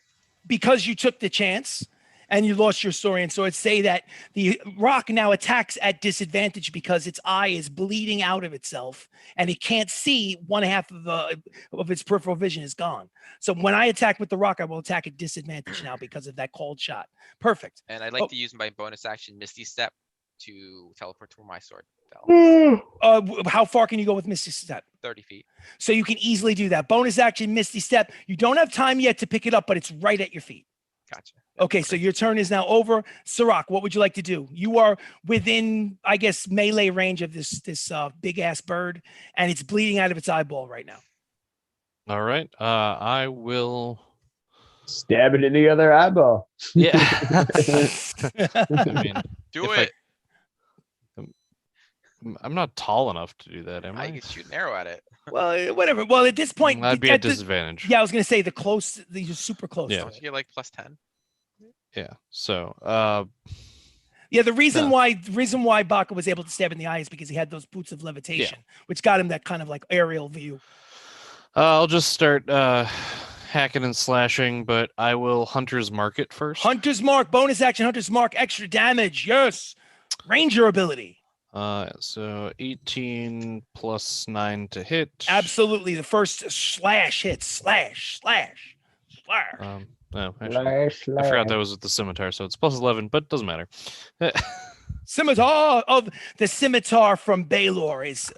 because you took the chance and you lost your historian sword, say that the rock now attacks at disadvantage because its eye is bleeding out of itself and it can't see. One half of its peripheral vision is gone. So when I attack with the rock, I will attack at disadvantage now because of that cold shot. Perfect. And I'd like Oh. to use my bonus action Misty Step to teleport to where my sword fell. How far can you go with Misty Step? 30 feet. So you can easily do that. Bonus action, Misty Step. You don't have time yet to pick it up, but it's right at your feet. Gotcha. Okay, so your turn is now over. Sirach, what would you like to do? You are within, I guess, melee range of this big ass bird, and it's bleeding out of its eyeball right now. All right. I will. Stab it in the other eyeball. Yeah. I mean, Do if it. I'm not tall enough to do that, am I I? can shoot an arrow at it. Well, whatever. Well, at this point, I'd be at disadvantage. yeah, I was gonna say these are super close. Yeah. to Don't it. you get like +10? Yeah. So, Yeah, the reason No. why Baka was able to stab in the eye is because he had those boots of levitation, which got him that kind of like aerial view. I'll just start hacking and slashing, but I will Hunter's Mark it first. Hunter's Mark, bonus action, Hunter's Mark, extra damage. Yes. Ranger ability. So 18 plus 9 to hit. Absolutely. The first slash hits. Slash. No, actually, I forgot that was with the scimitar, so it's plus 11, but it doesn't matter. Scimitar of the scimitar from Baelor is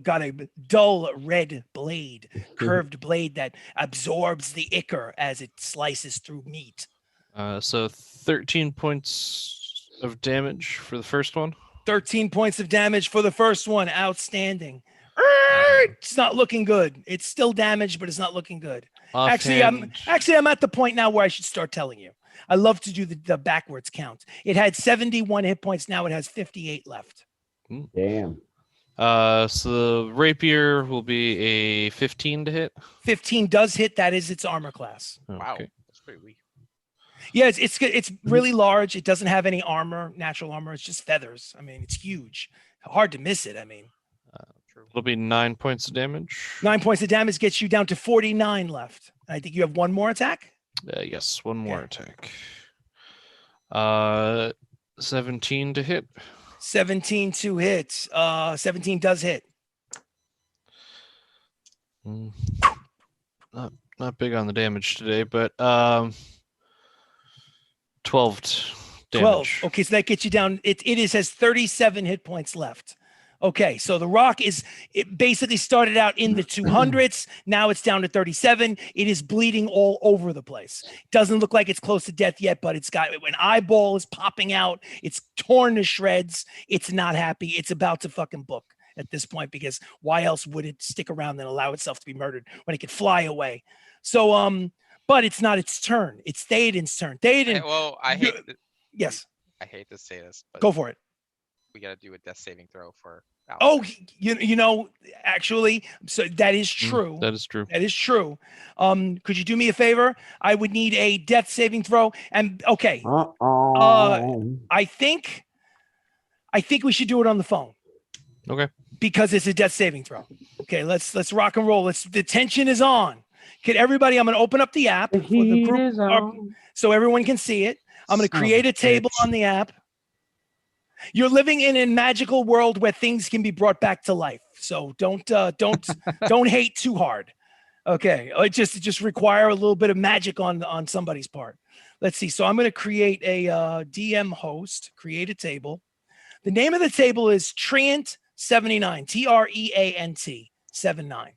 got a dull red blade, curved blade that absorbs the ichor as it slices through meat. So 13 points of damage for the first one. 13 points of damage for the first one. Outstanding. It's not looking good. It's still damaged, but it's not looking good. Actually, I'm at the point now where I should start telling you. I love to do the backwards count. It had 71 hit points. Now it has 58 left. Damn. So the rapier will be a 15 to hit. 15 does hit. That is its armor class. Wow, Okay. that's pretty weak. Yeah, it's really large. It doesn't have any armor, natural armor. It's just feathers. I mean, it's huge. Hard to miss it. I mean, True. It'll be 9 points of damage. 9 points of damage gets you down to 49 left. I think you have one more attack. Yes, one more Okay. attack. 17 to hit. 17 to hit. 17 does hit. Not big on the damage today, but 12 damage. 12. Okay, so that gets you down. It has 37 hit points left. Okay, so the rock it basically started out in the 200s. Now it's down to 37. It is bleeding all over the place. Doesn't look like it's close to death yet, but it's got an eyeball is popping out. It's torn to shreds. It's not happy. It's about to fucking book at this point, because why else would it stick around and allow itself to be murdered when it could fly away? So, but it's not its turn. It's Theoden's turn. Theoden. Well, I hate. Yes, I hate to say this, but go for it. we got to do a death saving throw for. Alex. Oh, you know, actually, so that is true. That is true. That is true. Could you do me a favor? I would need a death saving throw. And okay, I think we should do it on the phone. Okay. Because it's a death saving throw. Okay, let's rock and roll. The tension is on. Can everybody? I'm going to open up the app for the group so everyone can see it. I'm going to create a table on the app. You're living in a magical world where things can be brought back to life. So don't hate too hard. Okay, it just require a little bit of magic on somebody's part. Let's see. So I'm going to create a DM host. Create a table. The name of the table is Treant 79. TREANT 79.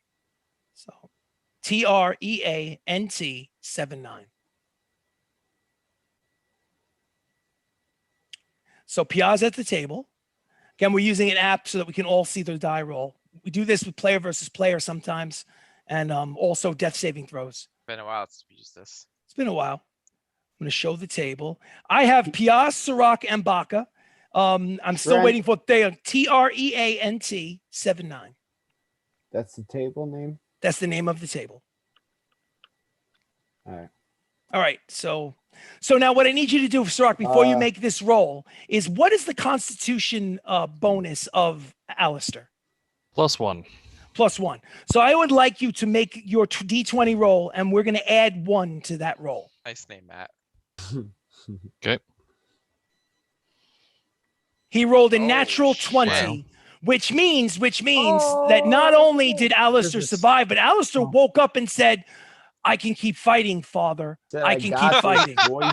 So TREANT 79. So Pia's at the table. Again, we're using an app so that we can all see the die roll. We do this with player versus player sometimes, and also death saving throws. Been a while since we used this. It's been a while. I'm going to show the table. I have Pia, Sirach, and Baka. I'm still waiting for Theon. TREANT 79. That's the table name? That's the name of the table. All right. All right. So now what I need you to do, Sirach, before you make this roll, is what is the Constitution bonus of Alistair? +1. +1. So I would like you to make your D20 roll, and we're going to add 1 to that roll. Nice name, Matt. Okay. He rolled a natural 20, wow. which means that not only did Alistair survive, but Alistair woke up and said, I can keep fighting, Father. I can keep fighting. Boy.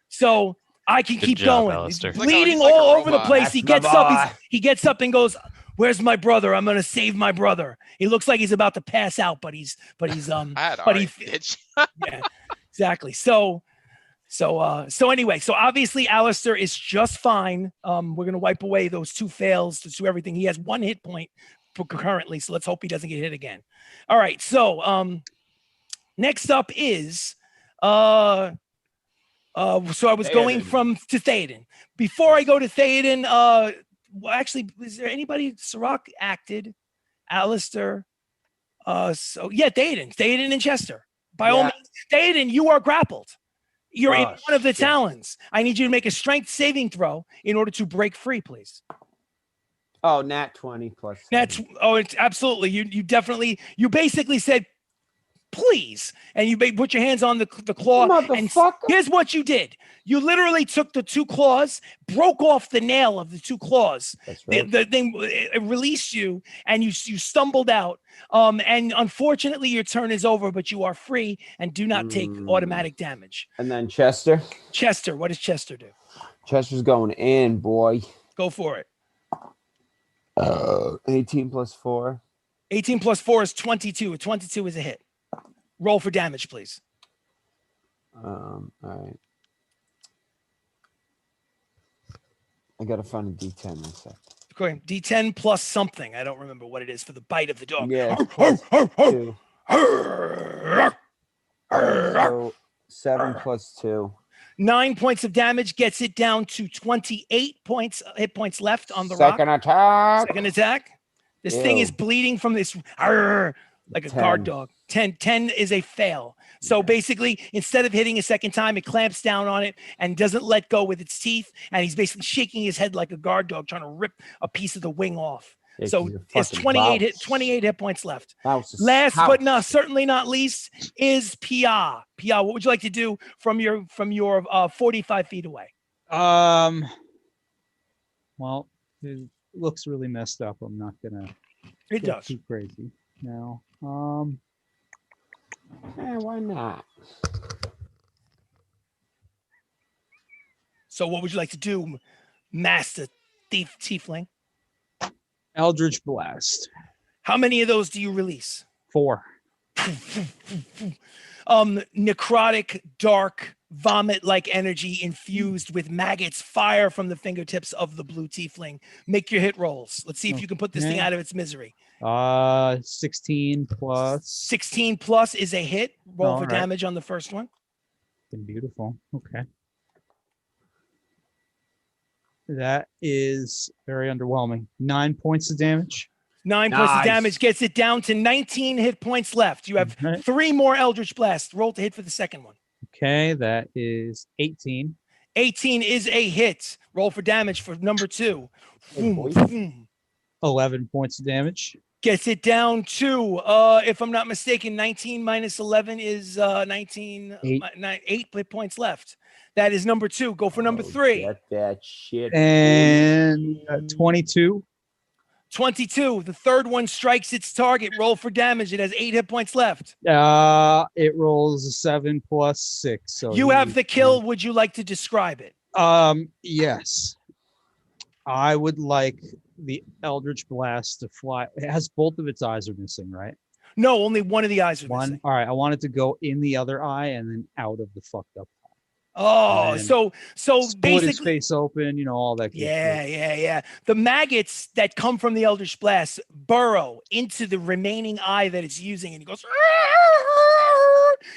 So I can Good keep job, going. Alistair. He's bleeding He's like a all over the robot. place. He That's gets my up. boy. He gets up and goes, "Where's my brother? I'm gonna save my brother." He looks like he's about to pass out, but he's I had but he bitch. yeah, exactly. So So anyway, so obviously Alistair is just fine. We're gonna wipe away those 2 fails to everything. He has 1 hit point currently, so let's hope he doesn't get hit again. All right, so next up is so I was going to Theoden. Before I go to Theoden, well, actually, is there anybody? Sirach acted, Alistair. So yeah, Theoden and Chester. By all means, Theoden, you are grappled. You're in one of the talons. I need you to make a strength saving throw in order to break free, please. Oh, nat 20 plus. It's absolutely. You basically said, please, and you put your hands on the claw. And here's what you did. You literally took the 2 claws, broke off the nail of the 2 claws. That's right. The thing released you, and you stumbled out. And unfortunately, your turn is over, but you are free and do not take automatic damage. And then Chester. Chester, what does Chester do? Chester's going in, boy. Go for it. 18 plus 4. 18 plus 4 is 22. A 22 is a hit. Roll for damage, please. All right. I gotta find a D10 in a sec. Okay, D10 plus something. I don't remember what it is for the bite of the dog. Yeah. So 7 plus 2. 9 points of damage gets it down to 28 hit points left on the rock. Second attack. This thing is bleeding from this like a 10. guard dog. 10 is a fail. So basically, instead of hitting a second time, it clamps down on it and doesn't let go with its teeth. And he's basically shaking his head like a guard dog, trying to rip a piece of the wing off. So it's 28 hit points left. Last but certainly not least is Pia. Pia, what would you like to do from your 45 feet away? Well, it looks really messed up. I'm not gonna. It go does. too crazy now. Why not? So what would you like to do, Master Tiefling? Eldritch Blast. How many of those do you release? 4. Necrotic, dark, vomit-like energy infused with maggots fire from the fingertips of the blue tiefling. Make your hit rolls. Let's see if you can put this thing out of its misery. 16 plus. 16 plus is a hit. Roll for damage on the first one. Beautiful. Okay. That is very underwhelming. 9 points of damage. 9 points of damage gets it down to 19 hit points left. You have 3 more Eldritch Blasts. Roll to hit for the second one. Okay, that is 18. 18 is a hit. Roll for damage for number 2. 11 points of damage. Gets it down to, if I'm not mistaken, 19 minus 11 is 19. 8 hit points left. That is number 2. Go for number 3. Get that shit. And 22. 22. The third one strikes its target. Roll for damage. It has 8 hit points left. It rolls a 7 plus 6. So you have the kill. Would you like to describe it? Yes. I would like the Eldritch Blast to fly. It has both of its eyes are missing, right? No, only one of the eyes are missing. Missing. All right. I want it to go in the other eye and then out of the fucked up eye. Oh, so split his basically face open, you know, all that. Yeah. The maggots that come from the Eldritch Blast burrow into the remaining eye that it's using, and he goes.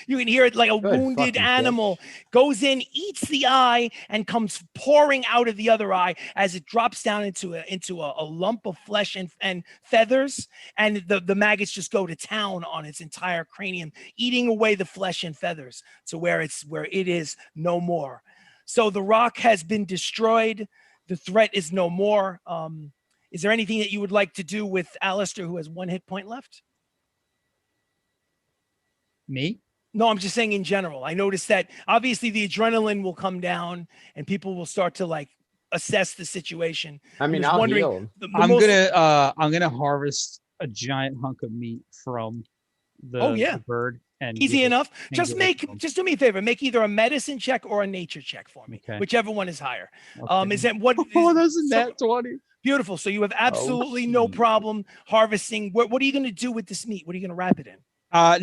You can hear it like a wounded animal goes in, eats the eye, and comes pouring out of the other eye as it drops down into a lump of flesh and feathers. And the maggots just go to town on its entire cranium, eating away the flesh and feathers to where it is no more. So the rock has been destroyed. The threat is no more. Is there anything that you would like to do with Alistair, who has 1 hit point left? Me? No, I'm just saying in general. I noticed that obviously the adrenaline will come down and people will start to assess the situation. I mean, I'll heal. I'm gonna harvest a giant hunk of meat from the bird. And easy enough. Just do me a favor. Make either a medicine check or a nature check for me, whichever one is higher. Okay. Is that what? That's a nat 20. Beautiful. So you have absolutely no problem harvesting. What are you going to do with this meat? What are you going to wrap it in?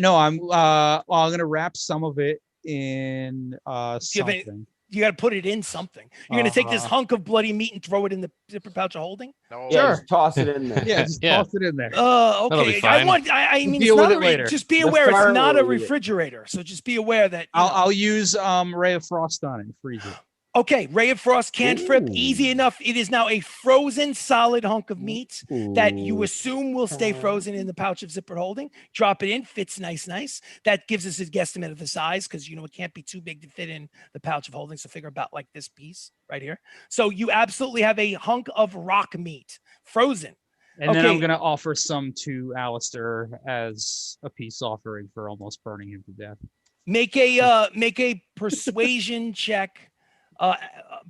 No, I'm gonna wrap some of it in you have any- something. You got to put it in something. You're going to take this Uh, hunk of bloody meat and throw it in the zipper pouch of holding? No. Yeah, Sure. just toss it in there. Yeah, just Yeah. toss it in there. That'll be Okay. fine. I mean, Deal it's with not it later. Just be The aware it's fire not a will eat it. refrigerator. So just be aware that. you know. I'll use Ray of Frost on it and freeze it. Okay, Ray of Frost can't flip. Easy Ooh. enough. It is now a frozen solid hunk of meat that you Ooh. assume will stay frozen in the pouch of zippered holding. Drop it in, fits nice. That gives us a guesstimate of the size because it can't be too big to fit in the pouch of holding. So figure about like this piece right here. So you absolutely have a hunk of rock meat, frozen. And then I'm Okay. gonna offer some to Alistair as a peace offering for almost burning him to death. Make a persuasion check.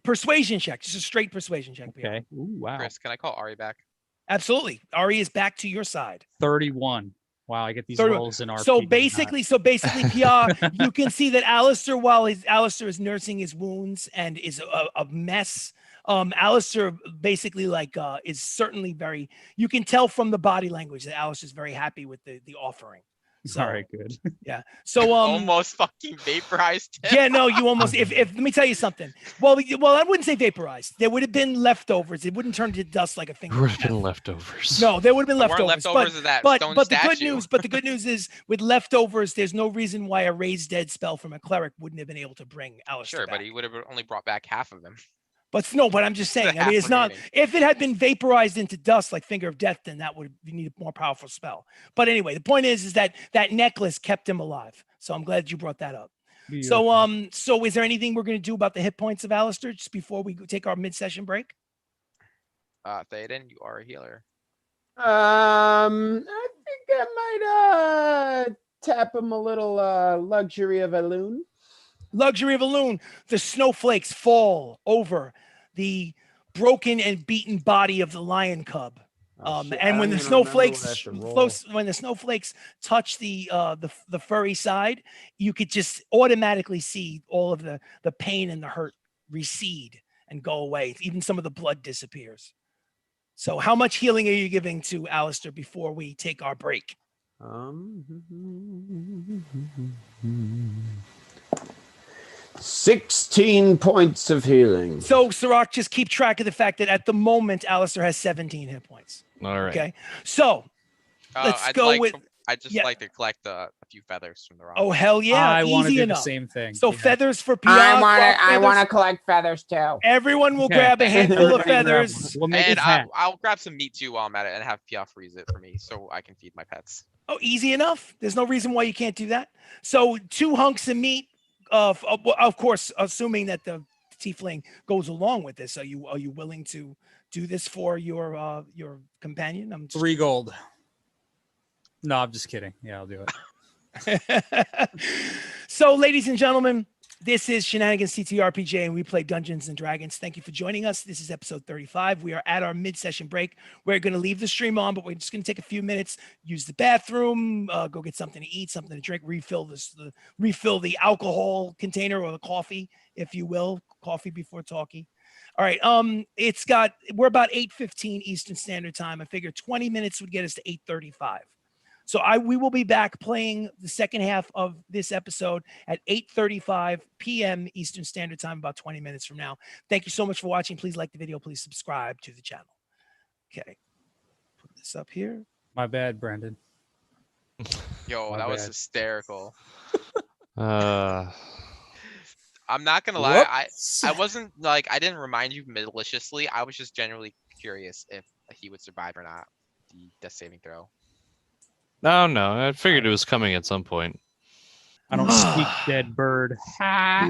Persuasion check, just a straight persuasion check. BR. Okay. Ooh, wow. Chris, can I call Ari back? Absolutely. Ari is back to your side. 31. Wow, I get these 31. rolls in RP. So basically, PR, you can see that Alistair, while Alistair is nursing his wounds and is a mess, Alistair basically is certainly very. You can tell from the body language that Alistair is very happy with the offering. So, all right, good. Yeah. So Almost fucking vaporized him. yeah, no, you almost. If let me tell you something. Well, I wouldn't say vaporized. There would have been leftovers. It wouldn't turn to dust like a finger. There would have of been death. leftovers. No, there would have been There weren't leftovers. leftovers of that But stone the statue. good news is with leftovers, there's no reason why a raise dead spell from a cleric wouldn't have been able to bring Alistair Sure, back. but he would have only brought back half of them. But I'm just saying. I mean, it's half not. remaining. If it had been vaporized into dust like Finger of Death, then that would need a more powerful spell. But anyway, the point is that necklace kept him alive. So I'm glad you brought that up. Beautiful. So is there anything we're going to do about the hit points of Alistair just before we take our mid-session break? Théoden, you are a healer. I think I might tap him a little luxury of a loon. Luxury of a loon. The snowflakes fall over the broken and beaten body of the lion cub. Oh, shit, I And when don't the even remember what I snowflakes have to roll. when the snowflakes touch the furry side, you could just automatically see all of the pain and the hurt recede and go away. Even some of the blood disappears. So how much healing are you giving to Alistair before we take our break? 16 points of healing. So Sirach, just keep track of the fact that at the moment Alistair has 17 hit points. All right. Okay. So let's I'd go like with. I'd just yeah. like to collect a few feathers from the rock. Oh hell yeah! I want to Easy do enough. the same thing. So yeah. feathers for PR. I want to collect feathers too. Everyone will Okay. grab a handful of Everybody grab feathers. one. We'll make And it hat. I'll grab some meat too while I'm at it and have Pia freeze it for me so I can feed my pets. Oh, easy enough. There's no reason why you can't do that. So 2 hunks of meat. Of course, assuming that the tiefling goes along with this. Are you willing to do this for your companion? I'm just 3 gold. No, I'm just kidding. Yeah, I'll do it. So, ladies and gentlemen, this is Shenanigans ttRPG, and we play Dungeons and Dragons. Thank you for joining us. This is episode 35. We are at our mid-session break. We're going to leave the stream on, but we're just going to take a few minutes, use the bathroom, go get something to eat, something to drink, refill the alcohol container or the coffee, if you will, coffee before talkie. All right. We're about 8:15 Eastern Standard Time. I figured 20 minutes would get us to 8:35. So we will be back playing the second half of this episode at 8:35 p.m. Eastern Standard Time, about 20 minutes from now. Thank you so much for watching. Please like the video. Please subscribe to the channel. Okay. Put this up here. My bad, Brandon. Yo, My that was bad. hysterical. Uh, I'm not gonna lie, Whoops. I wasn't like I didn't remind you maliciously. I was just genuinely curious if he would survive or not. The death saving throw. no, I figured it was coming at some point. I don't speak dead bird. Ha!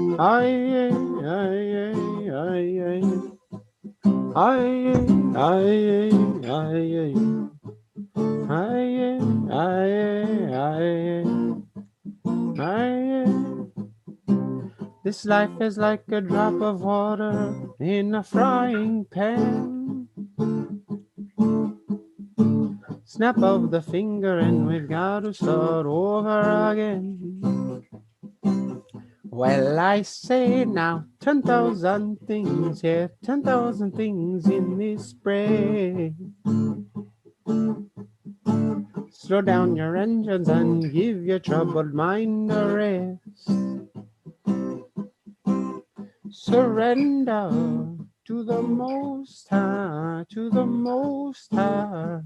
This life is like a drop of water in a frying pan. Snap of the finger and we've got to start over again. Well, I say now, 10,000 things, yeah, 10,000 things in this brain. Slow down your engines and give your troubled mind a rest. Surrender to the Most High, to the Most High.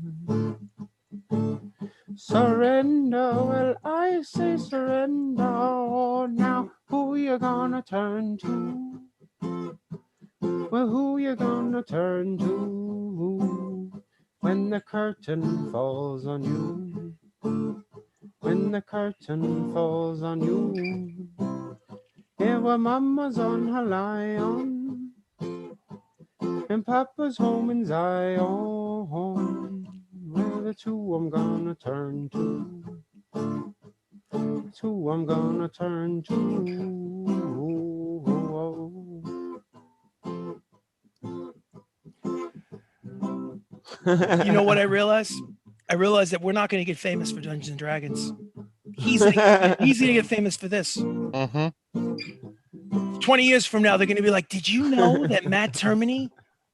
Surrender, well, I say surrender. Now, who you gonna turn to? Well, who you gonna turn to when the curtain falls on you? When the curtain falls on you. Yeah, well, Mama's on her lion, and Papa's home in Zion. Well, that's who I'm gonna turn to. That's who I'm gonna turn to. You know what I realized? I realized that we're not going to get famous for Dungeons and Dragons. He's gonna get famous for this. Mm-hmm. 20 years from now, they're going to be like, did you know that Matt Termini,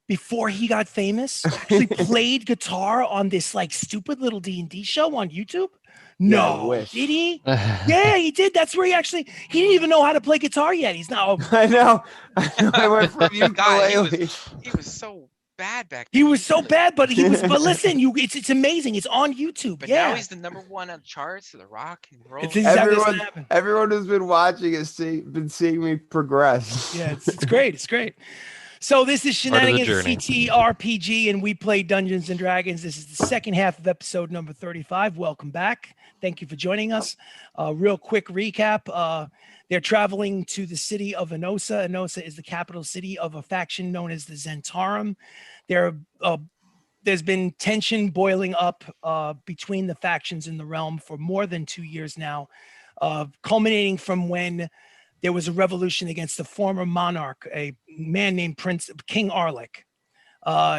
before he got famous, actually played guitar on this like stupid little D&D show on YouTube? Yeah, I No, wish. did he? Yeah, he did. That's where he didn't even know how to play guitar yet. He's now. I know. I went from God, ukulele. he was so bad back then. He was so bad, but he was. But listen, it's amazing. It's on YouTube. But yeah, now he's the number 1 on the charts of the rock and roll. It's exactly what's Everyone, gonna happen. everyone who's been watching has been seeing me progress. Yeah, it's great. It's great. So this is Part of the Shenanigans journey. ttRPG, and we play Dungeons and Dragons. This is the second half of episode number 35. Welcome back. Thank you for joining us. Real quick recap. They're traveling to the city of Enosa. Enosa is the capital city of a faction known as the Zentarum. There's been tension boiling up between the factions in the realm for more than 2 years now, culminating from when there was a revolution against the former monarch, a man named King Arlick.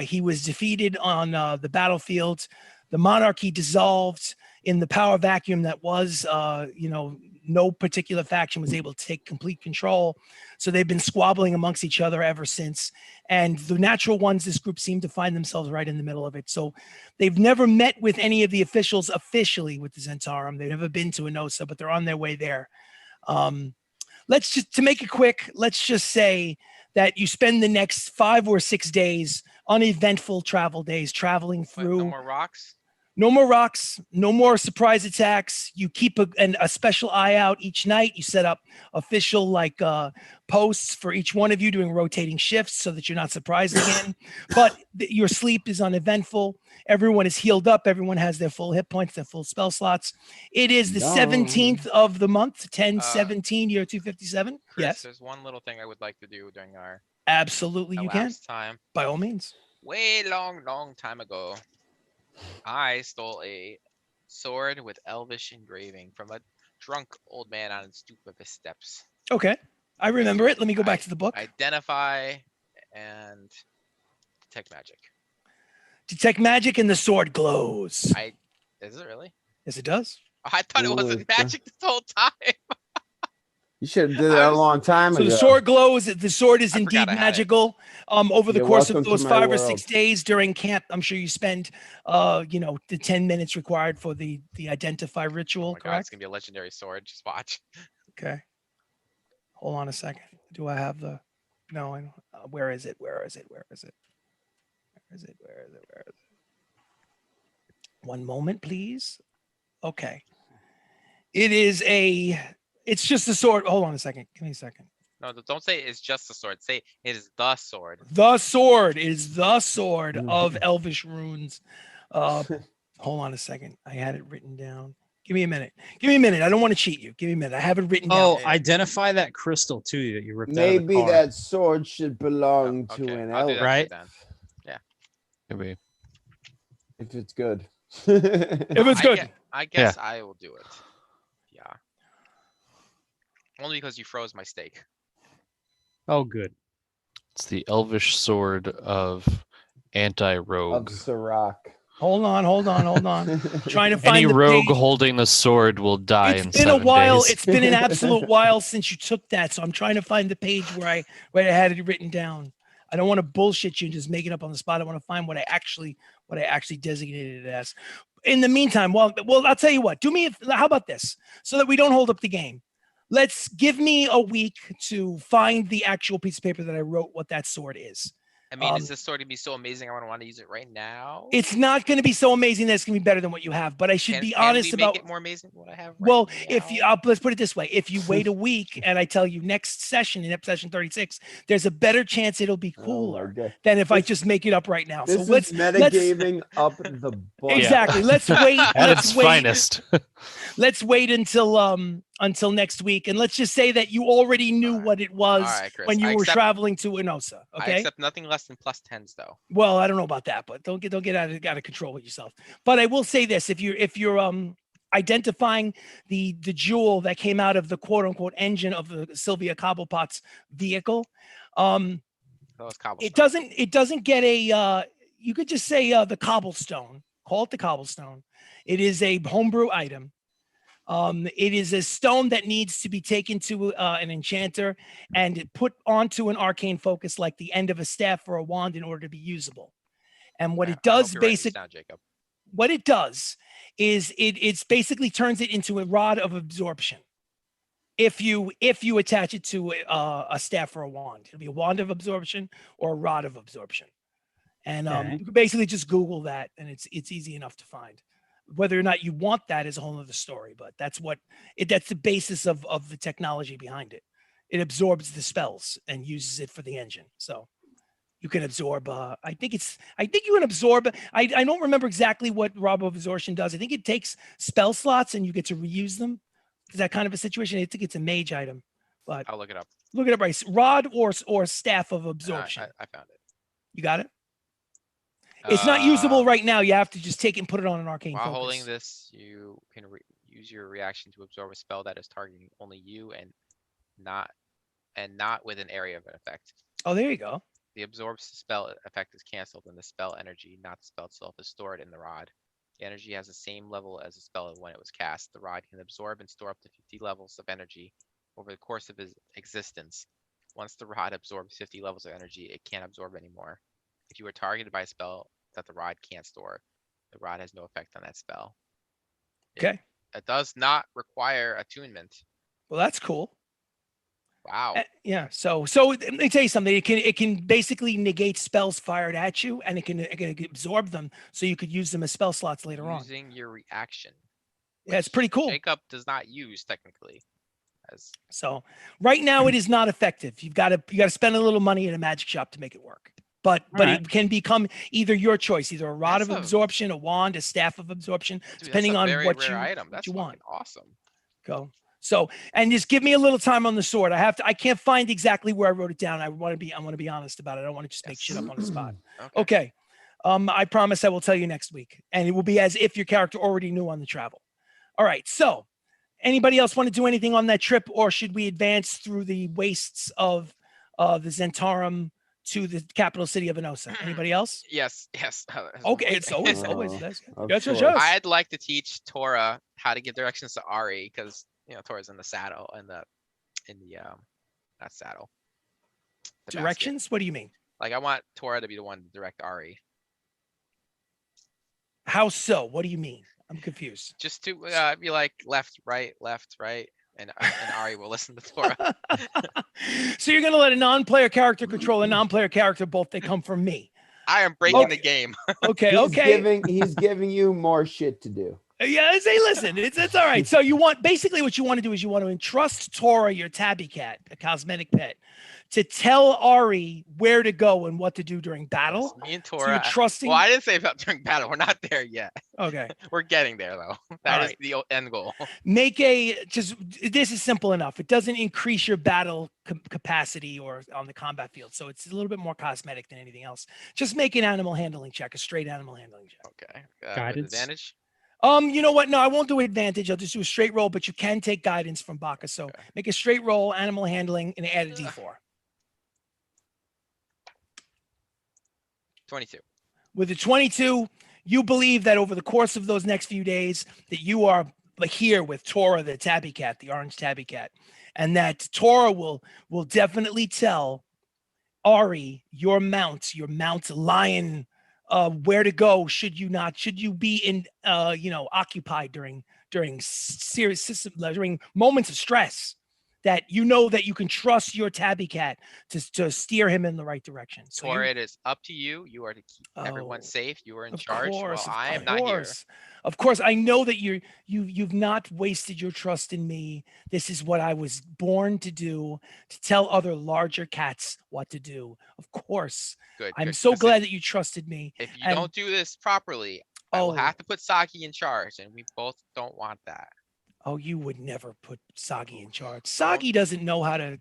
He was defeated on the battlefield. The monarchy dissolved in the power vacuum that was, no particular faction was able to take complete control. So they've been squabbling amongst each other ever since. And the natural ones, this group seemed to find themselves right in the middle of it. So they've never met with any of the officials officially with the Zentarum. They've never been to Enosa, but they're on their way there. To make it quick, let's just say that you spend the next 5 or 6 days, uneventful travel days, traveling through. No more rocks? No more rocks, no more surprise attacks. You keep a special eye out each night. You set up official posts for each one of you doing rotating shifts so that you're not surprised again. But your sleep is uneventful. Everyone is healed up. Everyone has their full hit points, their full spell slots. It is the 17th of the month, 10/17, year 257. Chris, Yes, there's one little thing I would like to do during our absolutely you can. last time. By all means. Way long time ago, I stole a sword with elvish engraving from a drunk old man on the stoop of his steps. Okay, I remember it. Let me go back to the book. Identify and detect magic. Detect magic and the sword glows. Is it really? Yes, it does. I thought it wasn't magic this whole time. You should have did that a long time So ago. the sword glows. The sword is I indeed forgot I had it. magical. Over the You're course of welcome to those my 5 or world. 6 days during camp, I'm sure you spend, the 10 minutes required for the identify Oh ritual. my God, it's Correct? gonna be a legendary sword. Just watch. Okay. Hold on a second. Do I have the? No. I don't. Where is it? One moment, please. Okay. It's just a sword. Hold on a second. Give me a second. No, don't say it's just a sword. Say it is the sword. The sword is the sword of Elvish runes. Hold on a second. I had it written down. Give me a minute. I don't want to cheat you. Give me a minute. I have it written down. Oh, identify that crystal too that you ripped out of Maybe the car. that sword should belong to Okay, an I'll do elf that right? shit then. Maybe. if it's good. If it's good. I guess I will do it. Yeah. Only because you froze my steak. Oh, good. It's the elvish sword of of anti-rogue. Sirach. Hold on. Trying to find Any the rogue page. holding the sword will die in It's been 7 a while. days. It's been an absolute while since you took that. So I'm trying to find the page where I had it written down. I don't want to bullshit you and just make it up on the spot. I want to find what I actually designated it as. In the meantime, well, I'll tell you what. How about this? So that we don't hold up the game. let's give me a week to find the actual piece of paper that I wrote what that sword is. I mean, is this sword gonna be so amazing? I want to use it right now. It's not going to be so amazing that it's going to be better than what you have, but I should be honest can we about make it more amazing than what I have. Right well, now? if you let's put it this way: if you wait a week and I tell you next session in session 36, there's a better chance it'll be cooler than if I just make it up right now. This So is metagaming up the butt. exactly. Yeah. Let's wait. At let's its wait. finest. Let's wait until next week, and let's just say that you already knew what it was right, Chris, when you I were accept- traveling to Enosa. I Okay. accept nothing less than +10s though. Well, I don't know about that, but don't get out of control with yourself. But I will say this: if you're identifying the jewel that came out of the quote unquote engine of the Sylvia Cobblepot's vehicle, That was cobblestone. it doesn't get a you could just say the cobblestone. Call it the cobblestone. It is a homebrew item. It is a stone that needs to be taken to an enchanter and put onto an arcane focus like the end of a staff or a wand in order to be usable. And what I it hope does you're writing this basically, down, Jacob. what it does is it's basically turns it into a rod of absorption. If you attach it to a staff or a wand, it'll be a wand of absorption or a rod of absorption. And Okay. you can basically just Google that, and it's easy enough to find. Whether or not you want that is a whole other story, but that's the basis of the technology behind it. It absorbs the spells and uses it for the engine. So you can absorb. I think you can absorb. I don't remember exactly what Rob of Absorption does. I think it takes spell slots and you get to reuse them. Is that kind of a situation? I think it's a mage item, but I'll look it up. look it up right. Rod or staff of absorption. I found it. You got it. It's not usable right now. You have to just take it and put it on an arcane While focus. holding this, you can use your reaction to absorb a spell that is targeting only you and not with an area of an effect. Oh, there you go. The absorbed spell effect is canceled, and the spell energy, not the spell itself, is stored in the rod. The energy has the same level as the spell when it was cast. The rod can absorb and store up to 50 levels of energy over the course of its existence. Once the rod absorbs 50 levels of energy, it can't absorb anymore. If you are targeted by a spell that the rod can't store, the rod has no effect on that spell. Okay. It does not require attunement. Well, that's cool. Wow. Yeah. So let me tell you something. It can basically negate spells fired at you, and it can absorb them, so you could use them as spell slots later on. Using your reaction. Yeah, it's which pretty cool. Jacob does not use technically. So right now it is not effective. You got to spend a little money at a magic shop to make it work. But right. It can become either your choice, either a rod That's of absorption, a wand, a staff of absorption, Dude, depending that's a on very what rare you item. That's you want. fucking awesome. Go. So, and just give me a little time on the sword. I can't find exactly where I wrote it down. I want to be honest about it. I don't want to just make shit up on the spot. Okay. I promise I will tell you next week, and it will be as if your character already knew on the travel. All right. So anybody else want to do anything on that trip, or should we advance through the wastes of the Zentarum to the capital city of Enosa? Anybody else? Yes. Okay. It's always Of yes. course. I'd like to teach Tora how to give directions to Ari, because Tora's in the saddle and not saddle. the basket. Directions? What do you mean? Like I want Tora to be the one to direct Ari. How so? What do you mean? I'm confused. Just to be like left, right, and Ari will listen to Tora. So you're gonna let a non-player character control a non-player character, both they come from me. I am breaking the game. Okay, okay. He's giving you more shit to do. Yeah, say, listen, it's all right. So you want, basically what you want to do is you want to entrust Tora, your tabby cat, a cosmetic pet, to tell Ari where to go and what to do during battle. Me and So Tora. you're trusting. Well, I didn't say about during battle. We're not there yet. Okay. We're getting there though. That All is right. the end goal. Make this is simple enough. It doesn't increase your battle capacity or on the combat field. So it's a little bit more cosmetic than anything else. Just make an animal handling check, a straight animal handling check. Okay. With Guidance. advantage. You know what? No, I won't do advantage. I'll just do a straight roll, but you can take guidance from Baka. So Okay. make a straight roll, animal handling, and add a D4. 22. With a 22, you believe that over the course of those next few days that you are like here with Tora, the tabby cat, the orange tabby cat, and that Tora will definitely tell Ari, your mount lion, where to go should you be in occupied during serious system, during moments of stress. that you know that you can trust your tabby cat to steer him in the right direction. So Tora, it is up to you. You are to keep everyone Oh, safe. You are in of charge. course, Well, of I am not here. course. Of course, I know that you've not wasted your trust in me. This is what I was born to do, to tell other larger cats what to do. Of course. Good. I'm good, so 'cause glad that you trusted me. If you And- don't do this properly, I will Oh. have to put Saki in charge, and we both don't want that. Oh, you would never put Sagi in charge. Sagi doesn't know how to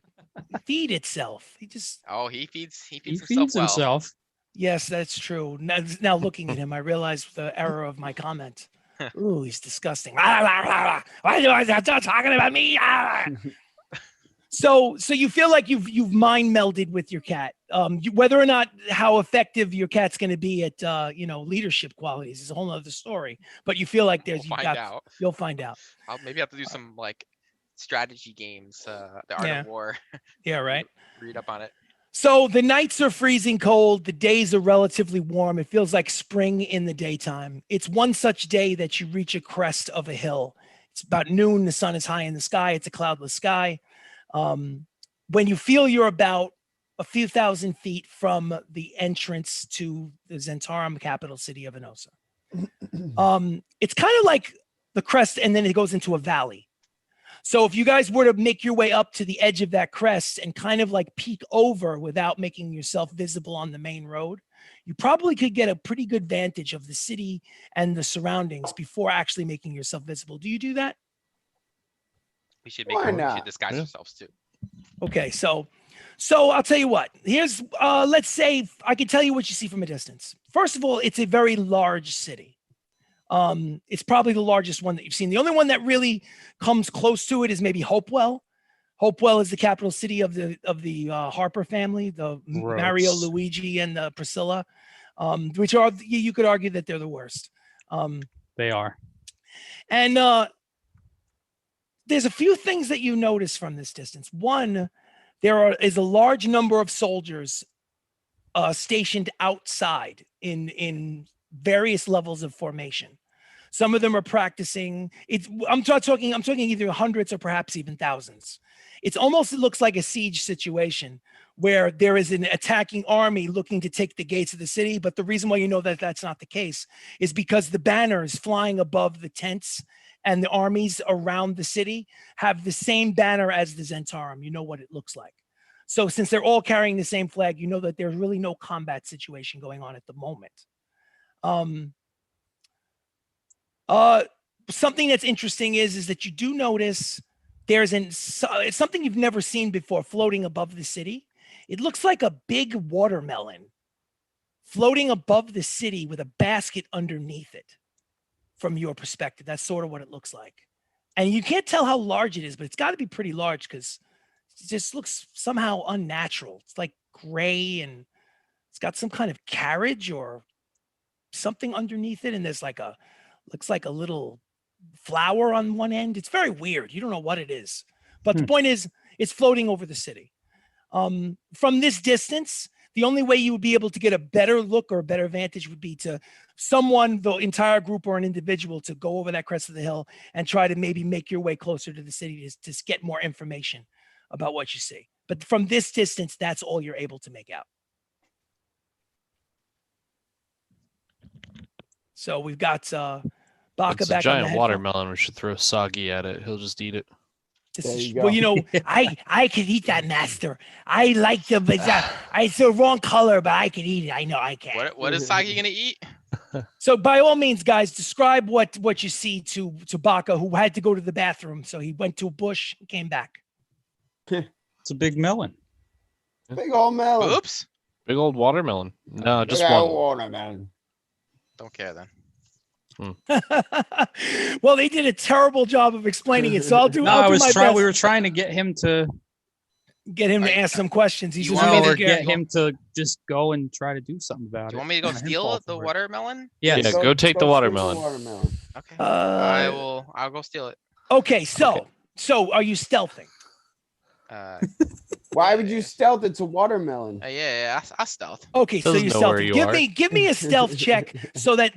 feed itself. He just Oh, he feeds He himself feeds well. himself. Yes, that's true. Now looking at him, I realize the error of my comment. Ooh, he's disgusting. Why are you talking about me? So you feel like you've mind melded with your cat. Whether or not how effective your cat's going to be at leadership qualities is a whole other story. But you feel like We'll find out. you'll find out. I'll maybe have to do some like strategy games, the Art Yeah. of War. Yeah, right. Read up on it. So the nights are freezing cold. The days are relatively warm. It feels like spring in the daytime. It's one such day that you reach a crest of a hill. It's about noon. The sun is high in the sky. It's a cloudless sky. When you feel you're about a few thousand feet from the entrance to the Zentarum capital city of Enosa. It's kind of like the crest, and then it goes into a valley. So if you guys were to make your way up to the edge of that crest and kind of like peek over without making yourself visible on the main road, you probably could get a pretty good vantage of the city and the surroundings before actually making yourself visible. Do you do that? We should Why we not? should disguise Yeah. ourselves too. Okay, so I'll tell you what. Here's let's say I can tell you what you see from a distance. First of all, it's a very large city. It's probably the largest one that you've seen. The only one that really comes close to it is maybe Hopewell. Hopewell is the capital city of the Harper family, the Mario, Gross. Luigi, and Priscilla, which are, you could argue that they're the worst. They are. And there's a few things that you notice from this distance. One, is a large number of soldiers stationed outside in various levels of formation. Some of them are practicing. I'm talking either hundreds or perhaps even thousands. It looks like a siege situation where there is an attacking army looking to take the gates of the city. But the reason why you know that that's not the case is because the banners flying above the tents and the armies around the city have the same banner as the Zentarum. You know what it looks like. So since they're all carrying the same flag, you know that there's really no combat situation going on at the moment. Something that's interesting is that you do notice there's it's something you've never seen before floating above the city. It looks like a big watermelon floating above the city with a basket underneath it. From your perspective, that's sort of what it looks like. And you can't tell how large it is, but it's got to be pretty large because it just looks somehow unnatural. It's like gray and it's got some kind of carriage or something underneath it. And there's looks like a little flower on one end. It's very weird. You don't know what it is. But the point is, it's floating over the city. From this distance, the only way you would be able to get a better look or a better vantage would be to the entire group or an individual to go over that crest of the hill and try to maybe make your way closer to the city to get more information about what you see. But from this distance, that's all you're able to make out. So we've got Baka It's a back on the giant headphone. watermelon. We should throw soggy at it. He'll just eat it. There you go. Well, you know, I can eat that, master. I like the it's the wrong color, but I can eat it. I know I can. What is Saki gonna eat? so by all means, guys, describe what you see to Baka, who had to go to the bathroom. So he went to a bush and came back. It's a big melon. Big old melon. Oops. Big old watermelon. No, just Big old one. watermelon. Don't care then. Well, they did a terrible job of explaining it, so I'll do my best. We were trying to get him to ask some questions. He's You just want me really to scared. get him to just go and try to do something about Do it. you want me to go Let him steal fall the for it. watermelon? Yes. Yeah, go take the steal watermelon. Okay. I'll go steal it. Okay, so are you stealthing? Why would you stealth? It's a watermelon. I stealth. Okay, so Doesn't you know where stealth. you Give me a stealth check so that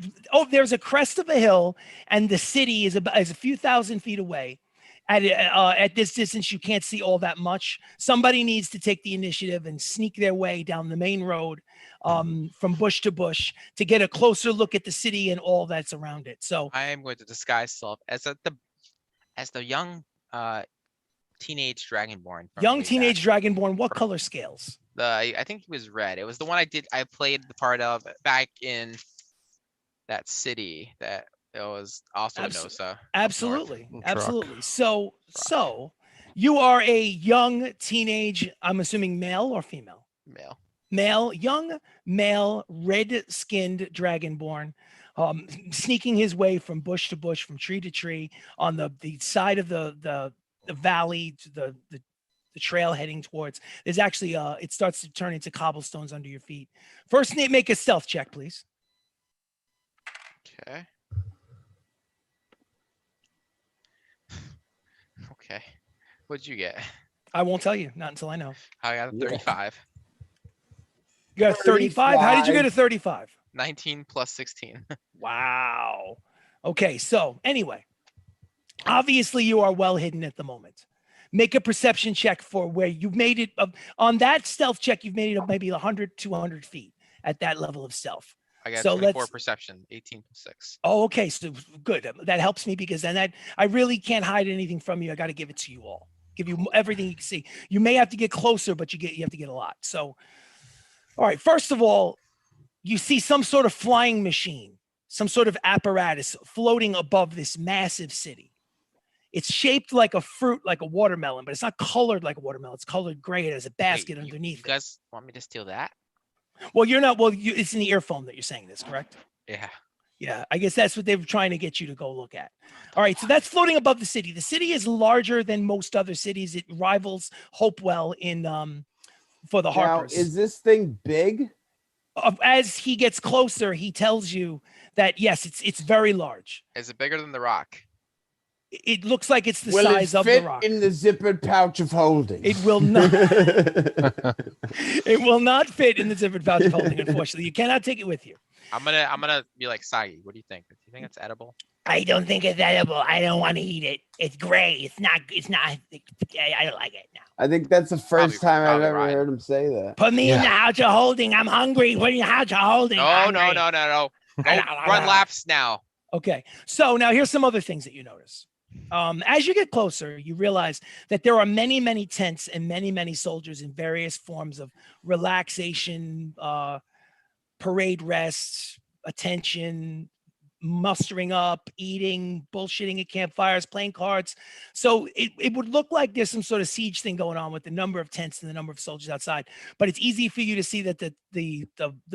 there's a crest of a hill and the city is a few thousand feet away, At this distance, you can't see all that much. Somebody needs to take the initiative and sneak their way down the main road from bush to bush to get a closer look at the city and all that's around it. So I am going to disguise self as the young teenage dragonborn. From young way teenage back. dragonborn, what color scales? I think he was red. It was the one I played the part of back in that city that it was also in Nosa. up north. Absolutely. Truck. Absolutely. So you are a young teenage, I'm assuming male or female? Male. Young male, red-skinned dragonborn, sneaking his way from bush to bush, from tree to tree on the side of the valley to the trail heading towards. There's actually it starts to turn into cobblestones under your feet. First, make a stealth check, please. Okay. Okay. What'd you get? I won't tell you, not until I know. I got a Yeah. 35. You got a 35? How did you get a 35? 19 plus 16. Wow. Okay, so anyway, obviously you are well hidden at the moment. Make a perception check for where you've made it on that stealth check. You've made it up maybe 100, 200 feet at that level of stealth. I got So 24 let's- perception, 18 plus 6. Oh, okay. So good. That helps me because then I really can't hide anything from you. I got to give it to you all. Give you everything you can see. You may have to get closer, but you have to get a lot. So, all right. First of all, you see some sort of flying machine, some sort of apparatus floating above this massive city. It's shaped like a fruit, like a watermelon, but it's not colored like a watermelon. It's colored gray. It has a basket Wait, underneath You it. guys want me to steal that? Well, you're not. Well, it's in the earphone that you're saying this, correct? Yeah. Yeah, I guess that's what they were trying to get you to go look at. All right, so that's floating above the city. The city is larger than most other cities. It rivals Hopewell in for the Now, Harpers. is this thing big? As he gets closer, he tells you that yes, it's very large. Is it bigger than the rock? It looks like it's the Will size it of the fit rock. in the zippered pouch of holding? It will not. It will not fit in the zippered pouch of holding. Unfortunately, you cannot take it with you. I'm gonna be like Sagi. What do you think? Do you think it's edible? I don't think it's edible. I don't want to eat it. It's gray. It's not. I don't like it. No. I think that's the first time I've probably ever right. heard him say that. Put me in Yeah. the house of holding. I'm hungry. Put me in the house of holding. No. I'm Go hungry. run laps now. Okay, so now here's some other things that you notice. As you get closer, you realize that there are many, many tents and many, many soldiers in various forms of relaxation, parade rest, attention, mustering up, eating, bullshitting at campfires, playing cards. So it would look like there's some sort of siege thing going on with the number of tents and the number of soldiers outside. But it's easy for you to see that the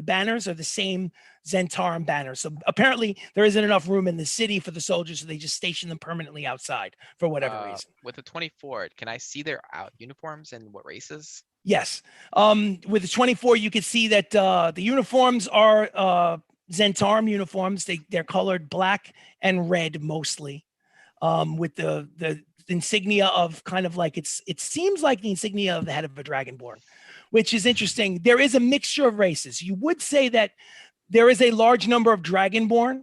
banners are the same Zentarum banners. So apparently there isn't enough room in the city for the soldiers, so they just station them permanently outside for whatever reason. With the 24, can I see their uniforms and what races? Yes. With the 24, you can see that the uniforms are Zentarum uniforms. They're colored black and red mostly, with the insignia of kind of like it seems like the insignia of the head of a dragonborn, which is interesting. There is a mixture of races. You would say that there is a large number of dragonborn,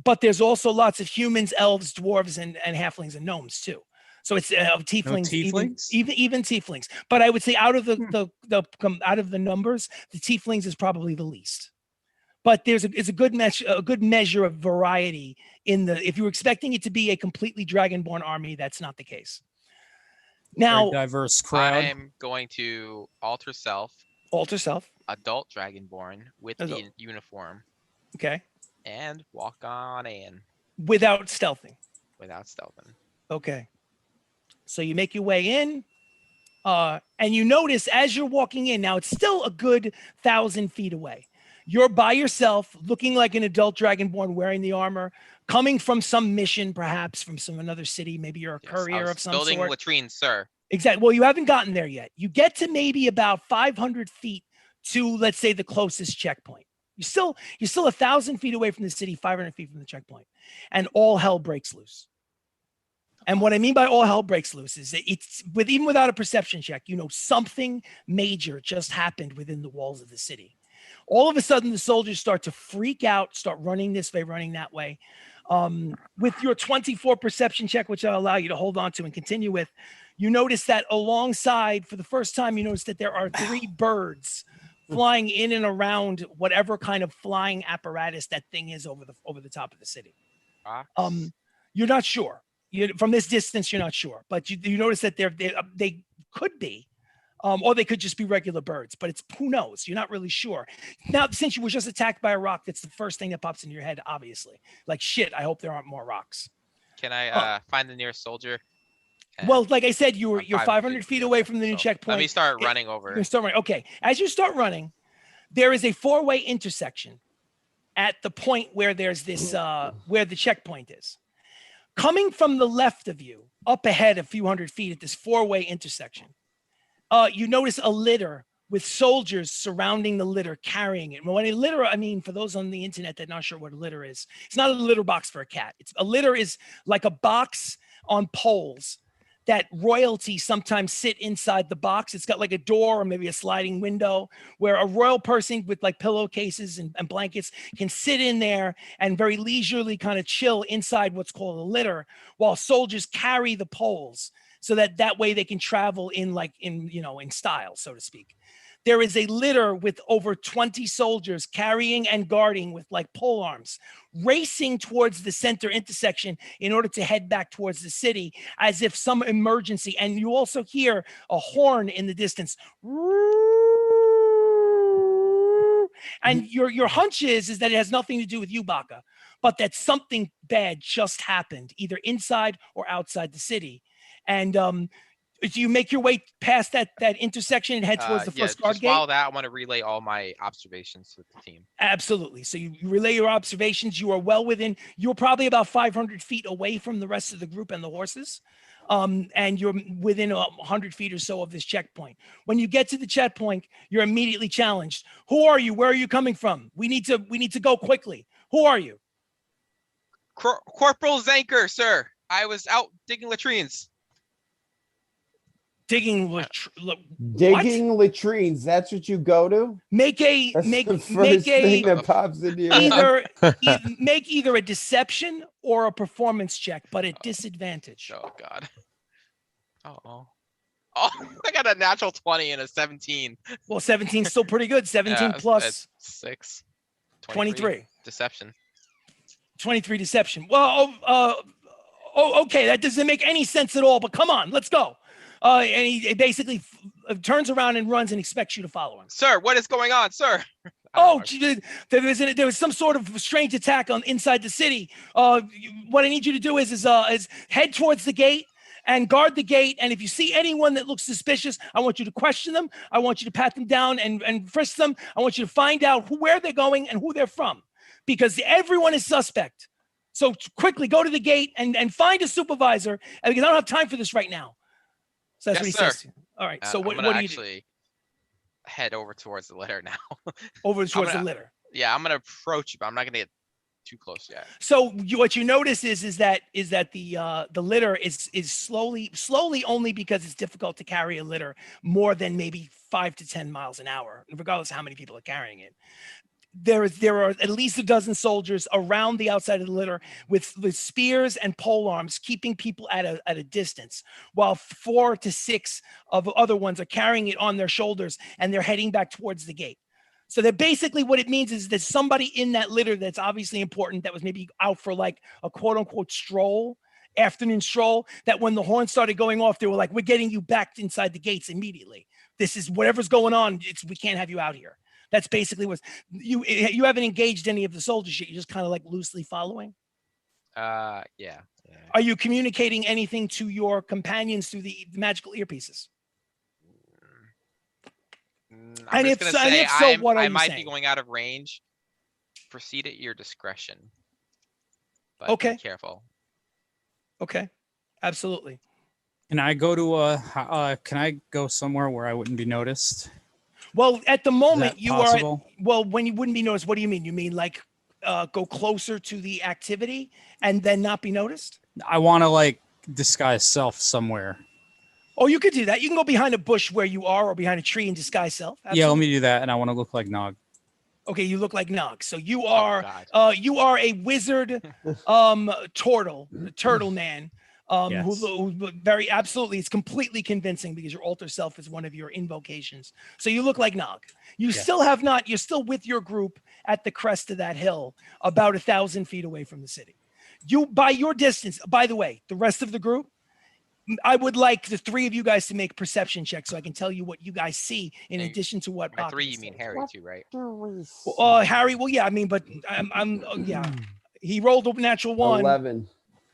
but there's also lots of humans, elves, dwarves, and halflings and gnomes too. So it's tieflings, tieflings? even tieflings. But I would say out of the numbers, the tieflings is probably the least. But it's a good measure of variety in the. If you were expecting it to be a completely dragonborn army, that's not the case. Now, Very diverse crowd. I'm going to alter self, alter self. adult dragonborn with Adult. the uniform, Okay, and walk on in without stealthing. without stealthing. Okay, so you make your way in, and you notice as you're walking in. Now it's still a good 1,000 feet away. You're by yourself, looking like an adult dragonborn, wearing the armor, coming from some mission, perhaps from another city. Maybe you're a Yes, courier I was of some building sort. latrines, sir. Exactly. Well, you haven't gotten there yet. You get to maybe about 500 feet to, let's say, the closest checkpoint. You're still 1,000 feet away from the city, 500 feet from the checkpoint, and all hell breaks loose. And what I mean by all hell breaks loose is that even without a perception check, something major just happened within the walls of the city. All of a sudden, the soldiers start to freak out, start running this way, running that way. With your 24 perception check, which I'll allow you to hold on to and continue with, you notice that alongside, for the first time, you notice that there are 3 birds flying in and around whatever kind of flying apparatus that thing is over the top of the city. Rocks? You're not sure. From this distance, you're not sure, but you notice that they could be, or they could just be regular birds, but it's who knows? You're not really sure. Now, since you were just attacked by a rock, that's the first thing that pops into your head, obviously. Like, shit, I hope there aren't more rocks. Can I find the nearest soldier? Well, like I said, you're I'm 500 feet away from the new so checkpoint. Let me start running over. You're start running. Okay, as you start running, there is a 4-way intersection at the point where there's this where the checkpoint is. Coming from the left of you, up ahead a few hundred feet at this 4-way intersection, you notice a litter with soldiers surrounding the litter, carrying it. When a litter, I mean, for those on the internet that are not sure what a litter is, it's not a litter box for a cat. A litter is like a box on poles that royalty sometimes sit inside the box. It's got like a door or maybe a sliding window where a royal person with like pillowcases and blankets can sit in there and very leisurely kind of chill inside what's called a litter while soldiers carry the poles so that way they can travel in style, so to speak. There is a litter with over 20 soldiers carrying and guarding with like pole arms, racing towards the center intersection in order to head back towards the city as if some emergency. And you also hear a horn in the distance. And your hunch is that it has nothing to do with you, Baka, but that something bad just happened, either inside or outside the city. And do you make your way past that intersection and head towards the first guard gate? While that, I want to relay all my observations with the team. Absolutely. So you relay your observations. You are well within. You're probably about 500 feet away from the rest of the group and the horses, and you're within 100 feet or so of this checkpoint. When you get to the checkpoint, you're immediately challenged. Who are you? Where are you coming from? We need to go quickly. Who are you? Corporal Zanker, sir. I was out digging latrines. Digging latrines. That's what you go to. Make thing that pops into your head. Make either a deception or a performance check, but at disadvantage. Oh God. Oh, I got a natural 20 and a 17. Well, 17 is still pretty good. 17 plus 6. 23. Deception. 23 deception. Well, okay. That doesn't make any sense at all. But come on, let's go. And he basically turns around and runs and expects you to follow him. Sir, what is going on, sir? There was some sort of strange attack inside the city. What I need you to do is head towards the gate and guard the gate. And if you see anyone that looks suspicious, I want you to question them. I want you to pat them down and frisk them. I want you to find out where they're going and who they're from, because everyone is suspect. So quickly go to the gate and find a supervisor, because I don't have time for this right now. So that's what he says to you. All right. So what do you do? Head over towards the litter now. Over towards the litter. Yeah, I'm gonna approach you, but I'm not gonna get too close yet. So what you notice is that the litter is slowly only because it's difficult to carry a litter more than maybe 5 to 10 miles an hour, regardless of how many people are carrying it. There are at least a dozen soldiers around the outside of the litter with spears and pole arms, keeping people at a distance, while 4 to 6 of other ones are carrying it on their shoulders, and they're heading back towards the gate. So that basically what it means is there's somebody in that litter that's obviously important, that was maybe out for like a quote unquote afternoon stroll, that when the horn started going off, they were like, we're getting you back inside the gates immediately. This is whatever's going on. We can't have you out here. That's basically what you haven't engaged any of the soldiers yet. You're just kind of like loosely following. Yeah. Are you communicating anything to your companions through the magical earpieces? I'm just gonna say I might saying? be going out of range. Proceed at your discretion. But okay. Be careful. Okay. Absolutely. Can I go to can I go somewhere where I wouldn't be noticed? Well, at the moment you possible? are. Well, when you wouldn't be noticed, what do you mean? You mean like go closer to the activity and then not be noticed? I want to like disguise self somewhere. Oh, you could do that. You can go behind a bush where you are, or behind a tree and disguise self. Absolutely. Yeah, let me do that, and I want to look like Nog. Okay, you look like Nog. So you Oh, are God. you are a wizard turtle man. Yes. Who very absolutely, it's completely convincing because your alter self is one of your invocations. So you look like Nog. You Yes. still have not, you're still with your group at the crest of that hill, about 1,000 feet away from the city. You, by your distance, by the way, the rest of the group, I would like the three of you guys to make perception checks so I can tell you what you guys see in And addition to what By Bach 3, has you mean told Harry too, right? Harry, well, yeah, I mean, but yeah, he rolled a natural 1. 11.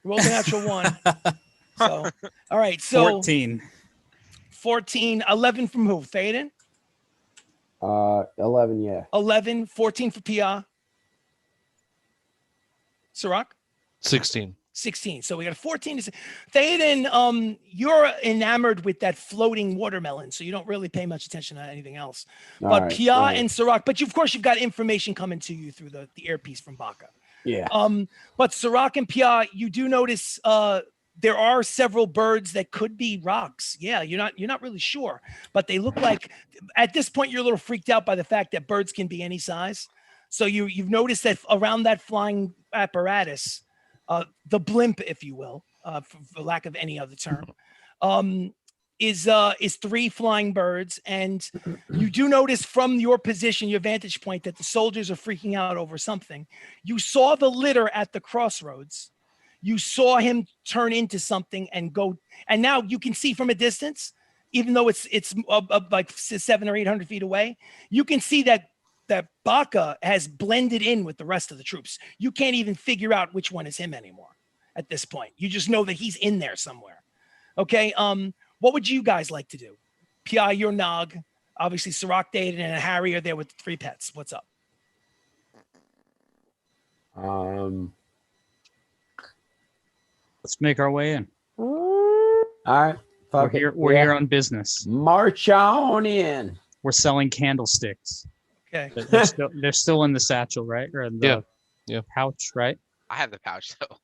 Rolled a natural 1. So, all right. So 14. 14, 11 from who? Théoden? 11, yeah. 11, 14 for Pia. Sirach? 16. 16. So we got a 14. Théoden, you're enamored with that floating watermelon, so you don't really pay much attention to anything else. But All right, Pia right. and Sirach, but of course you've got information coming to you through the earpiece from Baka. Yeah. But Sirach and Pia, you do notice there are several birds that could be rocks. Yeah, you're not really sure, but they look like, at this point you're a little freaked out by the fact that birds can be any size. So you've noticed that around that flying apparatus, the blimp, if you will, for lack of any other term, is 3 flying birds. And you do notice from your position, your vantage point, that the soldiers are freaking out over something. You saw the litter at the crossroads. You saw him turn into something and go. And now you can see from a distance, even though it's like 700 or 800 feet away, you can see that Baka has blended in with the rest of the troops. You can't even figure out which one is him anymore at this point. You just know that he's in there somewhere. Okay. What would you guys like to do? P.I., you're Nog. Obviously, Sirach, Théoden, and Harry are there with the 3 pets. What's up? Let's make our way in. All right. We're Fuck it. here. We're Yeah. here on business. March on in. We're selling candlesticks. Okay. They're still in the satchel, right? Or in the Yeah. pouch, right? I have the pouch though.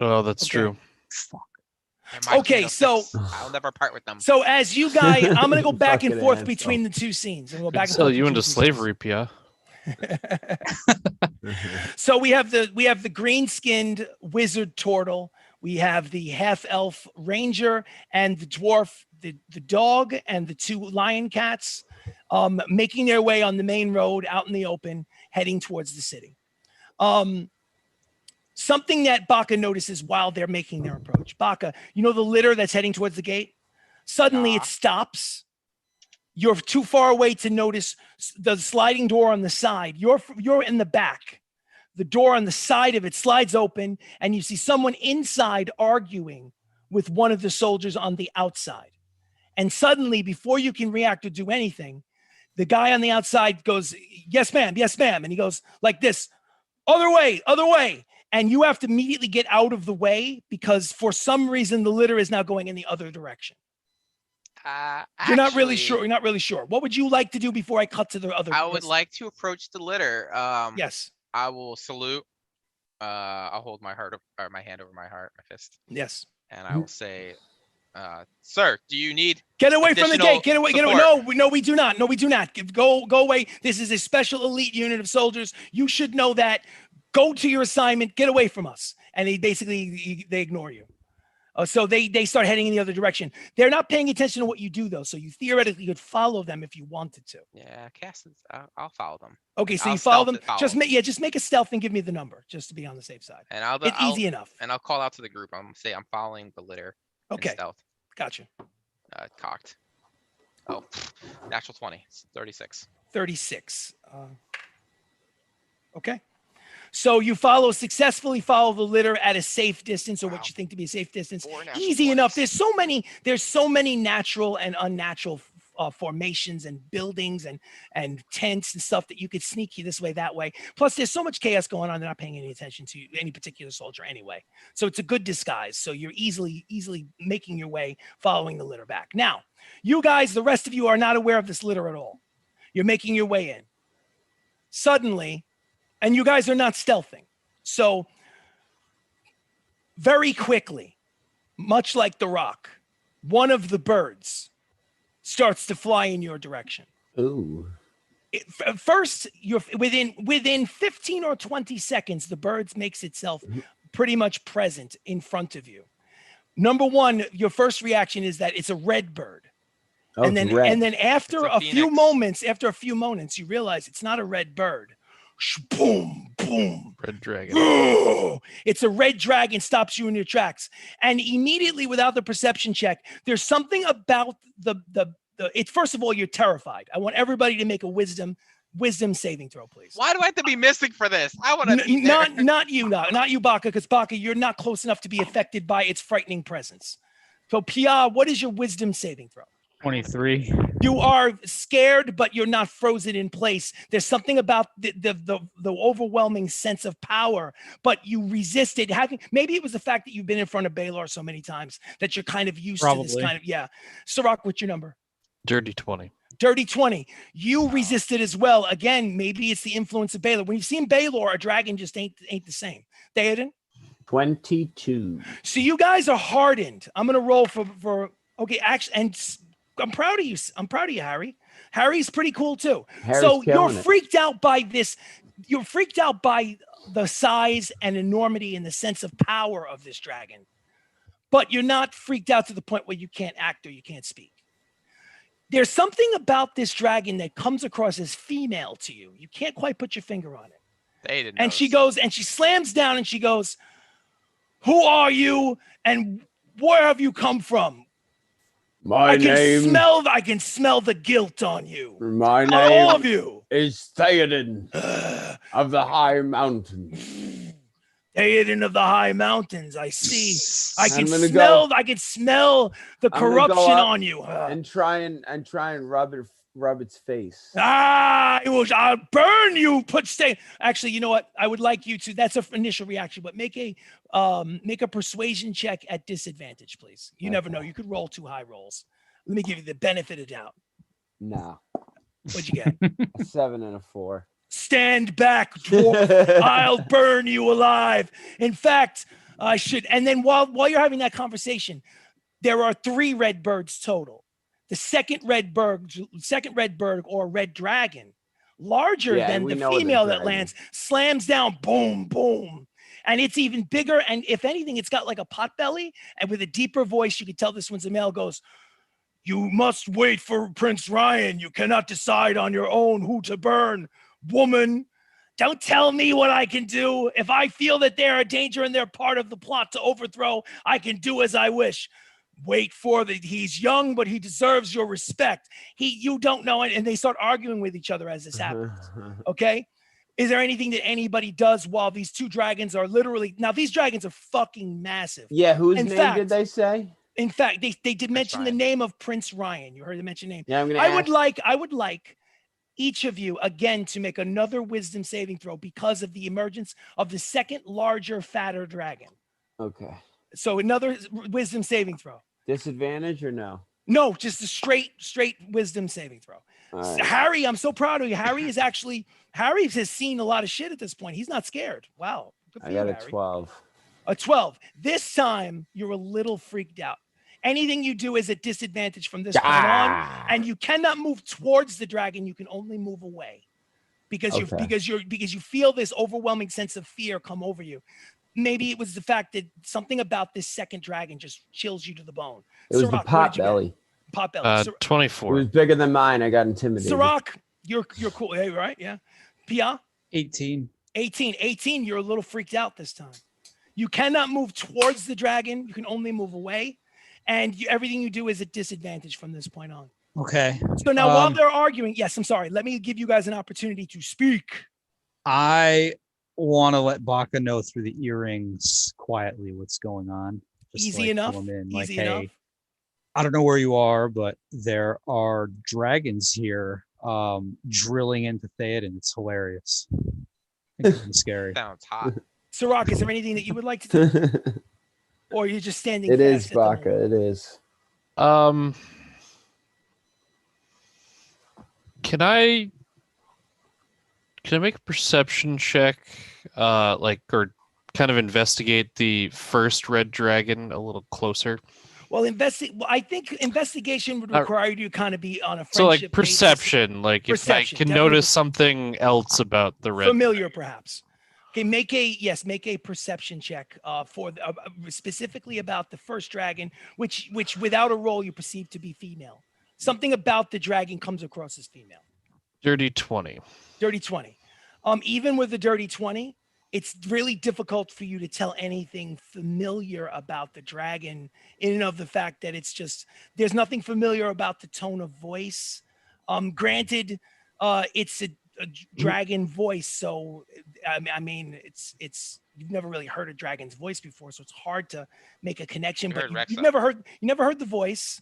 Oh, that's Okay. true. Fuck. They're my Okay, so- candlesticks. I'll never part with them. So as you guys, I'm going to go back and Fucking forth asshole. between the 2 scenes. And we'll Could back and sell forth you between into the 2 slavery, Pia. So we have the green-skinned wizard turtle. We have the half-elf ranger and the dwarf, the dog, and the 2 lion cats, making their way on the main road out in the open, heading towards the city. Something that Baka notices while they're making their approach. Baka, you know the litter that's heading towards the gate? Suddenly Yeah. it stops. You're too far away to notice the sliding door on the side. You're in the back. The door on the side of it slides open, and you see someone inside arguing with one of the soldiers on the outside. And suddenly, before you can react or do anything, the guy on the outside goes, "Yes, ma'am. Yes, ma'am." And he goes like this, "Other way, other way." And you have to immediately get out of the way because for some reason, the litter is now going in the other direction. You're not really sure. You're not really sure. What would you like to do before I cut to the other? I would like to approach the litter. Yes. I will salute. I'll hold my heart or my hand over my heart, my fist, Yes. and I will say, "Sir, do you need?" Get away from the additional gate. Get away. Get away. support? No, we do not. No, we do not. Go away. This is a special elite unit of soldiers. You should know that. Go to your assignment. Get away from us. And they ignore you. So they start heading in the other direction. They're not paying attention to what you do though. So you theoretically could follow them if you wanted to. Yeah, I'll follow them, Okay, so I'll you follow them. stealth it, Just make a stealth and give me the number, just to be on the safe side. and I'll It's easy enough. and I'll call out to the group. I'm say I'm following the litter. in Okay, stealth. gotcha. Cocked. Oh, natural 20. It's 36. 36. Okay. So you successfully follow the litter at a safe distance, or Wow. what you think to be a safe distance. 4 natural Easy enough. 20s. There's so many natural and unnatural formations and buildings and tents and stuff that you could sneak you this way, that way. Plus, there's so much chaos going on. They're not paying any attention to any particular soldier anyway. So it's a good disguise. So you're easily making your way, following the litter back. Now, you guys, the rest of you are not aware of this litter at all. You're making your way in. Suddenly, and you guys are not stealthing. So very quickly, much like the rock, one of the birds starts to fly in your direction. Ooh. First, you're within 15 or 20 seconds, the bird makes itself pretty much present in front of you. Number one, your first reaction is that it's a red bird. Oh, and it's red. then after It's a a few phoenix. moments, you realize it's not a red bird. Boom, boom. Red dragon. It's a red dragon, stops you in your tracks. And immediately, without the perception check, there's something about it's first of all, you're terrified. I want everybody to make a wisdom saving throw, please. Why do I have to be mystic for this? I want to be there. Not you, Baka, because Baka, you're not close enough to be affected by its frightening presence. So, Pia, what is your wisdom saving throw? 23. You are scared, but you're not frozen in place. There's something about the overwhelming sense of power, but you resist it. Maybe it was the fact that you've been in front of Baylor so many times that you're kind of used to this kind of, yeah. Sirach, what's your number? Dirty 20. Dirty 20. You resisted as well. Again, maybe it's the influence of Baylor. When you've seen Baylor, a dragon just ain't the same. Theoden? 22. So you guys are hardened. I'm gonna roll for okay, actually, and I'm proud of you. I'm proud of you, Harry. Harry's pretty cool too. So you're freaked out by this. You're freaked out by the size and enormity and the sense of power of this dragon. But you're not freaked out to the point where you can't act or you can't speak. There's something about this dragon that comes across as female to you. You can't quite put your finger on it. They didn't. And she goes and she slams down and she goes, "Who are you and where have you come from? I can smell the guilt on you. My All of name you is Theoden of the High Mountains. Theoden of the High Mountains. I see. I can smell the I'm gonna corruption go up on you. and try and rub its face. I'll burn you. Actually, you know what? I would like you to. That's an initial reaction, but make a persuasion check at disadvantage, please. You never know. You could roll 2 high rolls. Let me give you the benefit of doubt. No. What'd you get? A 7 and a 4. Stand back, dwarf. I'll burn you alive. In fact, I should. And then while you're having that conversation, there are 3 red birds total. The second red bird or red dragon, larger than the female that lands, slams down, boom, boom. And it's even bigger. And if anything, it's got like a pot belly. And with a deeper voice, you can tell this one's a male, goes, "You must wait for Prince Ryan. You cannot decide on your own who to burn. Woman, don't tell me what I can do. If I feel that they're a danger and they're part of the plot to overthrow, I can do as I wish. Wait for he's young, but he deserves your respect. You don't know it." And they start arguing with each other as this happens. Okay. Is there anything that anybody does while these 2 dragons are literally, now these dragons are fucking massive. Yeah. Whose name did they say? In fact, they did mention the name of Prince Ryan. You heard them mention name. Yeah, I would like each of you again to make another wisdom saving throw because of the emergence of the second larger, fatter dragon. Okay. So another wisdom saving throw. Disadvantage or no? No, just a straight wisdom saving throw. Right. Harry, I'm so proud of you. Harry has seen a lot of shit at this point. He's not scared. Wow. Good for I got you, a Harry. 12. A 12. This time you're a little freaked out. Anything you do is a disadvantage from this point on, and you cannot move towards the dragon. You can only move away because you feel this overwhelming sense of fear come over you. Maybe it was the fact that something about this second dragon just chills you to the bone. It was the pot belly. Pot belly. 24. It was bigger than mine. I got intimidated. Sirach, you're cool, hey, right? Yeah. Pia? 18. 18. You're a little freaked out this time. You cannot move towards the dragon. You can only move away. And everything you do is a disadvantage from this point on. Okay. So now while they're arguing, yes, I'm sorry. Let me give you guys an opportunity to speak. I want to let Baka know through the earrings quietly what's going on. Just Easy enough. Easy enough. I don't know where you are, but there are dragons here drilling into Theoden. It's hilarious. It's scary. Sounds hot. Sirach, is there anything that you would like to do? Or you're just standing? It is, Baka. It is. Can I make a perception check, or kind of investigate the first red dragon a little closer? Well, I think investigation would require you to kind of be on a friendship So like basis. perception, like Perception, if I can definitely notice something else about the red. familiar, perhaps. Okay, make a perception check for specifically about the first dragon, which without a roll you perceive to be female. Something about the dragon comes across as female. Dirty 20. Dirty 20. Even with the dirty 20, it's really difficult for you to tell anything familiar about the dragon in and of the fact that it's just, there's nothing familiar about the tone of voice. Granted, it's a dragon voice, so I mean, it's you've never really heard a dragon's voice before, so it's hard to make a connection. But you've never heard the voice.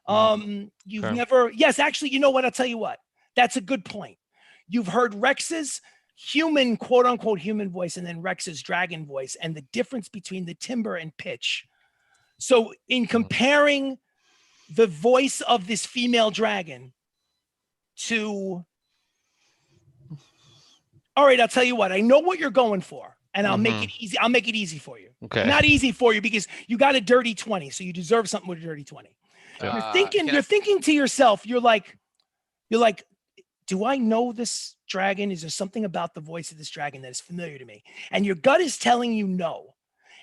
You've Okay. never, yes, actually, you know what? I'll tell you what. That's a good point. You've heard Rex's human, quote unquote, human voice, and then Rex's dragon voice, and the difference between the timbre and pitch. So, in comparing the voice of this female dragon to, all right, I'll tell you what. I know what you're going for, and I'll make it easy. I'll make it easy for you. Okay. Not easy for you because you got a dirty 20, so you deserve something with a dirty 20. You're thinking to yourself, you're like, do I know this dragon? Is there something about the voice of this dragon that is familiar to me? And your gut is telling you no.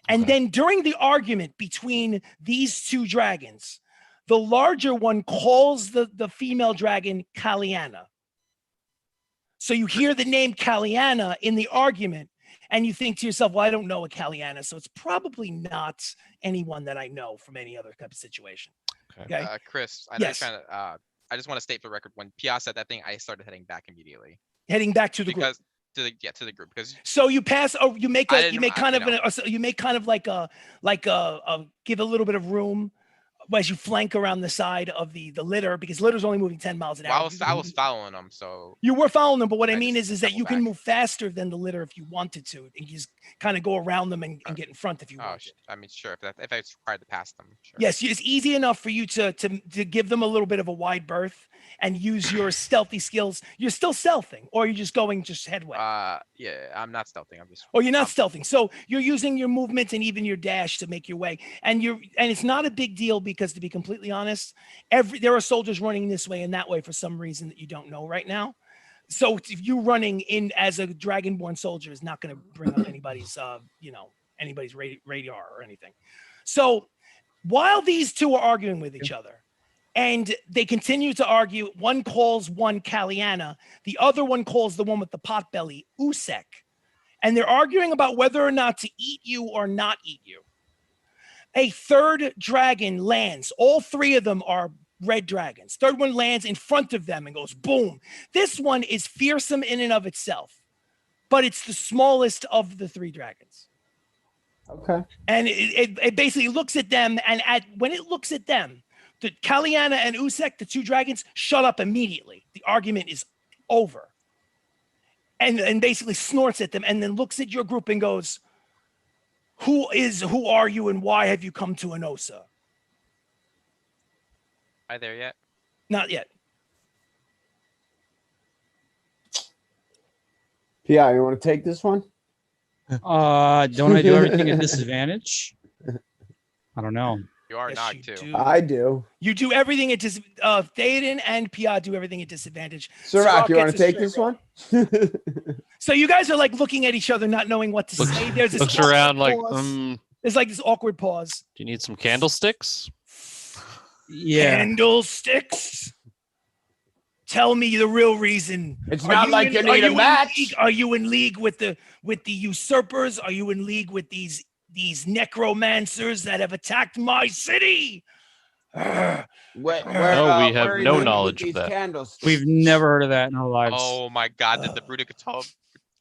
And then during the argument between these two dragons, the larger one calls the female dragon Kaliana. So you hear the name Kaliana in the argument, and you think to yourself, well, I don't know a Kaliana, so it's probably not anyone that I know from any other type of situation. Okay. Chris, I know Yes. you're trying to. I just want to state for the record, when Pia said that thing, I started heading back immediately. Heading back to the group. Because to the group, because So you pass, or you make I a, you make kind of like a give a little bit of room as you flank around the side of the litter, because litter's only moving 10 miles an hour. I was following them, so You were following them, but what I I mean just is that you double can back. move faster than the litter if you wanted to, and you just kind of go around them and get in front if you want. I mean, sure, if it's required to pass them, sure. Yes, it's easy enough for you to give them a little bit of a wide berth and use your stealthy skills. You're still stealthing, or you're just going headway. Yeah, I'm not stealthing. I'm just. Or you're not stealthing. So you're using your movement and even your dash to make your way. And it's not a big deal because, to be completely honest, there are soldiers running this way and that way for some reason that you don't know right now. So if you running in as a dragonborn soldier is not going to bring up anybody's anybody's radar or anything. So while these two are arguing with each other, and they continue to argue, one calls one Kaliana, the other one calls the one with the pot belly Usek. And they're arguing about whether or not to eat you or not eat you. A third dragon lands. All three of them are red dragons. Third one lands in front of them and goes boom. This one is fearsome in and of itself, but it's the smallest of the three dragons. Okay. And it basically looks at them, and when it looks at them, the Kaliana and Usek, the two dragons, shut up immediately. The argument is over. And basically snorts at them and then looks at your group and goes, who are you and why have you come to Enosa? Are there yet? Not yet. Pia, you want to take this one? Don't I do everything at disadvantage? I don't know. You are Yes, not you too. do. I do. You do everything at Theoden and Pia do everything at disadvantage. Sirach, you want gets to a take straight this roll. one? So you guys are like looking at each other, not knowing what to say. There's this Looks awkward around like, pause. There's like this awkward pause. do you need some candlesticks? Yeah. Candlesticks. Tell me the real reason. It's Are not you like in- you are need a in match. league- Are you in league with the usurpers? Are you in league with these necromancers that have attacked my city? Urgh. Where, No, we have where are you no with knowledge of these that. candlesticks? We've never heard of that in our lives. Oh my God! Did the Bruticatov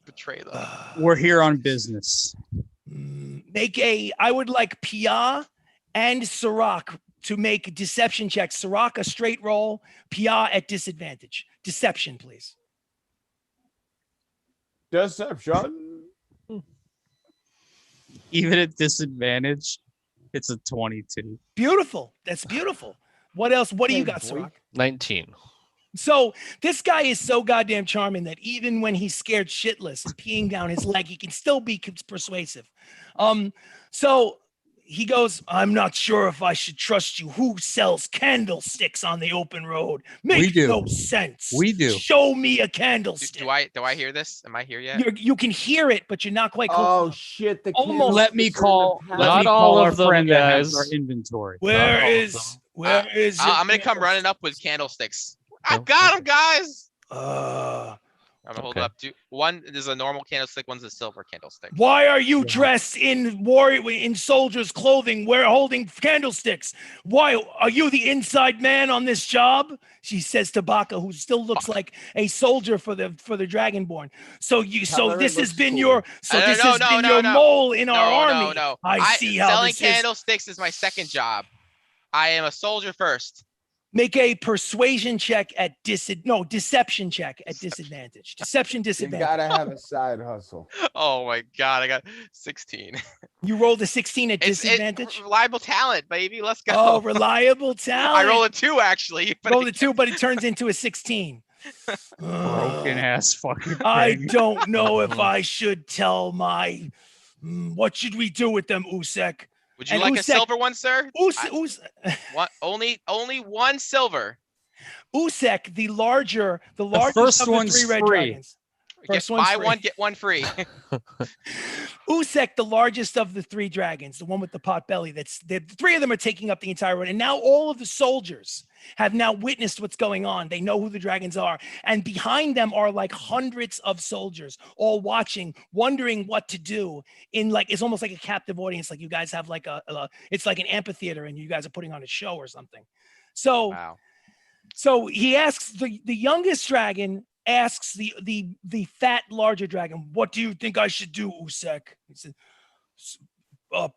betray them? We're here on business. I would like Pia and Sirach to make deception checks. Sirach a straight roll, Pia at disadvantage. Deception, please. Deception. Even at disadvantage, it's a 22. Beautiful. That's beautiful. What else? What do you Hey, got, boy. Sirach? 19. So this guy is so goddamn charming that even when he's scared shitless and peeing down his leg, he can still be persuasive. So he goes, I'm not sure if I should trust you. Who sells candlesticks on the open road? Makes do. no sense. We do. Show me a Do candlestick. I hear this? Am I here yet? You can hear it, but you're not quite close Oh enough. shit! The Almost. Let me candlesticks are in the call. past. Let me Not call all our of them, friend that has our guys. inventory. Where all of is them. where is your I'm gonna come running candlestick? up with candlesticks. I Oh, got him, guys. I'm gonna hold Okay. up. One is a normal candlestick. One's a silver candlestick. Why are you Yeah. dressed in soldiers' clothing? We're holding candlesticks. Why are you the inside man on this job? She says to Baka, who still looks like a soldier for the Dragonborn. So Tell her it this has looks been cool. your No, mole in our No, army. no. I see how selling this is. candlesticks is my second job. I am a soldier first. Make a persuasion check at deception check at disadvantage. Deception You disadvantage. gotta have a side hustle. Oh my god, I got 16. You rolled a 16 at It's disadvantage. reliable talent, baby. Let's go. Oh, reliable talent. I roll a 2 actually. But Rolled a 2, but it turns into a 16. Broken ass fucking thing. I don't know if I should tell my. What should we do with them, Usek? Would you and like a Usek- silver one, sir? Only one silver. Usek, the largest first of the one's 3 red free. dragons. First one's Buy free. one, get one free. Usek, the largest of the 3 dragons, the one with the pot belly. The 3 of them are taking up the entire road, and now all of the soldiers have now witnessed what's going on. They know who the dragons are, and behind them are like hundreds of soldiers, all watching, wondering what to do. It's almost like a captive audience. Like you guys have like it's like an amphitheater, and you guys are putting on a show or something. So, Wow. so he asks the youngest dragon. Asks the fat larger dragon, what do you think I should do, Usek? He said,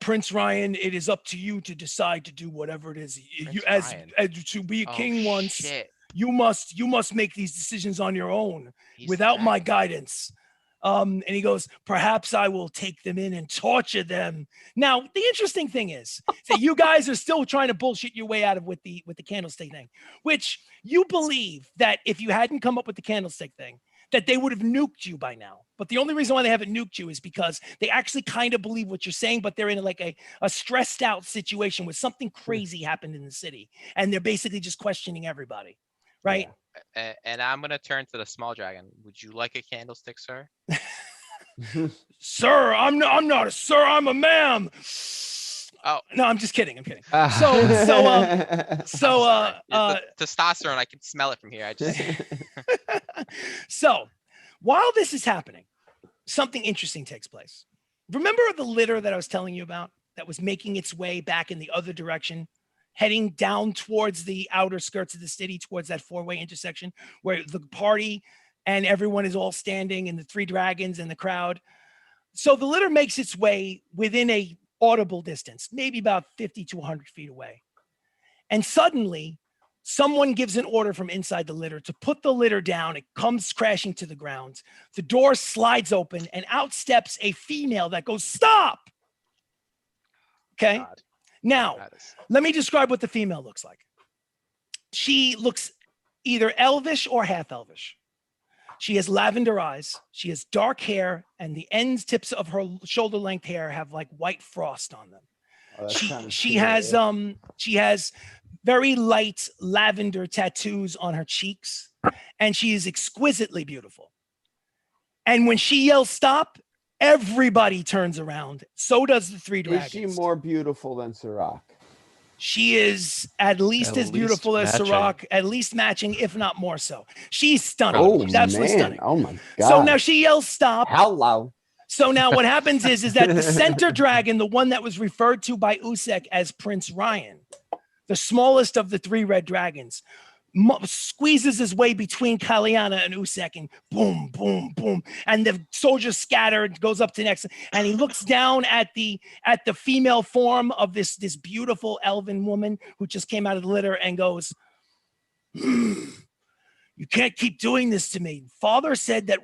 Prince Ryan, it is up to you to decide to do whatever it is. You as to be a king once, Shit. you must make these decisions on your own He's without my dragon. guidance. And he goes, perhaps I will take them in and torture them. Now, the interesting thing is that you guys are still trying to bullshit your way out of with the candlestick thing, which you believe that if you hadn't come up with the candlestick thing, that they would have nuked you by now. But the only reason why they haven't nuked you is because they actually kind of believe what you're saying, but they're in like a stressed out situation where something crazy happened in the city. And they're basically just questioning everybody. Right? And I'm gonna turn to the small dragon. Would you like a candlestick, sir? Sir, I'm not a sir, I'm a ma'am. Oh. No, I'm just kidding. I'm So sorry. The testosterone, I can smell it from here. So while this is happening, something interesting takes place. Remember the litter that I was telling you about that was making its way back in the other direction, heading down towards the outer skirts of the city, towards that 4-way intersection where the party and everyone is all standing and the 3 dragons and the crowd. So the litter makes its way within a audible distance, maybe about 50 to 100 feet away. And suddenly someone gives an order from inside the litter to put the litter down. It comes crashing to the ground. The door slides open and out steps a female that goes, "Stop!" Okay. God. Now, let me describe what the female looks like. She looks either elvish or half elvish. She has lavender eyes. She has dark hair, and the tips of her shoulder length hair have like white frost on them. Oh, She has very light lavender tattoos on her cheeks, and she is exquisitely beautiful. And when she yells stop, everybody turns around. So does the 3 dragons. Is she more beautiful than Sirach? She is at least as beautiful as Sirach, at least matching, if not more so. She's stunning. Oh, She's absolutely stunning. Oh my God. So now she yells stop. Hello. So now what happens is that the center dragon, the one that was referred to by Usek as Prince Ryan, the smallest of the 3 red dragons, squeezes his way between Kaliana and Usek, and boom, boom, boom. And the soldiers scatter, goes up to next, and he looks down at the female form of this beautiful elven woman who just came out of the litter and goes, "You can't keep doing this to me. Father said that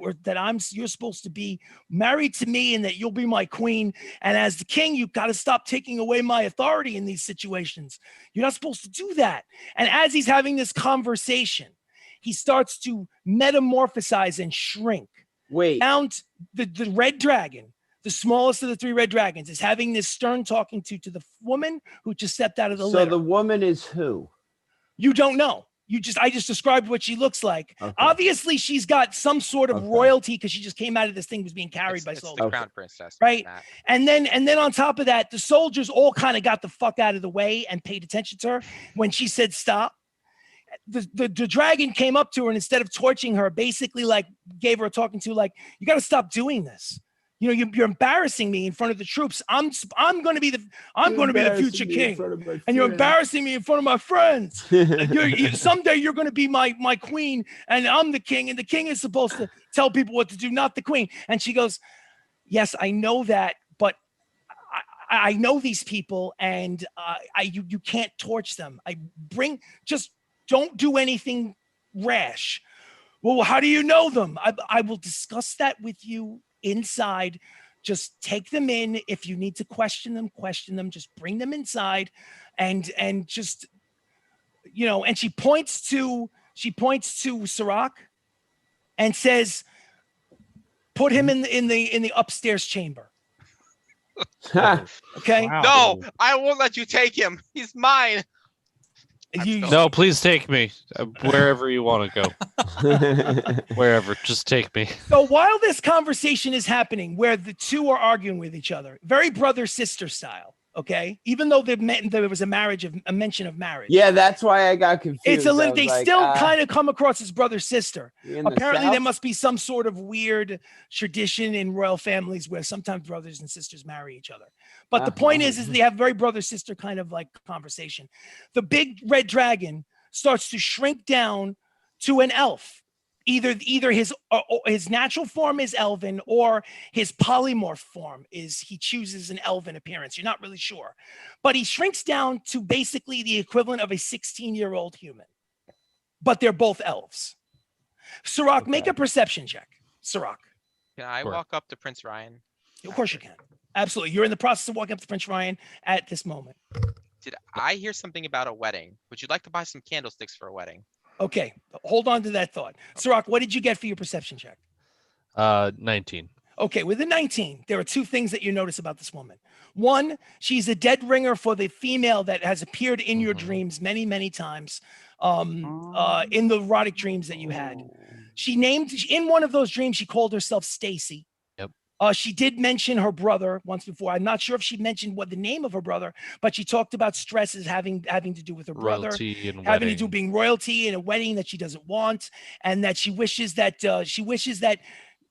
you're supposed to be married to me and that you'll be my queen. And as the king, you've got to stop taking away my authority in these situations. You're not supposed to do that." And as he's having this conversation, he starts to metamorphosize and shrink. Wait. Down the red dragon the smallest of the 3 red dragons, is having this stern talking to the woman who just stepped out of the So litter. the woman is who? You don't know. I just described what she looks like. Okay. Obviously, she's got some sort of Okay. royalty because she just came out of this thing, was being carried by It's soldiers. the crown princess, Right. Matt. And then on top of that, the soldiers all kind of got the fuck out of the way and paid attention to her when she said stop. The dragon came up to her and instead of torching her, basically like gave her a talking to, like, you got to stop doing this. You know, you're embarrassing me in front of the troops. I'm going to be the future king, and you're embarrassing me in front of my friends. Someday you're going to be my queen, and I'm the king, and the king is supposed to tell people what to do, not the queen. And she goes, yes, I know that, but I know these people, and you can't torch them. Just don't do anything rash. Well, how do you know them? I will discuss that with you inside. Just take them in. If you need to question them. Just bring them inside, and just, you know. And she points to Sirach, and says, "Put him in the upstairs chamber." Okay. Wow. No, I won't let you take him. He's mine. No, please take me wherever you want to go. Wherever, just take me. So while this conversation is happening, where the two are arguing with each other, very brother-sister style, okay? Even though there was a mention of marriage. Yeah, that's why I got confused. It's a little. I was They like, still kind of come across as brother-sister. in the Apparently, there South? must be some sort of weird tradition in royal families where sometimes brothers and sisters marry each other. But the point is they have very brother-sister kind of like conversation. The big red dragon starts to shrink down to an elf. Either his natural form is elven, or his polymorph form is, he chooses an elven appearance. You're not really sure, but he shrinks down to basically the equivalent of a 16-year-old human. But they're both elves. Sirach, make a perception check. Sirach. Can I Sure. walk up to Prince Ryan? Of course you can. Absolutely. You're in the process of walking up to Prince Ryan at this moment. Did I hear something about a wedding? Would you like to buy some candlesticks for a wedding? Okay, hold on to that thought. Sirach, what did you get for your perception check? 19. Okay, with the 19, there are 2 things that you notice about this woman. One, she's a dead ringer for the female that has appeared in your dreams many, many times, in the erotic dreams that you had. She named, in one of those dreams, she called herself Stacy. Yep. She did mention her brother once before. I'm not sure if she mentioned what the name of her brother, but she talked about stresses having to do with her brother, Royalty and having to wedding. do being royalty in a wedding that she doesn't want, and that she wishes that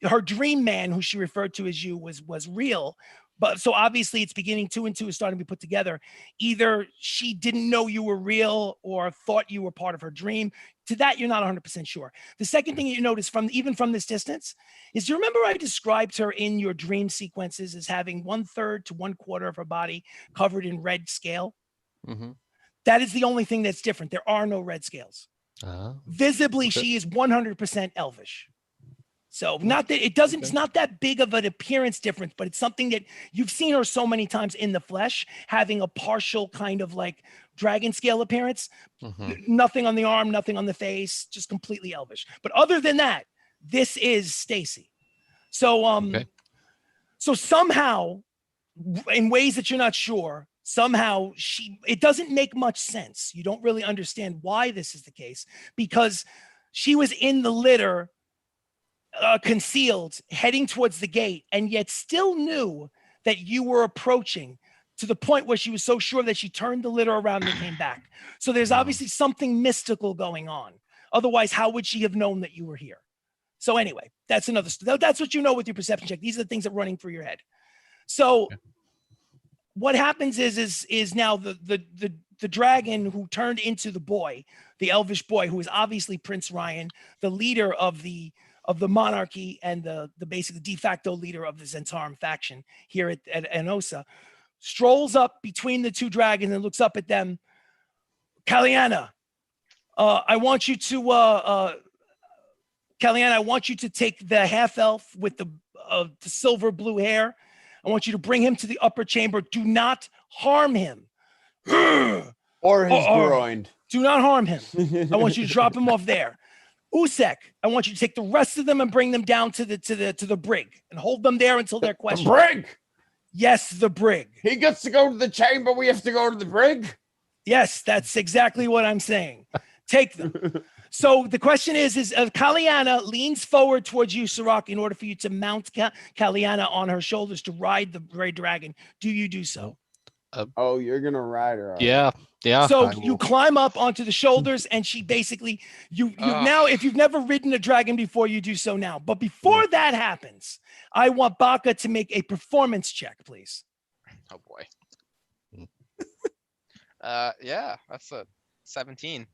her dream man, who she referred to as you, was real. But so obviously it's beginning, 2 and 2 is starting to be put together. Either she didn't know you were real or thought you were part of her dream. To that, you're not 100% sure. The second thing you notice from this distance is, you remember I described her in your dream sequences as having 1/3 to 1/4 of her body covered in red scale? Mm-hmm. That is the only thing that's different. There are no red scales. Visibly, Okay. she is 100% elvish. So not that it's not that big of an appearance difference, but it's something that you've seen her so many times in the flesh, having a partial kind of like dragon scale appearance. Nothing on the arm, nothing on the face, just completely elvish. But other than that, this is Stacy. So Okay. so somehow, in ways that you're not sure, somehow it doesn't make much sense. You don't really understand why this is the case, because she was in the litter, concealed, heading towards the gate, and yet still knew that you were approaching, to the point where she was so sure that she turned the litter around and came back. So there's obviously something mystical going on. Otherwise, how would she have known that you were here? So anyway, that's that's what you know with your perception check. These are the things that are running through your head. So what happens is now the dragon who turned into the boy, the elvish boy, who is obviously Prince Ryan, the leader of the monarchy and the basically de facto leader of the Zentarum faction here at Enosa, strolls up between the 2 dragons and looks up at them. Kaliana, I want you to take the half elf with the silver blue hair. I want you to bring him to the upper chamber. Do not harm him. Or his groin. Do not harm him. I want you to drop him off there. Usek, I want you to take the rest of them and bring them down to the brig and hold them there until they're The questioned. brig. Yes, the brig. He gets to go to the chamber. We have to go to the brig. Yes, that's exactly what I'm saying. Take them. So the question is Kaliana leans forward towards you, Sirach, in order for you to mount Kaliana on her shoulders to ride the Red Dragon. Do you do so? Oh, you're gonna ride her. Yeah. So I you will- climb up onto the shoulders, and she basically you now, if you've never ridden a dragon before, you do so now. But before that happens, I want Baka to make a performance check, please. Oh boy. Yeah, that's a 17.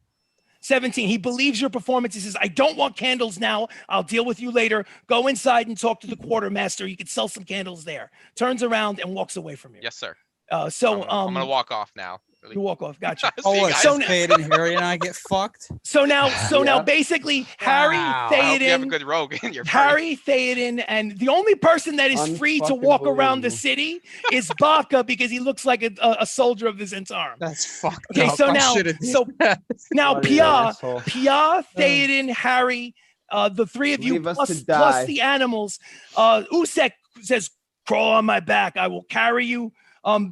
17. He believes your performance. He says, I don't want candles now. I'll deal with you later. Go inside and talk to the quartermaster. You could sell some candles there. Turns around and walks away from you. Yes, sir. I'm gonna walk off now. Really. You walk off. Gotcha. See Oh, you what? guys. So- Fade and Harry and I get fucked. So now Yeah. basically Harry, Wow. I hope you have a Theoden, good rogue in your party. Harry, Theoden, and the only person that is free to Unfucking walk around the believable. city is Baka because he looks like a soldier of the Zentarum. That's fucked Okay, up. so I now, should've did so that. now What an Pia, asshole. Theoden, Harry, the three of you Leave us plus, to plus die. the animals. Usek says, crawl on my back. I will carry you.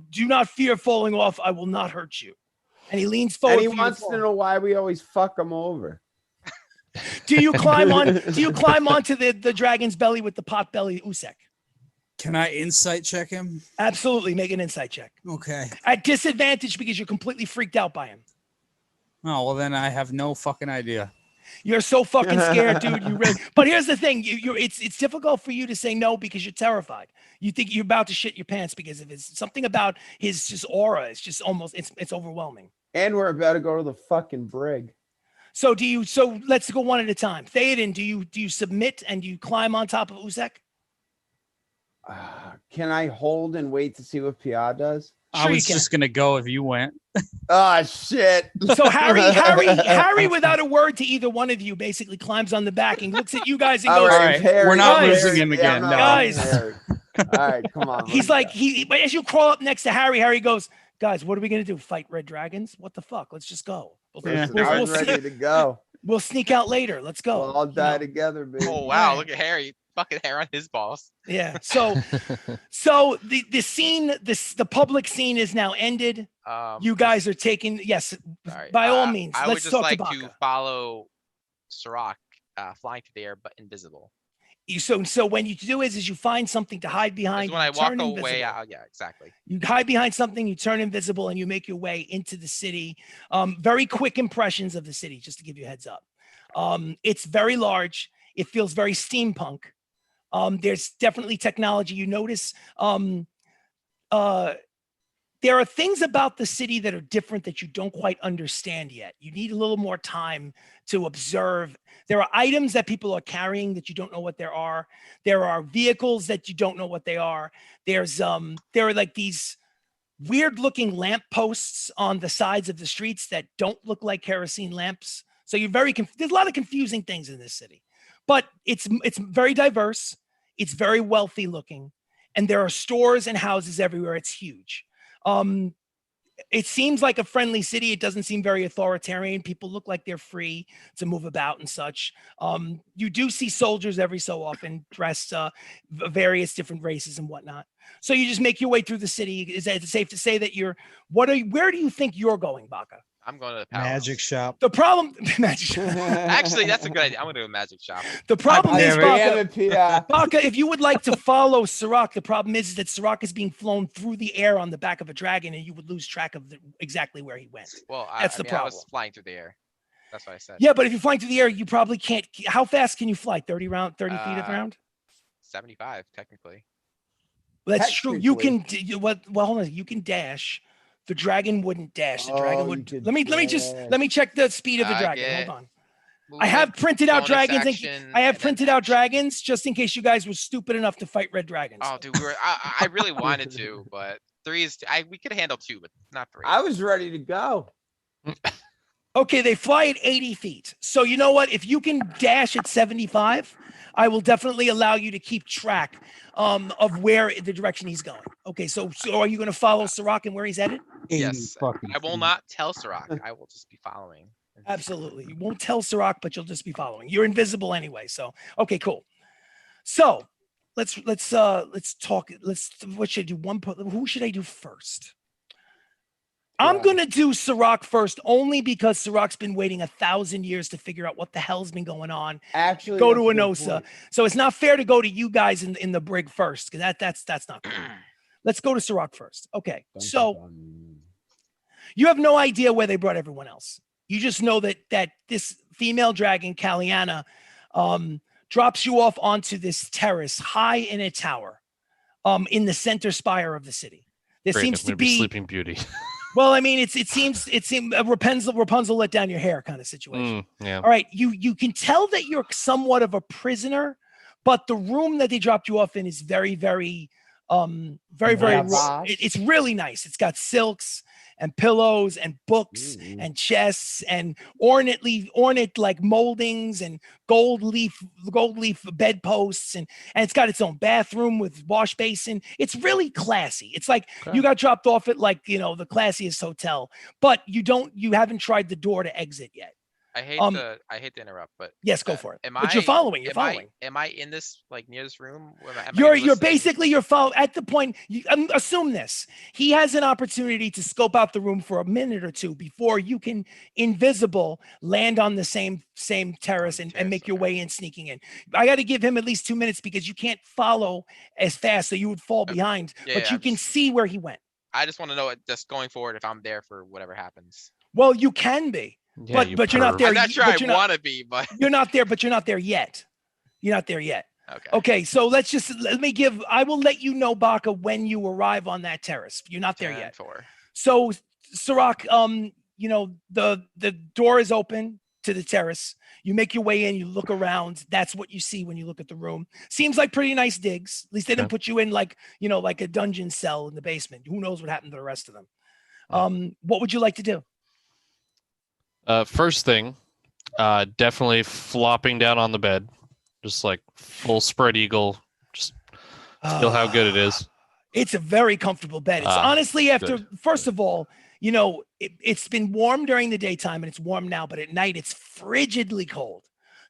Do not fear falling off. I will not hurt you. And he leans forward. And he for you to wants fall. to know why we always fuck him over. Do you climb onto the dragon's belly with the pot belly, Usek? Can I insight check him? Absolutely. Make an insight check. Okay. At disadvantage because you're completely freaked out by him. Oh, well, then I have no fucking idea. You're so fucking scared, dude. But here's the thing: it's difficult for you to say no because you're terrified. You think you're about to shit your pants because of his something about his just aura. It's just almost it's overwhelming. And we're about to go to the fucking brig. So So let's go one at a time. Theoden, do you submit and do you climb on top of Usek? Can I hold and wait to see what Pia does? I Sure you was can. just gonna go if you went. Oh shit. So Harry, without a word to either one of you, basically climbs on the back and looks at you guys and goes, All right, Harry, we're not Harry, losing him yeah, again, I'm no. not Guys. losing Harry. All right, come on. he's like but as you crawl up next to Harry goes, guys, what are we gonna do? Fight red dragons? What the fuck? Let's just go. Yeah. Listen, I'm ready to go. We'll sneak out later. Let's go. We'll all You die know? together, baby. Oh wow, Yeah. look at Harry. Fucking hair on his balls. Yeah. So the scene, the public scene is now ended. You guys are taking Sorry, by all means. I would Let's just talk like to to Baka. follow Sirach flying through the air but invisible. So when you do is you find something to hide behind. Because when I you walk turn away, invisible. yeah, exactly. You hide behind something, you turn invisible, and you make your way into the city. Very quick impressions of the city, just to give you a heads up. It's very large. It feels very steampunk. There's definitely technology. You notice there are things about the city that are different that you don't quite understand yet. You need a little more time to observe. There are items that people are carrying that you don't know what there are. There are vehicles that you don't know what they are. There are like these weird looking lamp posts on the sides of the streets that don't look like kerosene lamps. So you're there's a lot of confusing things in this city, but it's very diverse. It's very wealthy looking, and there are stores and houses everywhere. It's huge. It seems like a friendly city. It doesn't seem very authoritarian. People look like they're free to move about and such. You do see soldiers every so often dressed various different races and whatnot. So you just make your way through the city. Is it safe to say that where do you think you're going, Baka? I'm going to the palace. Magic shop. The problem, magic. Actually, that's a good idea. I'm going to do a magic shop. The problem is, Damn it, Pia. Baka, if you would like to follow Sirach, the problem is that Sirach is being flown through the air on the back of a dragon, and you would lose track of exactly where he went. Well, That's I the mean, I was problem. flying through the air. That's what I said. Yeah, but if you're flying through the air, you probably can't. How fast can you fly? 30 feet around? 75, technically. That's true. You can. Technically. Well, hold on. You can dash. The dragon wouldn't dash. The dragon Oh, would. you could Let me check the speed of the dragon. get Hold on. I have printed out dragons. I have printed out dragons just in case you guys were stupid enough to fight red dragons. Oh, dude, I really wanted to, but we could handle 2, but not 3. I was ready to go. Okay, they fly at 80 feet. So you know what? If you can dash at 75, I will definitely allow you to keep track of where the direction he's going. Okay, so are you going to follow Sirach and where he's headed? Yes, 80 fucking I will feet. not tell Sirach. I will just be following. Absolutely. You won't tell Sirach, but you'll just be following. You're invisible anyway. So okay, cool. So let's talk. What should I do? Who should I do first? I'm Yeah. gonna do Sirach first, only because Sirach's been waiting 1,000 years to figure out what the hell's been going on. Actually, Go that's to a good Enosa. point. So it's not fair to go to you guys in the brig first, because that's not cool. Let's go to Sirach first. Okay. Dun, So dun, dun. you have no idea where they brought everyone else. You just know that this female dragon, Kaliana, drops you off onto this terrace high in a tower, in the center spire of the city. There Great, seems I'm to gonna be be, Sleeping Beauty. well, I mean, it seems a Rapunzel let down your hair kind of situation. Yeah. All right, you can tell that you're somewhat of a prisoner, but the room that they dropped you off in is very, very, Nice. it's really nice. It's got silks and pillows and books Mm. and chests and ornate like moldings and gold leaf bedposts, and it's got its own bathroom with wash basin. It's really classy. It's like Okay. you got dropped off at, like, the classiest hotel, but you haven't tried the door to exit yet. I hate to interrupt, but Yes, go for it. am But you're following. You're following. Am I in this, like, near this room? Am I You're listening? basically at the point. Assume this. He has an opportunity to scope out the room for a minute or two before you can, invisible, land on the same terrace and make your way in, sneaking in. I got to give him at least 2 minutes because you can't follow as fast, so you would fall behind. Yeah, but yeah, you I'm can just- see where he went. I just want to know it just going forward if I'm there for whatever happens. Well, you can be. Yeah, But you're not perv. there. I'm not sure but I you're not- want to be, but You're not there, but you're not there yet. You're not there yet. okay. Okay, so I will let you know, Baka, when you arrive on that terrace. You're not there yet. 10-4. So, Sirach, the door is open to the terrace. You make your way in, you look around. That's what you see when you look at the room. Seems like pretty nice digs. At least they didn't put you in like a dungeon cell in the basement. Who knows what happened to the rest of them? What would you like to do? First thing, definitely flopping down on the bed, just like full spread eagle. Just feel how good it is. It's a very comfortable bed. It's honestly, after, first of all, it's been warm during the daytime and it's warm now, but at night it's frigidly cold.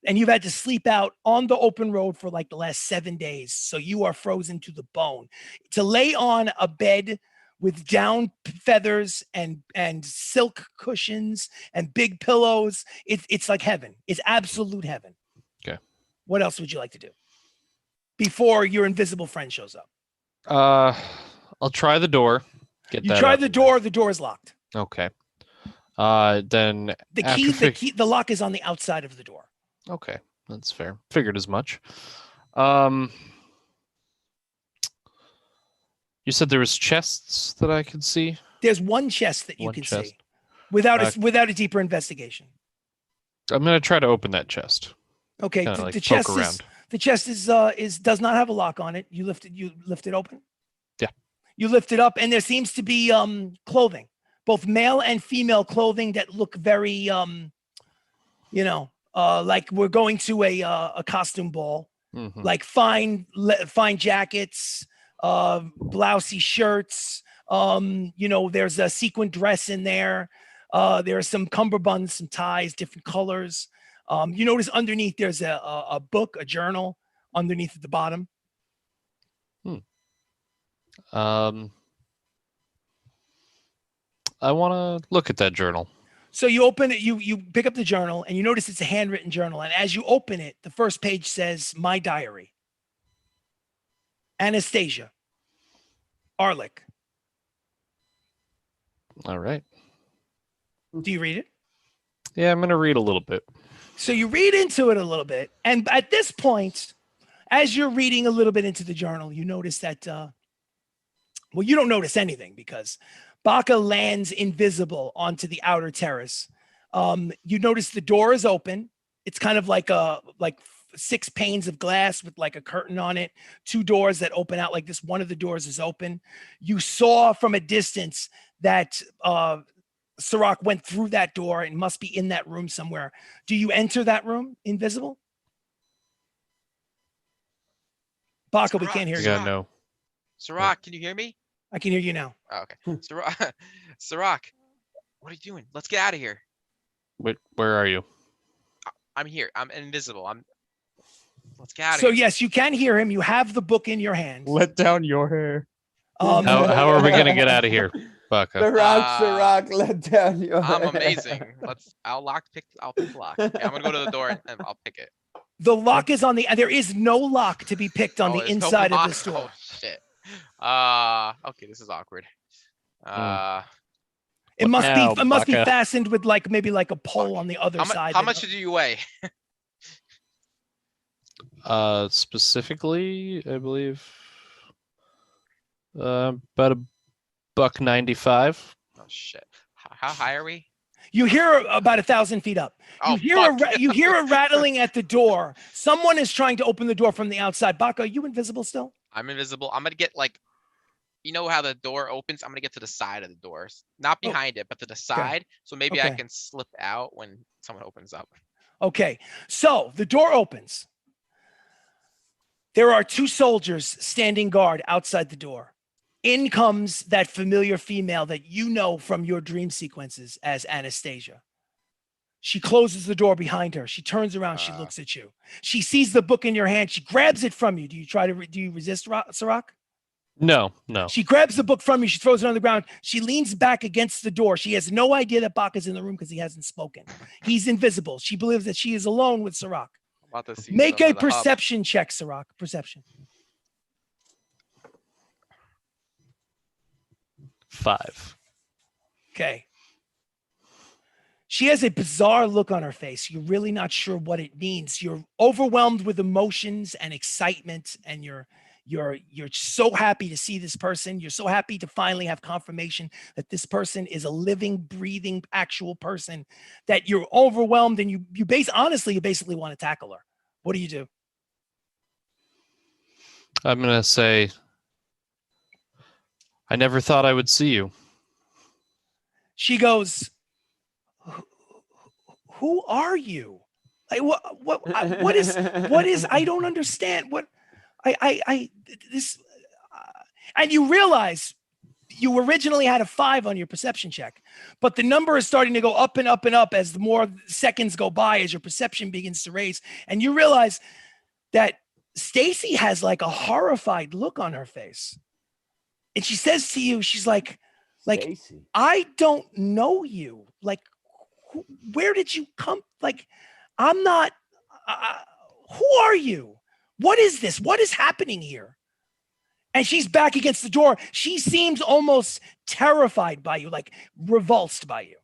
And you've had to sleep out on the open road for like the last 7 days. So you are frozen to the bone. To lay on a bed with down feathers and silk cushions and big pillows, it's like heaven. It's absolute heaven. Okay. What else would you like to do before your invisible friend shows up? I'll try the door. You try the door. The door is locked. Okay. Then The lock is on the outside of the door. Okay, that's fair. Figured as much. You said there was chests that I could see. There's one chest that you One can chest. see without a deeper investigation. I'm gonna try to open that chest. Okay, Kinda the like poke chest around. does not have a lock on it. You lift it open. Yeah. You lift it up, and there seems to be clothing, both male and female clothing that look very like we're going to a costume ball, Mhm. like fine jackets, blousey shirts. There's a sequin dress in there. There are some cummerbunds, some ties, different colors. You notice underneath there's a book, a journal underneath at the bottom. I want to look at that journal. So you open it, you pick up the journal, and you notice it's a handwritten journal. And as you open it, the first page says, "My diary. Anastasia. Arlick." All right. Do you read it? Yeah, I'm gonna read a little bit. So you read into it a little bit. And at this point, as you're reading a little bit into the journal, you notice that, you don't notice anything because Baka lands invisible onto the outer terrace. You notice the door is open. It's kind of like 6 panes of glass with like a curtain on it, 2 doors that open out like this. One of the doors is open. You saw from a distance that Sirach went through that door and must be in that room somewhere. Do you enter that room invisible? Baka, we can't hear I you. gotta know. Sirach, can you hear me? I can hear you now. Oh, okay. Sirach, what are you doing? Let's get out of here. Where are you? I'm here. I'm invisible. Let's get out of So here. yes, you can hear him. You have the book in your hand. Let down your hair. How are we gonna get out of here, Baka? The rock, let down your I'm hair. amazing. I'll pick the lock. Okay, I'm gonna go to the door and I'll pick it. The lock is on the. There is no lock to be picked on the there's no inside of lock? this door. Oh shit. Okay, this is awkward. It must now, be. It must be Baka? fastened with maybe a pole on the other side. How much do you weigh? Specifically, I believe, about $1.95. Oh shit. How high are we? You hear about 1,000 feet up. Oh, You hear a rattling at the door. Someone is trying to open the door from the outside. Baka, are you invisible still? I'm invisible. I'm gonna get you know how the door opens? I'm gonna get to the side of the doors, not behind it, but to the side. So maybe I Okay. can slip out when someone opens up. Okay, so the door opens. There are 2 soldiers standing guard outside the door. In comes that familiar female that you know from your dream sequences as Anastasia. She closes the door behind her. She turns around. She looks at you. She sees the book in your hand. She grabs it from you. Do you resist, Sirach? No. She grabs the book from you. She throws it on the ground. She leans back against the door. She has no idea that Baka's in the room because he hasn't spoken. He's invisible. She believes that she is alone with Sirach. I'm about to see Make some a of the hub. perception check, Sirach. Perception. 5. Okay. She has a bizarre look on her face. You're really not sure what it means. You're overwhelmed with emotions and excitement, and you're so happy to see this person. You're so happy to finally have confirmation that this person is a living, breathing, actual person, that you're overwhelmed, and you basically want to tackle her. What do you do? I'm gonna say, I never thought I would see you. She goes, "Who are you? Like, what is I don't understand what this." And you realize you originally had a 5 on your perception check, but the number is starting to go up and up and up as the more seconds go by, as your perception begins to raise, and you realize that Stacy has a horrified look on her face, and she says to you, she's like, Stacy. "I don't know you. Where did you come? I'm not. Who are you? What is this? What is happening here?" And she's back against the door. She seems almost terrified by you, revulsed by you.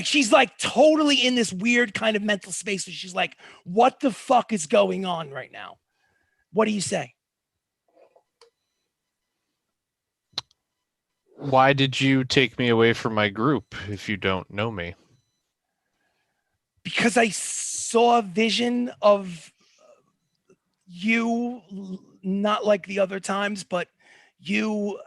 She's totally in this weird kind of mental space where she's like, "What the fuck is going on right now?" What do you say? Why did you take me away from my group if you don't know me? Because I saw a vision of you, not like the other times, but you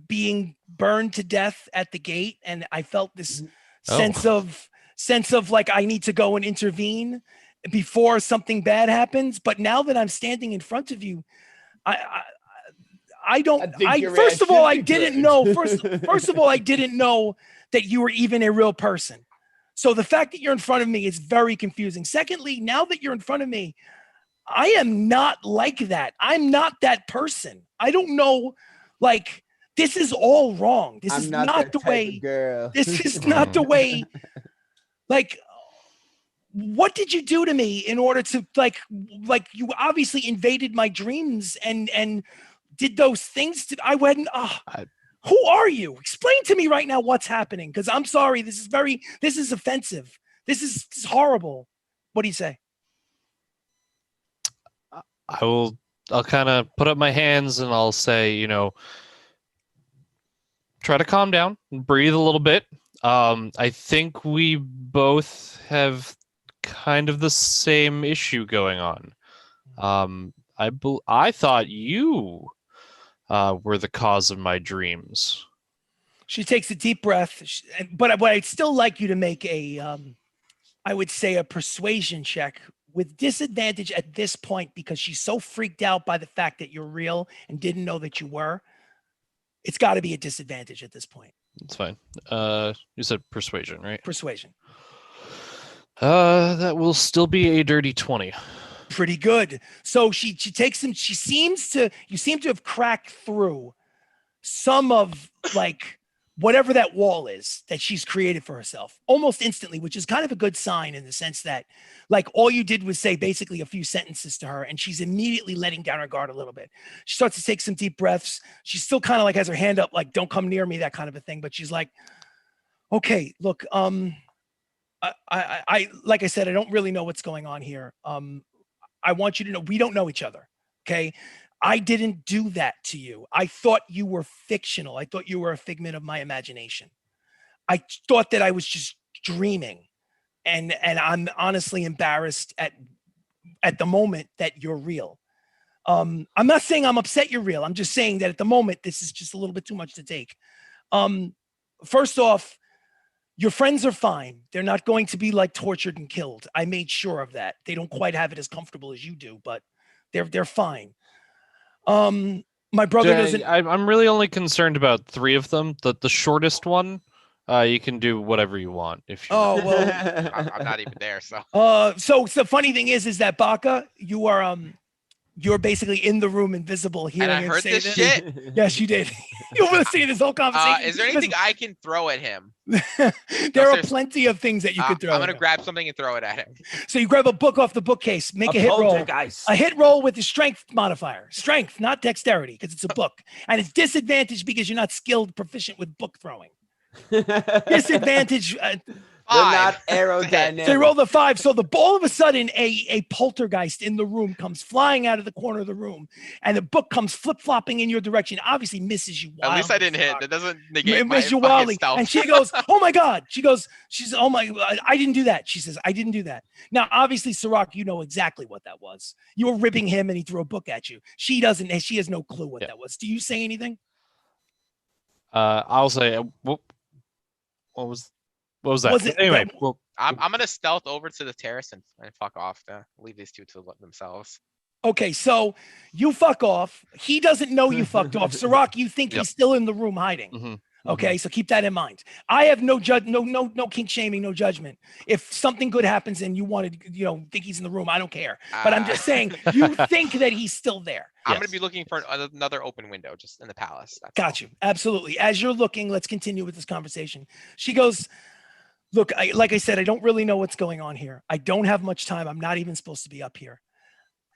being burned to death at the gate, and I felt this sense of I need to go and intervene before something bad happens. But now that I'm standing in front of you, first of all, I didn't know that you were even a real person. So the fact that you're in front of me is very confusing. Secondly, now that you're in front of me, I am not like that. I'm not that person. I don't know, this is all wrong. This is not the way. This is not the way. What did you do to me in order to you obviously invaded my dreams and did those things to I went, who are you? Explain to me right now what's happening, because I'm sorry, this is offensive. This is horrible. What do you say? I'll kind of put up my hands and I'll say, try to calm down and breathe a little bit. I think we both have kind of the same issue going on. I thought you were the cause of my dreams. She takes a deep breath, but I'd still like you to make I would say a persuasion check with disadvantage at this point, because she's so freaked out by the fact that you're real and didn't know that you were. It's got to be a disadvantage at this point. It's fine. You said persuasion, right? Persuasion. That will still be a dirty 20. Pretty good. So she takes him. You seem to have cracked through some of like whatever that wall is that she's created for herself almost instantly, which is kind of a good sign in the sense that like all you did was say basically a few sentences to her and she's immediately letting down her guard a little bit. She starts to take some deep breaths. She's still kind of like has her hand up, like, don't come near me, that kind of a thing. But she's like, okay, look, I like I said, I don't really know what's going on here. I want you to know we don't know each other. Okay. I didn't do that to you. I thought you were fictional. I thought you were a figment of my imagination. I thought that I was just dreaming. And I'm honestly embarrassed at the moment that you're real. I'm not saying I'm upset you're real. I'm just saying that at the moment, this is just a little bit too much to take. First off, your friends are fine. They're not going to be like tortured and killed. I made sure of that. They don't quite have it as comfortable as you do, but they're fine. My brother doesn't. I'm really only concerned about 3 of them. The shortest one, you can do whatever you want. If you Oh well. I'm not even there, so. So the funny thing is that Baka, you're basically in the room, invisible, hearing And I him heard say this shit. Yes, you did. You were listening to this whole conversation. Is there anything I can throw at him? There are plenty of things that you could throw. I'm gonna grab something and throw it at him. So you grab a book off the bookcase, make a hit roll. Guys. A hit roll with the strength modifier. Strength, not dexterity, because it's a book. And it's disadvantage because you're not skilled, proficient with book throwing. Disadvantage. They're not aerodynamic. So you roll the 5. So all of a sudden, a poltergeist in the room comes flying out of the corner of the room, and the book comes flip-flopping in your direction. Obviously misses you wildly. At least I didn't hit. That doesn't negate my Misses you fucking wildly. stealth. And she goes, oh my God. She's, oh my, I didn't do that. She says, I didn't do that. Now, obviously, Sirach, you know exactly what that was. You were ripping him and he threw a book at you. She doesn't, she has no clue what that was. Do you say anything? I'll say, what was that? Was it- Anyway, that- well, I'm gonna stealth over to the terrace and fuck off. Leave these two to themselves. Okay, so you fuck off. He doesn't know you fucked off. Sirach, you think Yep. he's still in the room hiding. mhm. Okay, so keep that in mind. I have no kink shaming, no judgment. If something good happens and you wanted, think he's in the room, I don't care. But I'm just saying, you think that he's still there. I'm Yes. gonna be looking for another open window just in the palace. That's Got you. Absolutely. As you're looking, let's continue with this conversation. She goes, look, like I said, I don't really know what's going on here. I don't have much time. I'm not even supposed to be up here.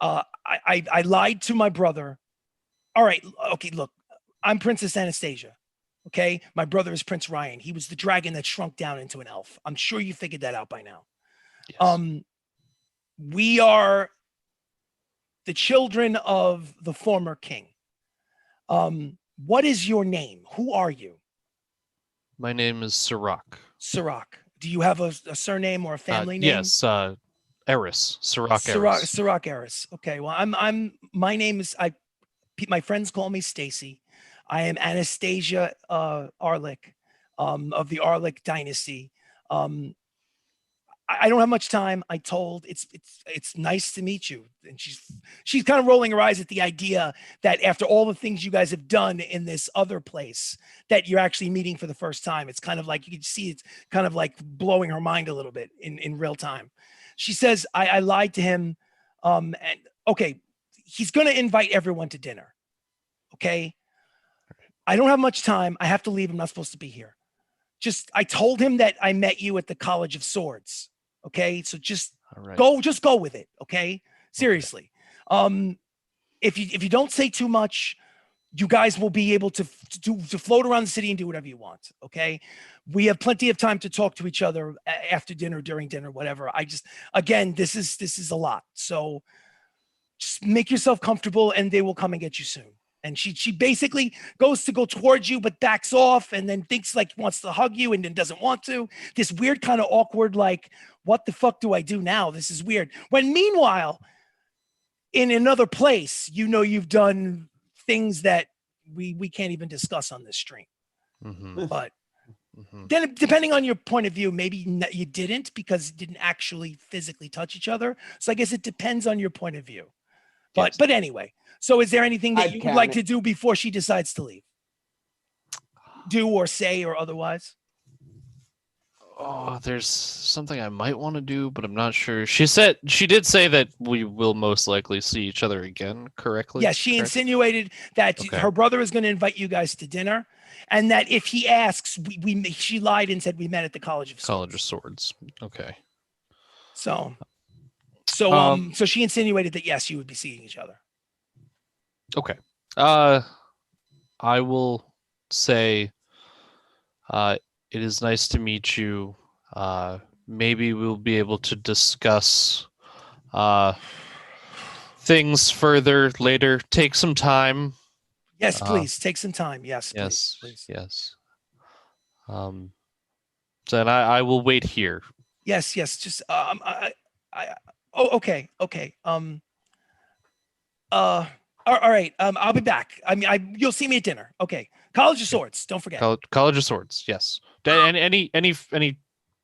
I lied to my brother. All right. Okay. Look, I'm Princess Anastasia. Okay. My brother is Prince Ryan. He was the dragon that shrunk down into an elf. I'm sure you figured that out by now. Yes. We are the children of the former king. What is your name? Who are you? My name is Sirach. Sirach. Do you have a surname or a family name? Yes, Eris. Sirach Eris. Sirach Eris. Okay. Well, my name is, my friends call me Stacy. I am Anastasia Arlick of the Arlick dynasty. I don't have much time. I told it's nice to meet you. And she's kind of rolling her eyes at the idea that after all the things you guys have done in this other place, that you're actually meeting for the first time. It's kind of like, you can see it's kind of like blowing her mind a little bit in real time. She says, I lied to him. And okay, he's going to invite everyone to dinner. Okay. I don't have much time. I have to leave. I'm not supposed to be here. I told him that I met you at the College of Swords. Okay. So just go with it. Okay. Seriously. If you don't say too much, you guys will be able to float around the city and do whatever you want. Okay. We have plenty of time to talk to each other after dinner, during dinner, whatever. Again, this is a lot. So just make yourself comfortable and they will come and get you soon. And she basically goes to go towards you, but backs off and then thinks like wants to hug you and then doesn't want to. This weird kind of awkward, like, what the fuck do I do now? This is weird. When meanwhile, in another place, you've done things that we can't even discuss on this stream. Mhm. But then depending on your point of view, maybe you didn't because you didn't actually physically touch each other. So I guess it depends on your point of view. But anyway, so is there anything that you would like to do before she decides to leave? Do or say or otherwise? Oh, there's something I might want to do, but I'm not sure. She did say that we will most likely see each other again, correctly? Yeah, she Correct? insinuated that Okay. her brother is going to invite you guys to dinner, and that if he asks, she lied and said we met at the College of Swords. College of Swords. Okay. So she insinuated that yes, you would be seeing each other. Okay. I will say, it is nice to meet you. Maybe we'll be able to discuss things further later. Take some time. Yes, please take some time. Yes, Yes, please. yes. So then I will wait here. Yes. Just okay. All right. I'll be back. I mean, you'll see me at dinner. Okay. College of Swords. Don't forget. College of Swords. Yes. And any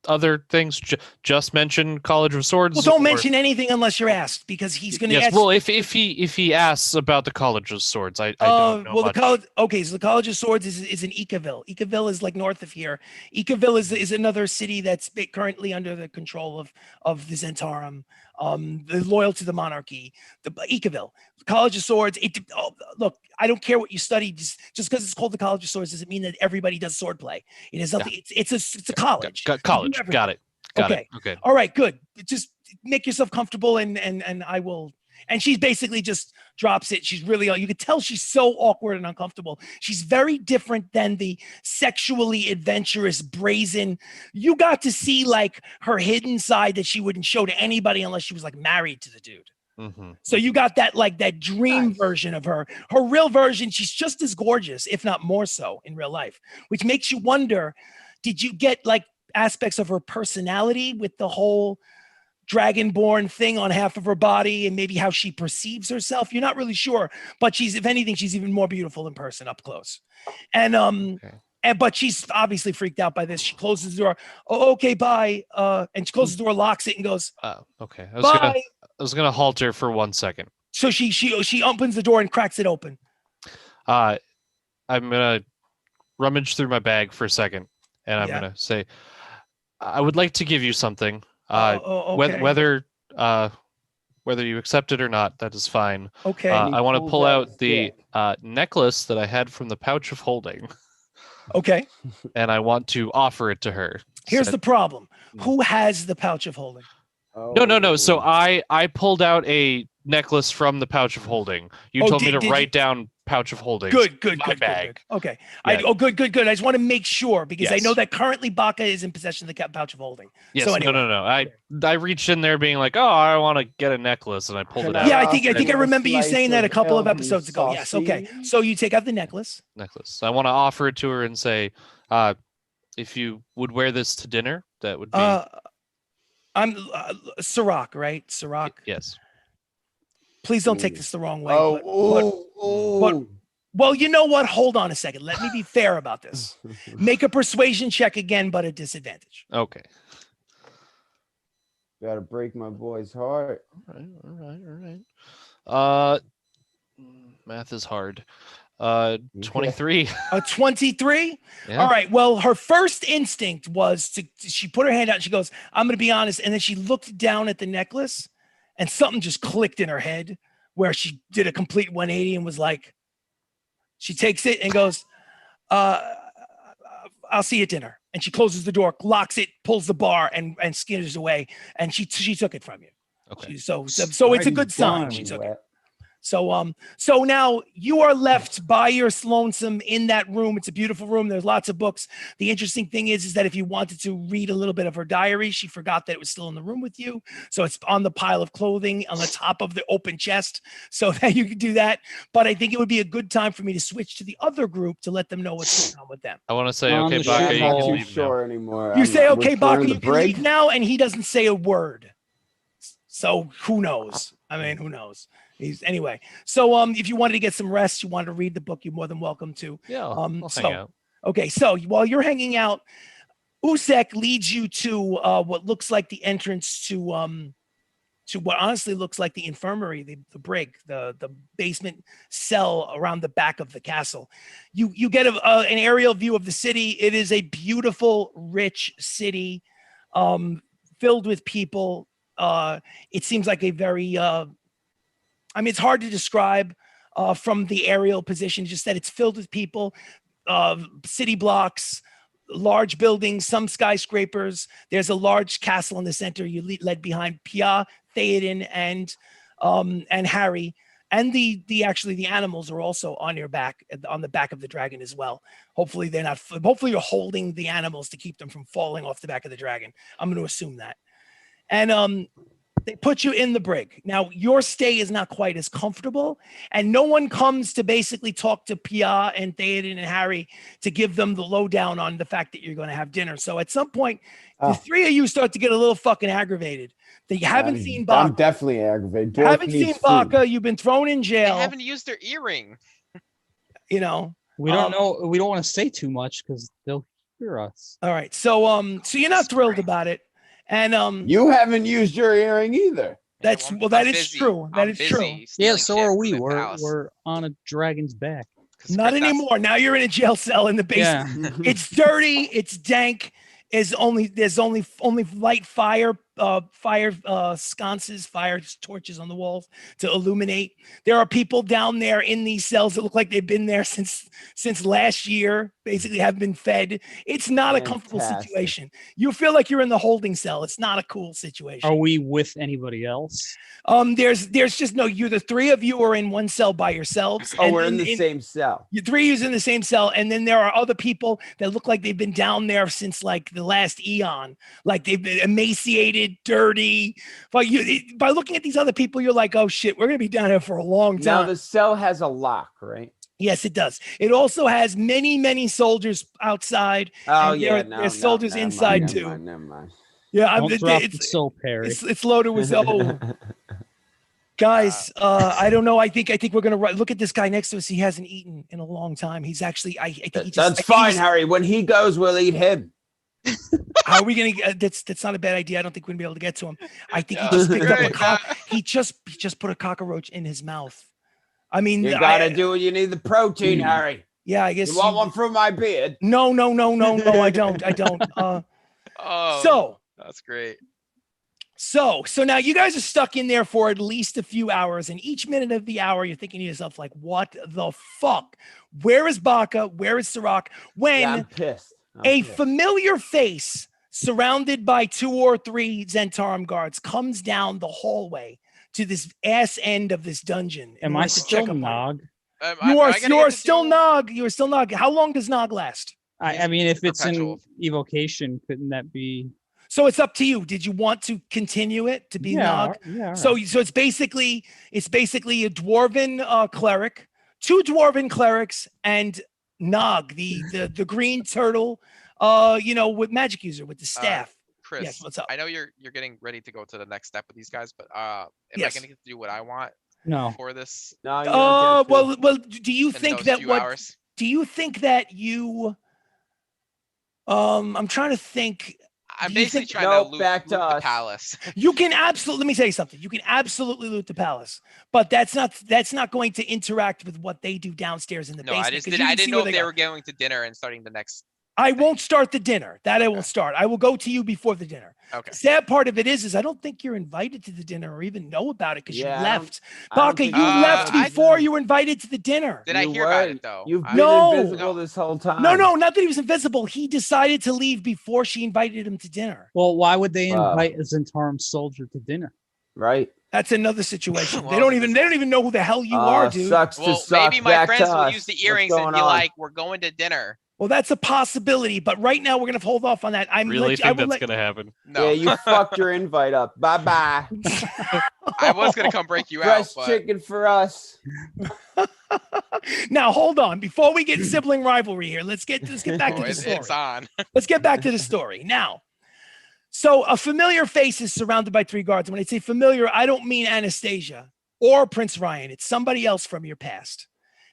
other things? Just mention College of Swords. Well, don't mention anything unless you're asked, because he's going to Yes. ask. Well, if he asks about the College of Swords, I don't know. Well, much. the college. Okay, so the College of Swords is in Ikaville. Ikaville is like north of here. Ikaville is another city that's currently under the control of the Zentarum. Loyal to the monarchy. The Ikaville, College of Swords. Look, I don't care what you study. Just because it's called the College of Swords doesn't mean that everybody does sword play. It is nothing. Yeah. It's a college. College. Got it. Okay. Okay. All right. Good. Just make yourself comfortable, and I will. And she basically just drops it. She's really, you could tell she's so awkward and uncomfortable. She's very different than the sexually adventurous, brazen. You got to see like her hidden side that she wouldn't show to anybody unless she was like married to the dude. Mm-hmm. So you got that like that dream version of her. Her real version, she's just as gorgeous, if not more so, in real life, which makes you wonder, did you get like aspects of her personality with the whole dragonborn thing on half of her body, and maybe how she perceives herself? You're not really sure, but if anything, she's even more beautiful in person up close. And but she's obviously freaked out by this. She closes the door. Oh, okay, bye. And she closes the door, locks it, and goes, okay. Bye. I was gonna halt her for 1 second. So she opens the door and cracks it open. I'm gonna rummage through my bag for a second, and I'm gonna say, I would like to give you something. Okay. Whether you accept it or not, that is fine. Okay. I want to pulls pull out out the necklace that I had from the pouch of holding, Okay. and I want to offer it to her. Here's the problem. Who has the pouch of holding? No. So I pulled out a necklace from the pouch of holding. You told me to write down pouch of holding. Good. Bag. Okay. Yeah. Good. I just want to make sure, because I Yes. know that currently Baka is in possession of the pouch of holding. Yes. So anyway. No. I reached in there being like, oh, I want to get a necklace, and I pulled it out. Yeah, I think I Offer remember you slice saying that a of couple of elven episodes ago. Yes. Okay. sausage. So you take out the necklace. Necklace. I want to offer it to her and say, if you would wear this to dinner, that would be I'm Sirach, right? Sirach. yes. Please don't take this the wrong way. Oh, Well, you know what? Hold on a second. Let me be fair about this. Make a persuasion check again, but at disadvantage. Okay. Gotta break my boy's heart. All right. Math is hard. 23. A 23? Yeah. All right. Well, her first instinct was she put her hand out and she goes, I'm going to be honest. And then she looked down at the necklace and something just clicked in her head where she did a complete 180 and was like, she takes it and goes, I'll see you at dinner. And she closes the door, locks it, pulls the bar, and skitters away. And she took it from you. Okay. So it's a good sign. She took it. So now you are left by your lonesome in that room. It's a beautiful room. There's lots of books. The interesting thing is that if you wanted to read a little bit of her diary, she forgot that it was still in the room with you. So it's on the pile of clothing on the top of the open chest, so that you can do that. But I think it would be a good time for me to switch to the other group to let them know what's going on with them. I want to say, On okay, the Baka, I'm you not can too leave now. sure anymore. You say, okay, Baka, Baka, you can leave now, and he doesn't say a word. So who knows? I mean, who knows? Anyway. So if you wanted to get some rest, you wanted to read the book, you're more than welcome to. Yeah, I'll so hang out. okay, so while you're hanging out, Usek leads you to what looks like the entrance to to what honestly looks like the infirmary, the brig, the basement cell around the back of the castle. You get an aerial view of the city. It is a beautiful, rich city, filled with people. It seems like a very, I mean, it's hard to describe from the aerial position, just that it's filled with people, city blocks, large buildings, some skyscrapers. There's a large castle in the center. You led behind Pia, Theoden, and Harry. And the animals are also on your back, on the back of the dragon as well. Hopefully they're not. Hopefully you're holding the animals to keep them from falling off the back of the dragon. I'm going to assume that. And they put you in the brig. Now, your stay is not quite as comfortable, and no one comes to basically talk to Pia and Theoden and Harry to give them the lowdown on the fact that you're going to have dinner. So at some point, the three of you start to get a little fucking aggravated. That you haven't seen Baka. I'm definitely aggravated. You haven't seen Baka. You've been thrown in They jail. haven't used their earring. You know. We don't know. We don't want to say too much because they'll hear us. All right. So you're not thrilled about it. And you haven't used your earring either. That's Yeah, that I'm is busy. true. That I'm is busy true. Yeah, stealing so shit are from we. the palace. We're on a dragon's back. 'Cause Not Chris, that's- anymore. Now you're in a jail cell in the basement. Yeah. It's dirty. It's dank. There's only light fire sconces, fire torches on the walls to illuminate. There are people down there in these cells that look like they've been there since last year, basically have been fed. It's not a comfortable Fantastic. situation. You feel like you're in the holding cell. It's not a cool situation. Are we with anybody else? There's just no, you, the three of you are in one cell by yourselves. Oh, and we're in then the same cell. You three of you in the same cell, and then there are other people that look like they've been down there since like the last eon. Like they've been emaciated, dirty. But by looking at these other people, you're like, oh shit, we're gonna be down here for a long time. Now the cell has a lock, right? Yes, it does. It also has many soldiers outside. Oh and yeah, there's soldiers inside too. Never mind. Yeah, Don't drop the soul, Perry. it's loaded with guys. I don't know. I think we're gonna look at this guy next to us. He hasn't eaten in a long time. He's actually. I think he just. That's fine, Harry. When he goes, we'll eat him. How are we gonna? That's not a bad idea. I don't think we're gonna be able to get to him. I think he Yeah, just picked up a great. cock. He just put a cockroach in his mouth. I mean, You gotta do what you need. The protein, Harry. Yeah, I guess. You want one from my beard? No, I don't. I don't. Oh, So that's great. So now you guys are stuck in there for at least a few hours, and each minute of the hour, you're thinking to yourself, like, what the fuck? Where is Baka? Where is Sirach? When Yeah, I'm pissed. a familiar face surrounded by 2 or 3 Zentarum guards comes down the hallway to this ass end of this dungeon. Am I still Nog? You are still Nog. You are still Nog. How long does Nog last? I mean, if it's Perpetual. in evocation, couldn't that be? So it's up to you. Did you want to continue it to be Nog? Yeah. So it's basically a dwarven cleric, 2 dwarven clerics, and Nog, the green turtle, with magic user with the staff. Chris, Yes, what's up? I know you're getting ready to go to the next step with these guys, but am Yes. I gonna get to do what I want No. for this No, you don't get to. Well, do you in think those that few what? hours? Do you think that you? I'm trying to think. I'm do you basically think- trying No, to loot, back to loot the us. palace. You can absolutely. Let me tell you something. You can absolutely loot the palace, but that's not going to interact with what they do downstairs in the No, basement. I just 'cause did. you I can didn't see know where if they go. were going to dinner and starting the next. I won't start the dinner. That I Okay. won't start. I will go to you before the dinner. Okay. The sad part of it is I don't think you're invited to the dinner or even know about it because Yeah, you I don't- left. I don't Baka, you think left I- before you were invited to the dinner. Did I You hear about were. it though? You've been No. invisible this whole time. No, not that he was invisible. He decided to leave before she invited him to dinner. Well, why would they Wow. invite a Zentarum soldier to dinner? Right? That's another situation. Well, they don't even know who the hell you are, dude. Sucks to Well, suck. maybe my Back friends to will us. use the What's earrings and going be on? like, "We're going to dinner." Well, that's a possibility, but right now we're gonna hold off on that. Really think that's gonna happen? No, Yeah, you fucked your invite up. Bye bye. I was gonna come break you out, Fresh but chicken for us. Now hold on. Before we get sibling rivalry here, let's get back to the story. it's on. Let's get back to the story now. So a familiar face is surrounded by 3 guards. When I say familiar, I don't mean Anastasia or Prince Ryan. It's somebody else from your past.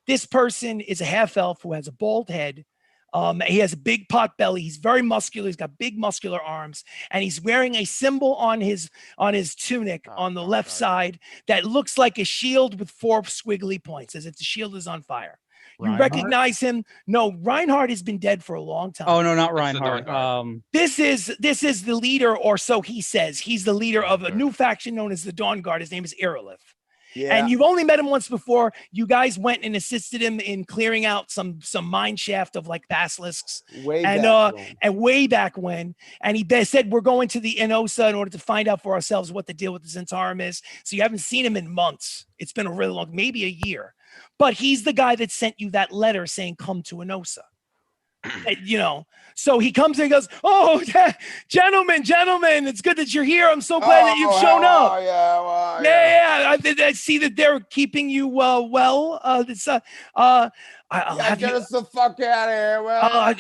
This person is a half elf who has a bald head, He has a big pot belly. He's very muscular. He's got big muscular arms, and he's wearing a symbol on his tunic on the left side that looks like a shield with 4 squiggly points, as if the shield is on fire. You Reinhardt? recognize him? No, Reinhardt has been dead for a long time. Oh no, not It's the Reinhardt. Dawn This is the leader, or so he says. He's the leader of a new faction known as the Dawn Guard. His name is Irilith. Yeah. And you've only met him once before. You guys went and assisted him in clearing out some mine shaft of like basilisks way and back when. and way back when. And he said, we're going to the Enosa in order to find out for ourselves what the deal with the Zentarum is. So you haven't seen him in months. It's been a really long, maybe a year. But he's the guy that sent you that letter saying, come to Enosa. You know, so he comes in and goes, oh, gentlemen, it's good that you're here. I'm so glad that you've shown up. I see that they're keeping you well. I'll Get have us the fuck out of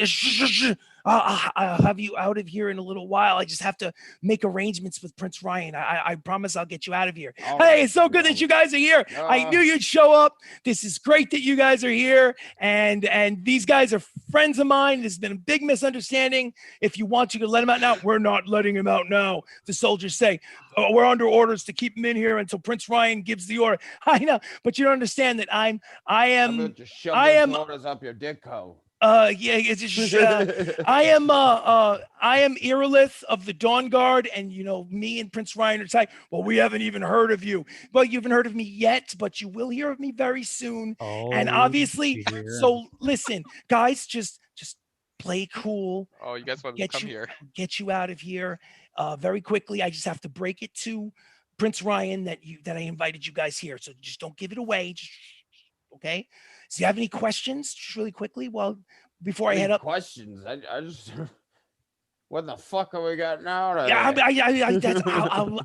here. I'll have you out of here in a little while. I just have to make arrangements with Prince Ryan. I promise I'll get you out of here. All Hey, right. it's so good that you guys are here. I knew you'd show up. This is great that you guys are here. And these guys are friends of mine. There's been a big misunderstanding. If you want, you can let him out now. We're not letting him out now. The soldiers say, oh, we're under orders to keep him in here until Prince Ryan gives the order. I know, but you don't understand that I am orders up your dick hole. I am Irilith of the Dawn Guard, and you know me and Prince Ryan are tight. Well, we haven't even heard of you. Well, you haven't heard of me yet, but you will hear of me very soon. And obviously, so listen, guys, just play cool. Oh, you guys want to come here? Get you out of here very quickly. I just have to break it to Prince Ryan that I invited you guys here. So just don't give it away. Just, okay. So you have any questions just really quickly before I head up? Questions. I just what the fuck have we got now? Yeah,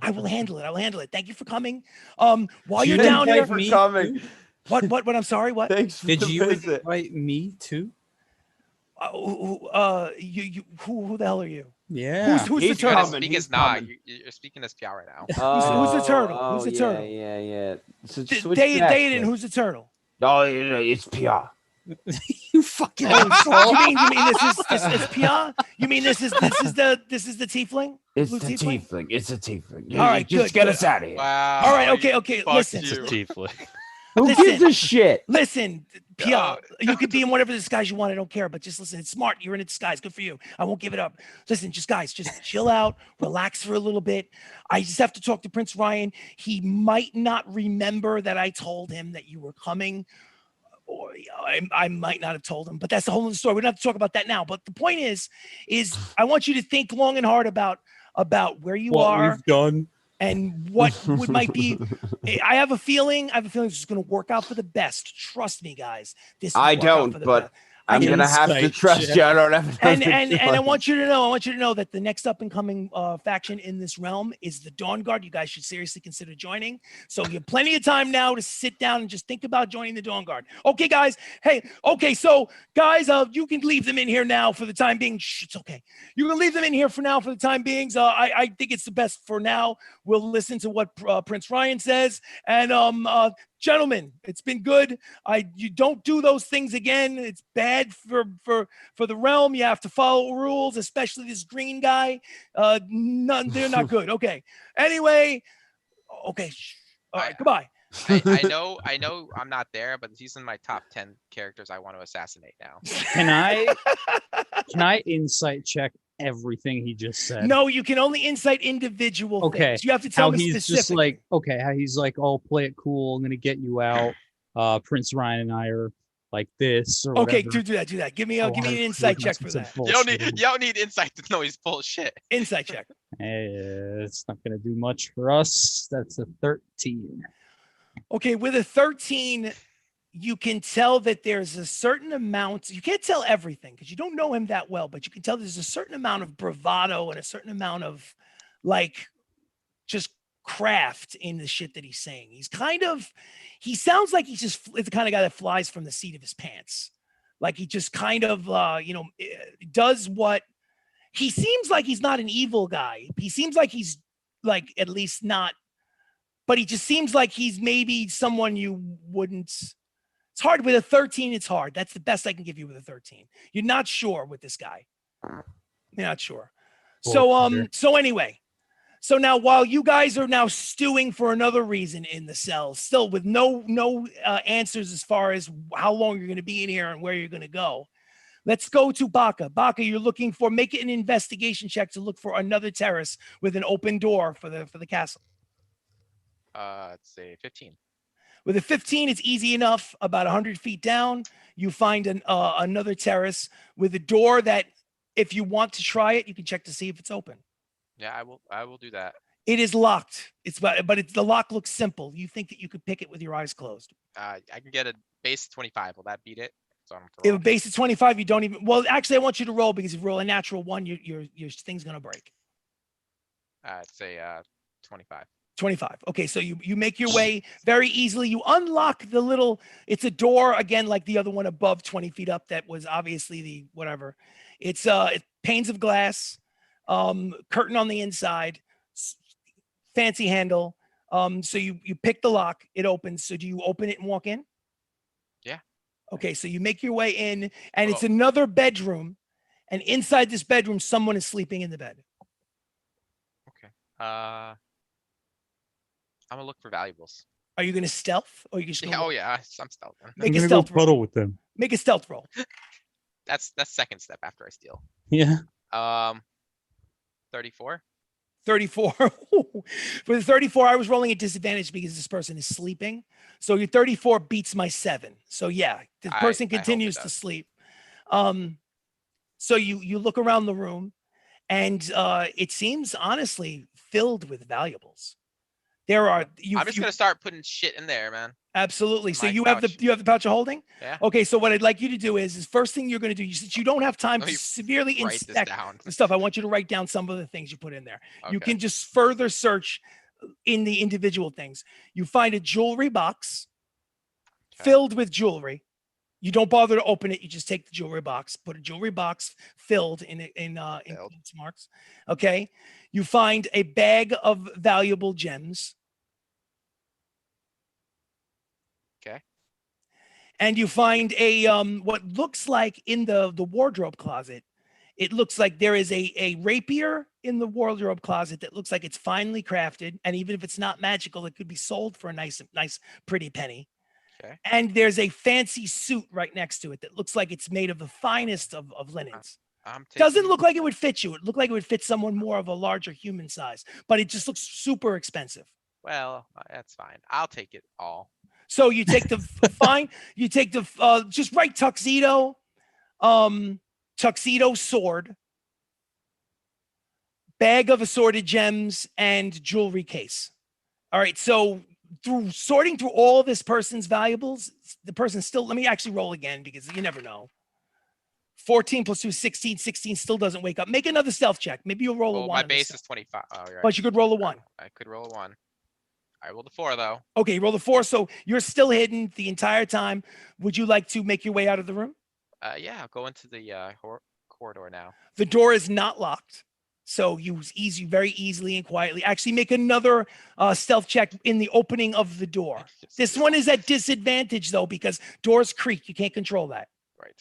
I will handle it. I'll handle it. Thank you for coming. While you're down here, for coming. What? I'm sorry. What? Thanks for Did the you visit. invite me too? Who the hell are you? Yeah. Who's the He's turtle? coming. Speak He's as nah. coming. You're speaking as PR right now. Who's the turtle? Who's the turtle? Yeah. So switch back, Daden, quick. who's the turtle? Oh, it's PR. You fucking You asshole. mean this is Pia? You mean this is the tiefling? It's Blue the tiefling? tiefling. It's a tiefling. All right, just good, get good. us out of here. Wow. All right, okay. fuck Listen, you. Tiefling. Who listen. gives a shit? listen, Pia. No. You could be in whatever disguise you want. I don't care, but just listen. It's smart. You're in a disguise. Good for you. I won't give it up. Listen, just chill out, relax for a little bit. I just have to talk to Prince Ryan. He might not remember that I told him that you were coming. Or I might not have told him, but that's the whole other story. We don't have to talk about that now. But the point is I want you to think long and hard about where you are We've done. and what might be. I have a feeling this is going to work out for the best. Trust me, guys. This will I work out don't, for the but best. I'm gonna have to Insight trust check. you. I don't have And I want you to know that the next up and coming faction in this realm is the Dawn Guard. You guys should seriously consider joining. So you have plenty of time now to sit down and just think about joining the Dawn Guard. Okay, guys. Hey, okay. So guys, you can leave them in here now for the time being. Shh, it's okay. You can leave them in here for now for the time being. I think it's the best for now. We'll listen to what Prince Ryan says. And gentlemen, it's been good. You don't do those things again. It's bad for the realm. You have to follow rules, especially this green guy. They're not good. Okay. Anyway, okay. All right. Goodbye. I know I'm not there, but he's in my top 10 characters I want to assassinate now. Can I insight check everything he just said? No, you can only insight individual Okay. things. You have to tell How me he's specific. just like, okay, how he's like, oh, play it cool. I'm gonna get you out. Prince Ryan and I are like this. Or Okay, whatever. do that. Give me Oh, an I insight see. check for That's that. some You don't need insight to know he's full of shit. Insight check. It's not gonna do much for us. That's a 13. Okay, with a 13, you can tell that there's a certain amount. You can't tell everything because you don't know him that well, but you can tell there's a certain amount of bravado and a certain amount of like just craft in the shit that he's saying. He sounds like he's just the kind of guy that flies from the seat of his pants. Like he just kind of, does what he seems like. He's not an evil guy. He seems like he's like, at least not, but he just seems like he's maybe someone you wouldn't It's hard with a 13. It's hard. That's the best I can give you with a 13. You're not sure with this guy. You're not sure. So anyway, so now while you guys are now stewing for another reason in the cells, still with no answers as far as how long you're going to be in here and where you're going to go, let's go to Baka. Baka, you're looking for, make it an investigation check to look for another terrace with an open door for the castle. Let's say 15. With a 15, it's easy enough. About 100 feet down, you find another terrace with a door that, if you want to try it, you can check to see if it's open. Yeah, I will do that. It is locked. The lock looks simple. You think that you could pick it with your eyes closed. I can get a base 25. Will that beat it? So I'm If a base is 25, you don't even. Well, actually, I want you to roll, because if you roll a natural 1, your thing's gonna break. I'd say 25. 25. Okay, so you make your way very easily. You unlock the little, it's a door again, like the other one above 20 feet up. That was obviously the whatever. It's panes of glass, curtain on the inside, fancy handle. So you pick the lock, it opens. So do you open it and walk in? Yeah. Okay, so you make your way in, and it's another bedroom. And inside this bedroom, someone is sleeping in the bed. Okay. I'm gonna look for valuables. Are you gonna stealth, or are you just gonna Yeah, oh yeah, I'm stealthing. make I'm a gonna stealth go roll? puddle with them. Make a stealth roll. That's second step after I steal. Yeah. 34. 34. For the 34, I was rolling at disadvantage because this person is sleeping. So your 34 beats my 7. So yeah, the person I hope it continues to does. sleep. So you look around the room, and it seems honestly filled with valuables. There are I'm just gonna start putting shit in there, man. absolutely. So my you have pouch. the pouch of holding? Yeah. Okay, so what I'd like you to do is first thing you're going to do, since you don't have time Let to me severely Write this inspect down. the stuff, I want you to write down some of the things you put in there. You Okay. can just further search in the individual things. You find a jewelry box Okay. filled with jewelry. You don't bother to open it. You just take the jewelry box, put a jewelry box filled in Filled. marks. Okay. You find a bag of valuable gems. Okay. And you find a what looks like in the wardrobe closet, it looks like there is a rapier in the wardrobe closet that looks like it's finely crafted, and even if it's not magical, it could be sold for a nice pretty penny. Okay. And there's a fancy suit right next to it that looks like it's made of the finest of linens. I'm Doesn't taking- look like it would fit you. It looked like it would fit someone more of a larger human size, but it just looks super expensive. Well, that's fine. I'll take it all. So you take the you take the just write tuxedo, tuxedo sword, bag of assorted gems, and jewelry case. All right. So through sorting through all this person's valuables, the person still, let me actually roll again because you never know. 14 plus 2 is 16. 16 still doesn't wake up. Make another stealth check. Maybe you'll roll a Well, 1. my on this base stuff. is 25. Oh, you're right. But you could roll a 1. I could roll a 1. I rolled a 4 though. Okay, roll a 4. So you're still hidden the entire time. Would you like to make your way out of the room? Yeah, I'll go into the corridor now. The door is not locked. So you very easily and quietly actually make another stealth check in the opening of the door. This one is at disadvantage though, because doors creak. You can't control that. Right.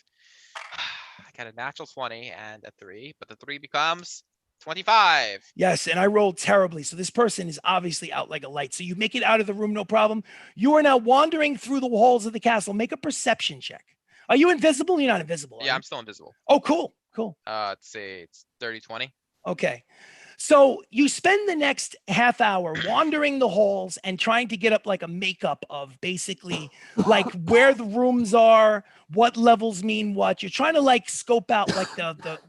I got a natural 20 and a 3, but the 3 becomes 25. Yes, and I rolled terribly. So this person is obviously out like a light. So you make it out of the room, no problem. You are now wandering through the halls of the castle. Make a perception check. Are you invisible? You're not invisible. are Yeah, you? I'm still invisible. Oh, cool. Cool. Let's say it's 30, 20. Okay. So you spend the next half hour wandering the halls and trying to get up like a makeup of basically like where the rooms are, what levels mean what. You're trying to like scope out like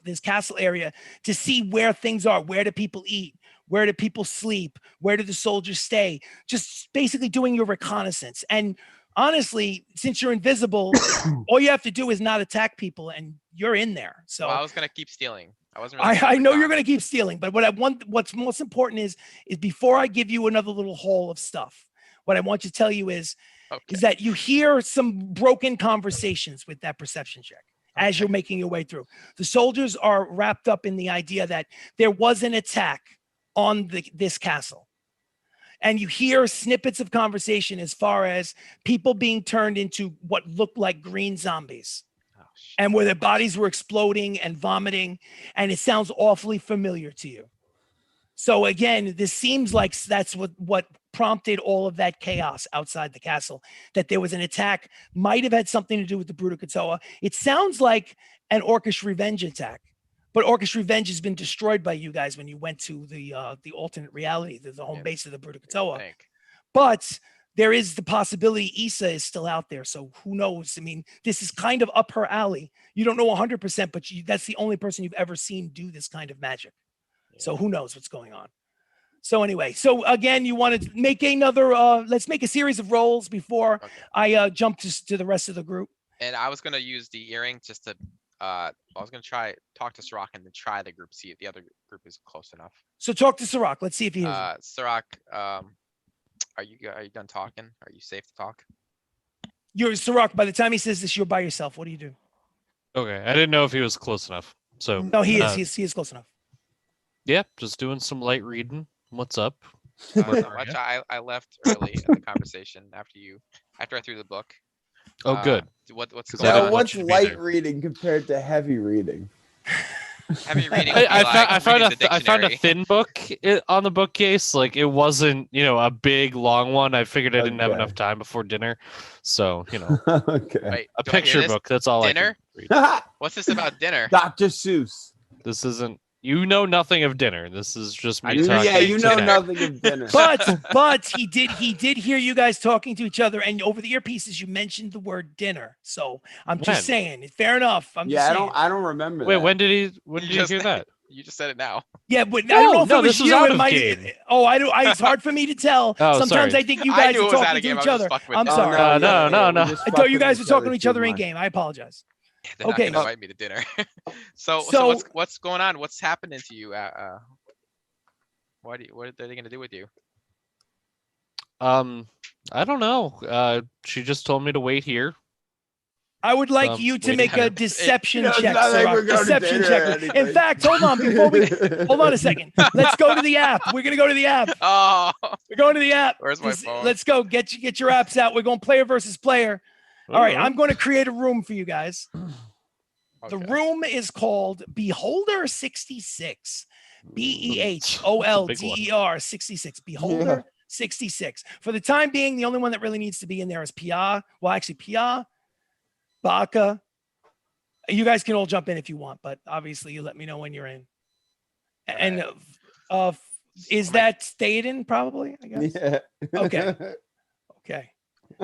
this castle area to see where things are. Where do people eat? Where do people sleep? Where do the soldiers stay? Just basically doing your reconnaissance. And honestly, since you're invisible, all you have to do is not attack people and you're in there. So Well, I was gonna keep stealing. I wasn't really. I know you're going to keep stealing, but what's most important is before I give you another little haul of stuff, what I want to tell you is that you hear some broken conversations with that perception check as you're making your way through. The soldiers are wrapped up in the idea that there was an attack on this castle. and you hear snippets of conversation as far as people being turned into what looked like green zombies, Oh, shit. and where their bodies were exploding and vomiting, and it sounds awfully familiar to you. So again, this seems like that's what prompted all of that chaos outside the castle, that there was an attack, might have had something to do with the Brudicatoa. It sounds like an Orcish revenge attack, but Orcish revenge has been destroyed by you guys when you went to the alternate reality, the home Yeah. base of the Brudicatoa. Think. But there is the possibility Issa is still out there. So who knows? I mean, this is kind of up her alley. You don't know 100%, but that's the only person you've ever seen do this kind of magic. So who knows what's going on? So anyway, so again, you want to make another, let's make a series of rolls before Okay. I jump to the rest of the group. And I was gonna use the earring just to, I was gonna talk to Sirach and then try the group, see if the other group is close enough. So talk to Sirach. Let's see if he hears you. Sirach, are you done talking? Are you safe to talk? You're Sirach. By the time he says this, you're by yourself. What do you do? Okay, I didn't know if he was close enough. So No, he is. He is close enough. yeah, just doing some light reading. What's up? Not Where so are much. ya? I left early in the conversation after I threw the book. Oh, good. What's 'Cause going I Now, didn't on? want what's you to be light there. reading compared to heavy reading? Heavy reading. I found reading the I found a dictionary. thin book on the bookcase. Like it wasn't, a big long one. I figured I didn't have Okay. enough time before dinner, so Okay. Wait, a do I hear picture this? book. That's all Dinner? I can read. What's this about dinner? Dr. Seuss. This isn't. You know nothing of dinner. This is just me just talking. Yeah, you to know Nick. nothing of dinner. But he did hear you guys talking to each other, and over the earpieces you mentioned the word dinner. So I'm When? just saying, fair enough. I'm Yeah, just I saying. don't remember Wait, that. when did You you just- hear that? You just said it now. Yeah, but I don't know if No, it was this was you. out It of might. game. Oh, I don't. It's hard for me to tell. Oh, Sometimes sorry. I think you I guys knew are it was talking out of to game. each I was just other. fucking with I'm you. sorry. No. we just I fuck thought you with guys were talking to too each other in much. game. I apologize. They're not Okay. gonna invite me to dinner. So So- what's going on? What's happening to you? What are they gonna do with you? I don't know. She just told me to wait here. I would like Um, you to wait, make I- a deception it's check, not like Sirach. we're going to Deception dinner check. or In anything. fact, hold on. Before we hold on a second. Let's go to the app. We're gonna go to the app. Oh, We're going to the app. where's my phone? Let's go. Get your apps out. We're going player versus player. All right, Oh. I'm going to create a room for you guys. The Okay. room is called Beholder 66. It's a BEHOLDER 66. Beholder 66. For the time being, the only one that really needs to be in there is Pia. Well, actually, Pia, Baka. You guys can all jump in if you want, but obviously you let me know when you're in. And is that Staden probably? I guess. Yeah. Okay. Okay.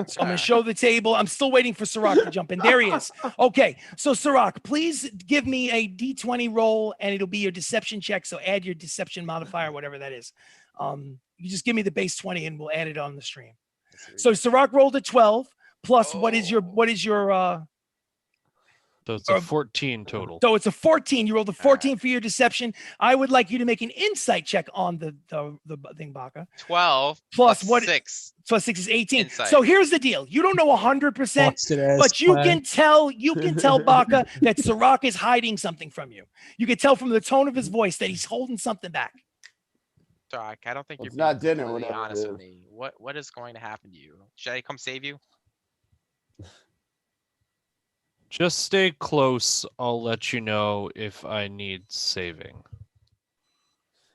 So I'm going to show the table. I'm still waiting for Sirach to jump in. There he is. Okay. So Sirach, please give me a D20 roll and it'll be your deception check. So add your deception modifier, whatever that is. You just give me the base 20 and we'll add it on the stream. So Sirach rolled a 12 plus what is your So it's a 14 total. so it's a 14. You rolled a 14 for your deception. I would like you to make an insight check on the thing, Baka. 12 Plus what? 6. Plus 6 is 18. Insight. So here's the deal. You don't know 100%, but you can tell Baka that Sirach is hiding something from you. You can tell from the tone of his voice that he's holding something back. Doc, I don't think Well, you're it's not being dinner, completely whatever it honest is. with me. What is going to happen to you? Should I come save you? Just stay close. I'll let you know if I need saving.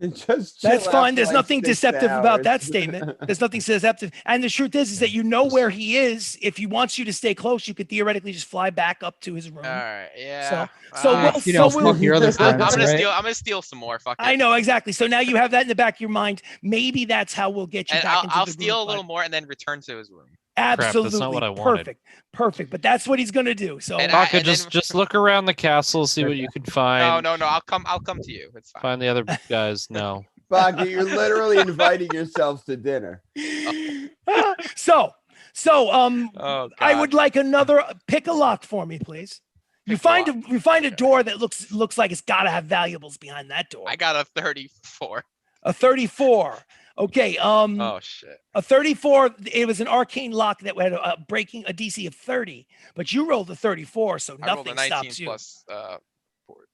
Just That's chill fine. after There's like nothing 6 deceptive about that hours. statement. There's nothing deceptive. And the truth is that you know where he is. If he wants you to stay close, you could theoretically just fly back up to his room. All right. Yeah. so uh, we'll- You know, so we'll- fuck your other I'm friends, gonna right? steal. I'm gonna steal some more. Fuck it. I know exactly. So now you have that in the back of your mind. Maybe that's how we'll get you And back into I'll the steal group, a little but- more and then return to his room. Absolutely. that's not what I wanted. Perfect. But that's what he's gonna do. So And Baka, and then- just look around the castle, see what you can No, find. no. I'll come to you. It's fine. Find the other guys. No. Baka, you're literally inviting yourselves to dinner. so Oh, I would God. like another pick a lock for me, please. You Pick a find lock. you find a door that looks like it's got to have valuables behind that door. I got a 34. A 34. Okay. Oh shit. A 34. It was an arcane lock that had a breaking a DC of 30, but you rolled a 34, so I rolled a nothing 19 stops you. plus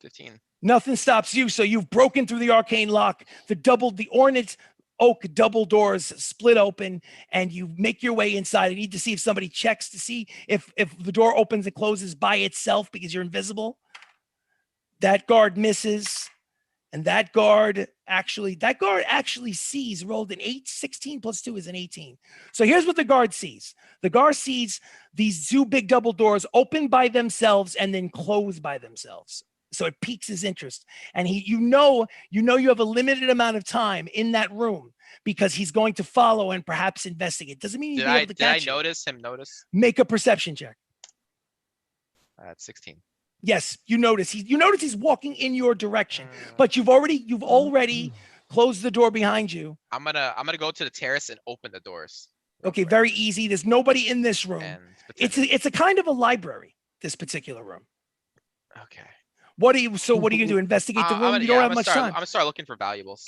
15. Nothing stops you. So you've broken through the arcane lock. The ornate oak double doors split open, and you make your way inside. I need to see if somebody checks to see if the door opens and closes by itself because you're invisible. That guard misses. And that guard actually sees, rolled an 16 plus 2 is an 18. So here's what the guard sees. The guard sees these two big double doors open by themselves and then close by themselves. So it piques his interest. And you know you have a limited amount of time in that room because he's going to follow and perhaps investigate. Doesn't mean you'll be able to catch you. Notice him notice? Make a perception check. At 16. Yes, you notice he's walking in your direction, but you've already closed the door behind you. I'm gonna go to the terrace and open the doors. Okay, very easy. There's nobody in this room. And It's a kind of a library, this particular room. okay. What are you gonna do? Investigate the room? You don't have much time. I'm gonna start looking for valuables.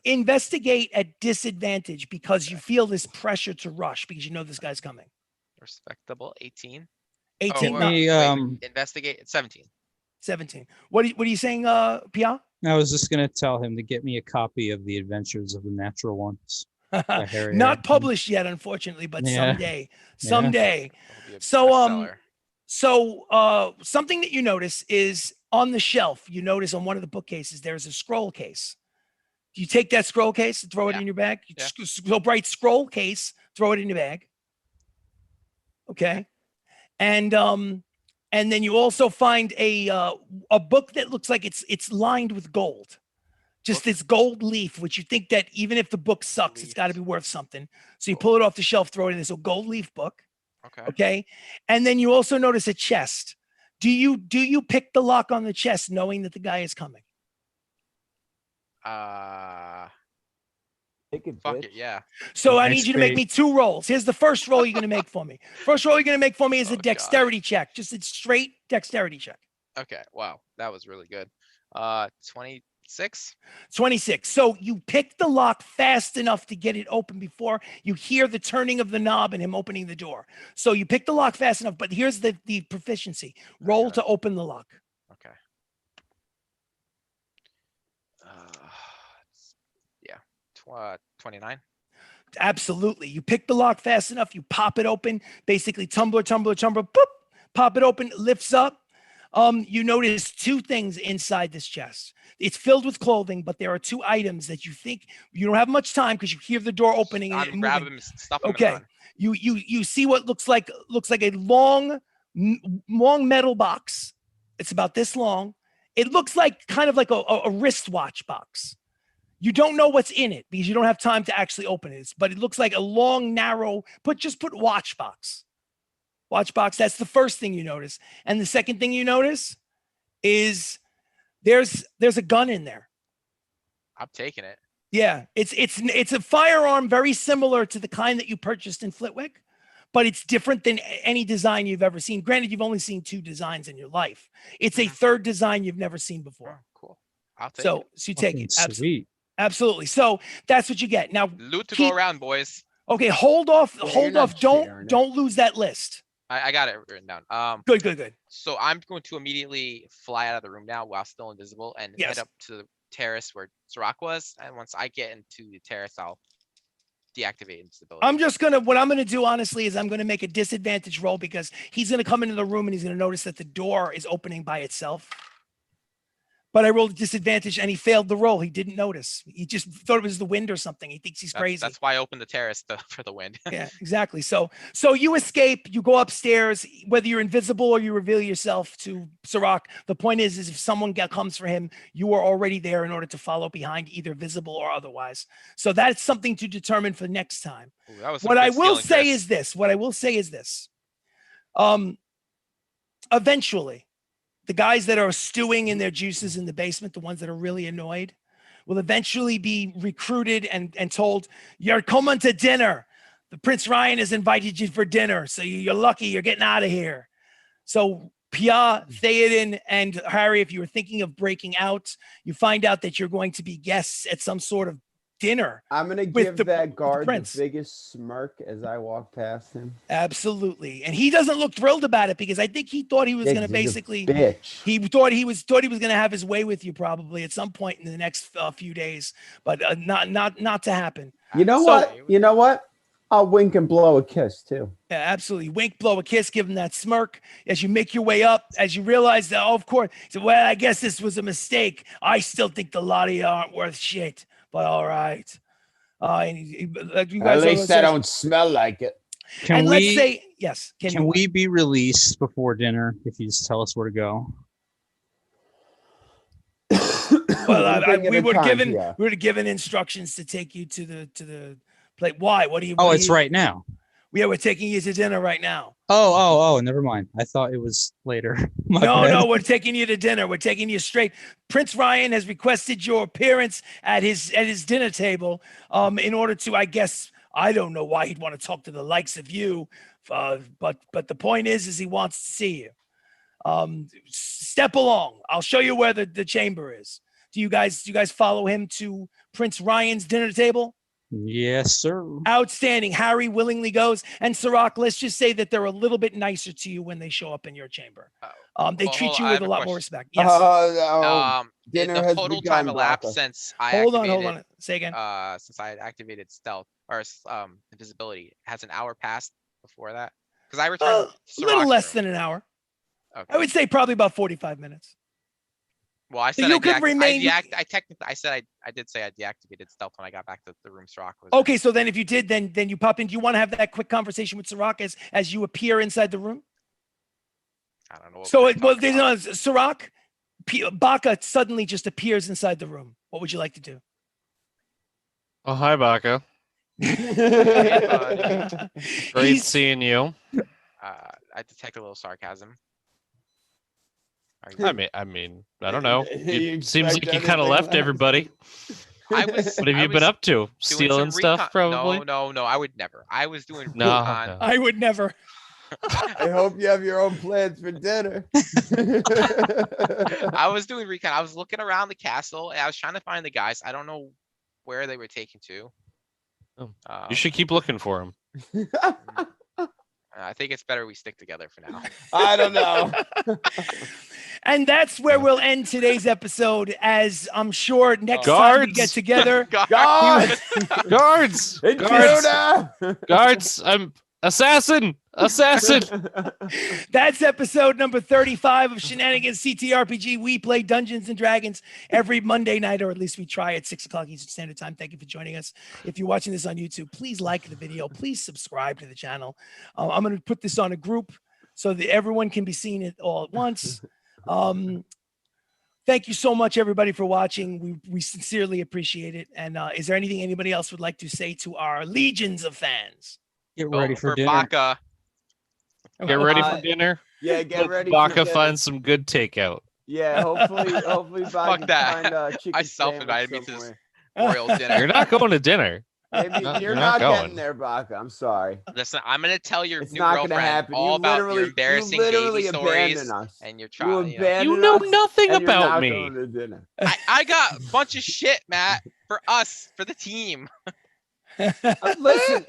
Investigate at disadvantage because you feel this pressure to rush because you know this guy's coming. Respectable 18. 18. Investigate 17. 17. What are you saying, Pia? I was just gonna tell him to get me a copy of The Adventures of the Natural Ones. by Harry Not Harrington. published yet, unfortunately, but Yeah. someday. That'll be a So, bestseller. Something that you notice is on the shelf. You notice on one of the bookcases there's a scroll case. Do you take that scroll case and throw it Yeah. in your bag? Yeah. So bright scroll case, throw it in your bag. Okay, and then you also find a book that looks like it's lined with gold. Just this gold leaf, which you think that even if the book sucks, it's got to be worth something. So you pull it off the shelf, throw it in this gold leaf book. Okay. Okay. And then you also notice a chest. Do you pick the lock on the chest knowing that the guy is coming? Take it, Fuck bitch. it, yeah. So I Nice need you to make bait. me 2 rolls. Here's the first roll you're going to make for me. First roll you're going to make for me is Oh, a God. dexterity check. Just a straight dexterity check. Okay. Wow, that was really good. 26. 26. So you pick the lock fast enough to get it open before you hear the turning of the knob and him opening the door. So you pick the lock fast enough, but here's the proficiency. Roll got to open the lock. Okay. Yeah. 29. Absolutely. You pick the lock fast enough, you pop it open, basically tumbler, boop, pop it open, lifts up. You notice 2 things inside this chest. It's filled with clothing, but there are 2 items that you think you don't have much time because you hear the door opening and it I'm grabbing moving. him, stuff him Okay. on. You see what looks like a long metal box. It's about this long. It looks like kind of like a wristwatch box. You don't know what's in it because you don't have time to actually open it. But it looks like a long, narrow. Just put watch box. Watch box. That's the first thing you notice. And the second thing you notice is there's a gun in there. I'm taking it. Yeah, it's a firearm very similar to the kind that you purchased in Flitwick, but it's different than any design you've ever seen. Granted, you've only seen 2 designs in your life. It's a 3rd design you've never seen Oh, before. cool. I'll take So it. you take Fucking it. Sweet. Absolutely. So that's what you get. Now, Loot to keep- go around, boys. okay, hold off. Yeah, you're Hold not off. sharing it. Don't lose that list. I got it written down. Good. So I'm going to immediately fly out of the room now while still invisible and Yes. head up to the terrace where Sirach was. And once I get into the terrace, I'll deactivate instability. What I'm gonna do honestly is I'm gonna make a disadvantage roll because he's gonna come into the room and he's gonna notice that the door is opening by itself. But I rolled a disadvantage and he failed the roll. He didn't notice. He just thought it was the wind or something. He thinks he's crazy. That's why I opened the terrace for the wind. Yeah, exactly. So you escape, you go upstairs, whether you're invisible or you reveal yourself to Sirach. The point is if someone comes for him, you are already there in order to follow behind, either visible or otherwise. So that's something to determine for next time. Ooh, that was some What I good will stealing, say Chris. is this. Eventually, the guys that are stewing in their juices in the basement, the ones that are really annoyed, will eventually be recruited and told, you're coming to dinner. The Prince Ryan has invited you for dinner. So you're lucky you're getting out of here. So Pia, Theoden, and Harry, if you were thinking of breaking out, you find out that you're going to be guests at some sort of dinner. I'm gonna with give the- with that the guard the prince. biggest smirk as I walk past him. Absolutely. And he doesn't look thrilled about it because I think he thought he was Yeah, going to 'cause he's a basically, bitch. he thought he was going to have his way with you probably at some point in the next few days, but not to happen. You know So- what? You know what? I'll wink and blow a kiss too. Yeah, absolutely. Wink, blow a kiss, give him that smirk as you make your way up, as you realize that, oh, of course. So, well, I guess this was a mistake. I still think the lot of you aren't worth shit, but all right. And like you guys At least I says- don't smell like it. Can and we let's say, yes. can we be released before dinner if you just tell us where to go? Well, One thing at we a were time, given yeah. we were given instructions to take you to the plate. Why? What do you? Oh, what do it's you- right now. Yeah, we're taking you to dinner right now. Oh, never mind. I thought it was later. My No, bad. no, we're taking you to dinner. We're taking you straight. Prince Ryan has requested your appearance at his dinner table, in order to, I guess, I don't know why he'd want to talk to the likes of you, but the point is he wants to see you. Step along. I'll show you where the chamber is. Do you guys follow him to Prince Ryan's dinner table? Yes, sir. Outstanding. Harry willingly goes. And Sirach, let's just say that they're a little bit nicer to you when they show up in your chamber. They Well, treat hold you on, I with have a a lot more question. respect. Yes. Dinner The has total begun, time elapsed Baka. since I Hold activated, on. Say again. since I had activated stealth or invisibility. Has an hour passed before that? Because I returned A to little Sirach's less room. than an hour. Okay. I would say probably about 45 minutes. Well, I said you I, could remain- I technically, I said I did say I deactivated stealth when I got back to the room Sirach was Okay, so then if you did, then you pop in. Do you want to have that quick conversation with Sirach as you appear inside the room? I don't know. What So we're it, well, talking there's about. no Sirach. Baka suddenly just appears inside the room. What would you like to do? Oh, hi, Baka. Great He's- seeing you. I detect a little sarcasm. Are I you- mean, I don't know. You It seems like expect you kind of anything left less. everybody. I was. What have I you been was up to? doing Stealing some stuff, recon- probably? No, I would never. I was doing No, recon. no. I would never. I hope you have your own plans for dinner. I was doing recon. I was looking around the castle and I was trying to find the guys. I don't know where they were taken to. Oh, Um, You should keep looking for him. I think it's better we stick together for now. I don't know. And that's where we'll end today's episode. As I'm sure next time we get Guards! together. God, Guards! Guards! intruder! Guards! I'm assassin! Assassin! That's episode number 35 of Shenanigans ttRPG. We play Dungeons and Dragons every Monday night, or at least we try at 6 o'clock Eastern Standard Time. Thank you for joining us. If you're watching this on YouTube, please like the video. Please subscribe to the channel. I'm going to put this on a group so that everyone can be seen it all at once. Thank you so much, everybody, for watching. We sincerely appreciate it. And is there anything anybody else would like to say to our legions of fans? Get ready for dinner. Baka. Get ready Uh, for dinner. Yeah, get Hope ready. Baka for dinner. finds some good takeout. Yeah, hopefully, Fuck Baka that. find a chicken I self-invited sandwich me to this somewhere. royal dinner. You're not going to dinner. Maybe No, you're you're not not getting going. there, Baka. I'm sorry. Listen, I'm gonna tell your It's new not gonna girlfriend happen. all You about your literally, embarrassing you literally baby stories abandon us. and your You child. You know. You abandon know us, nothing and you're about not me. going to dinner. I got a bunch of shit, Matt, for us, for the team. Listen,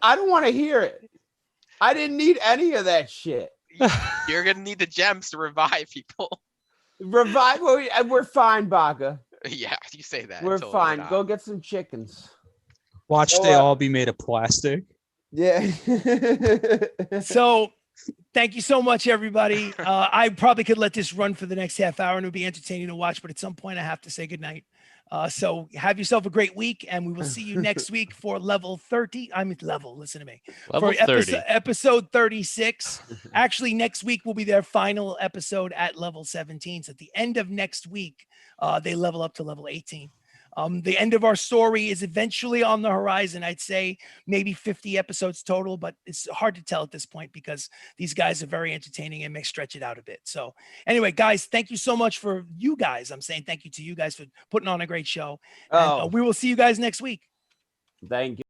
I don't want to hear it. I didn't need any of that shit. You're gonna need the gems to revive people. Revive. We're fine, Baka. Yeah, you say that. We're until fine. not. Go get some chickens. Watch So, they all be made of plastic. Yeah. So thank you so much, everybody. I probably could let this run for the next half hour and it would be entertaining to watch, but at some point I have to say goodnight. So have yourself a great week, and we will see you next week for level 30. Listen to me. Level For 30. episode 36. Actually, next week will be their final episode at level 17. So at the end of next week, they level up to level 18. The end of our story is eventually on the horizon. I'd say maybe 50 episodes total, but it's hard to tell at this point because these guys are very entertaining and may stretch it out a bit. So anyway, guys, thank you so much for you guys. I'm saying thank you to you guys for putting on a great show. And, Oh, we will see you guys next week. thank you.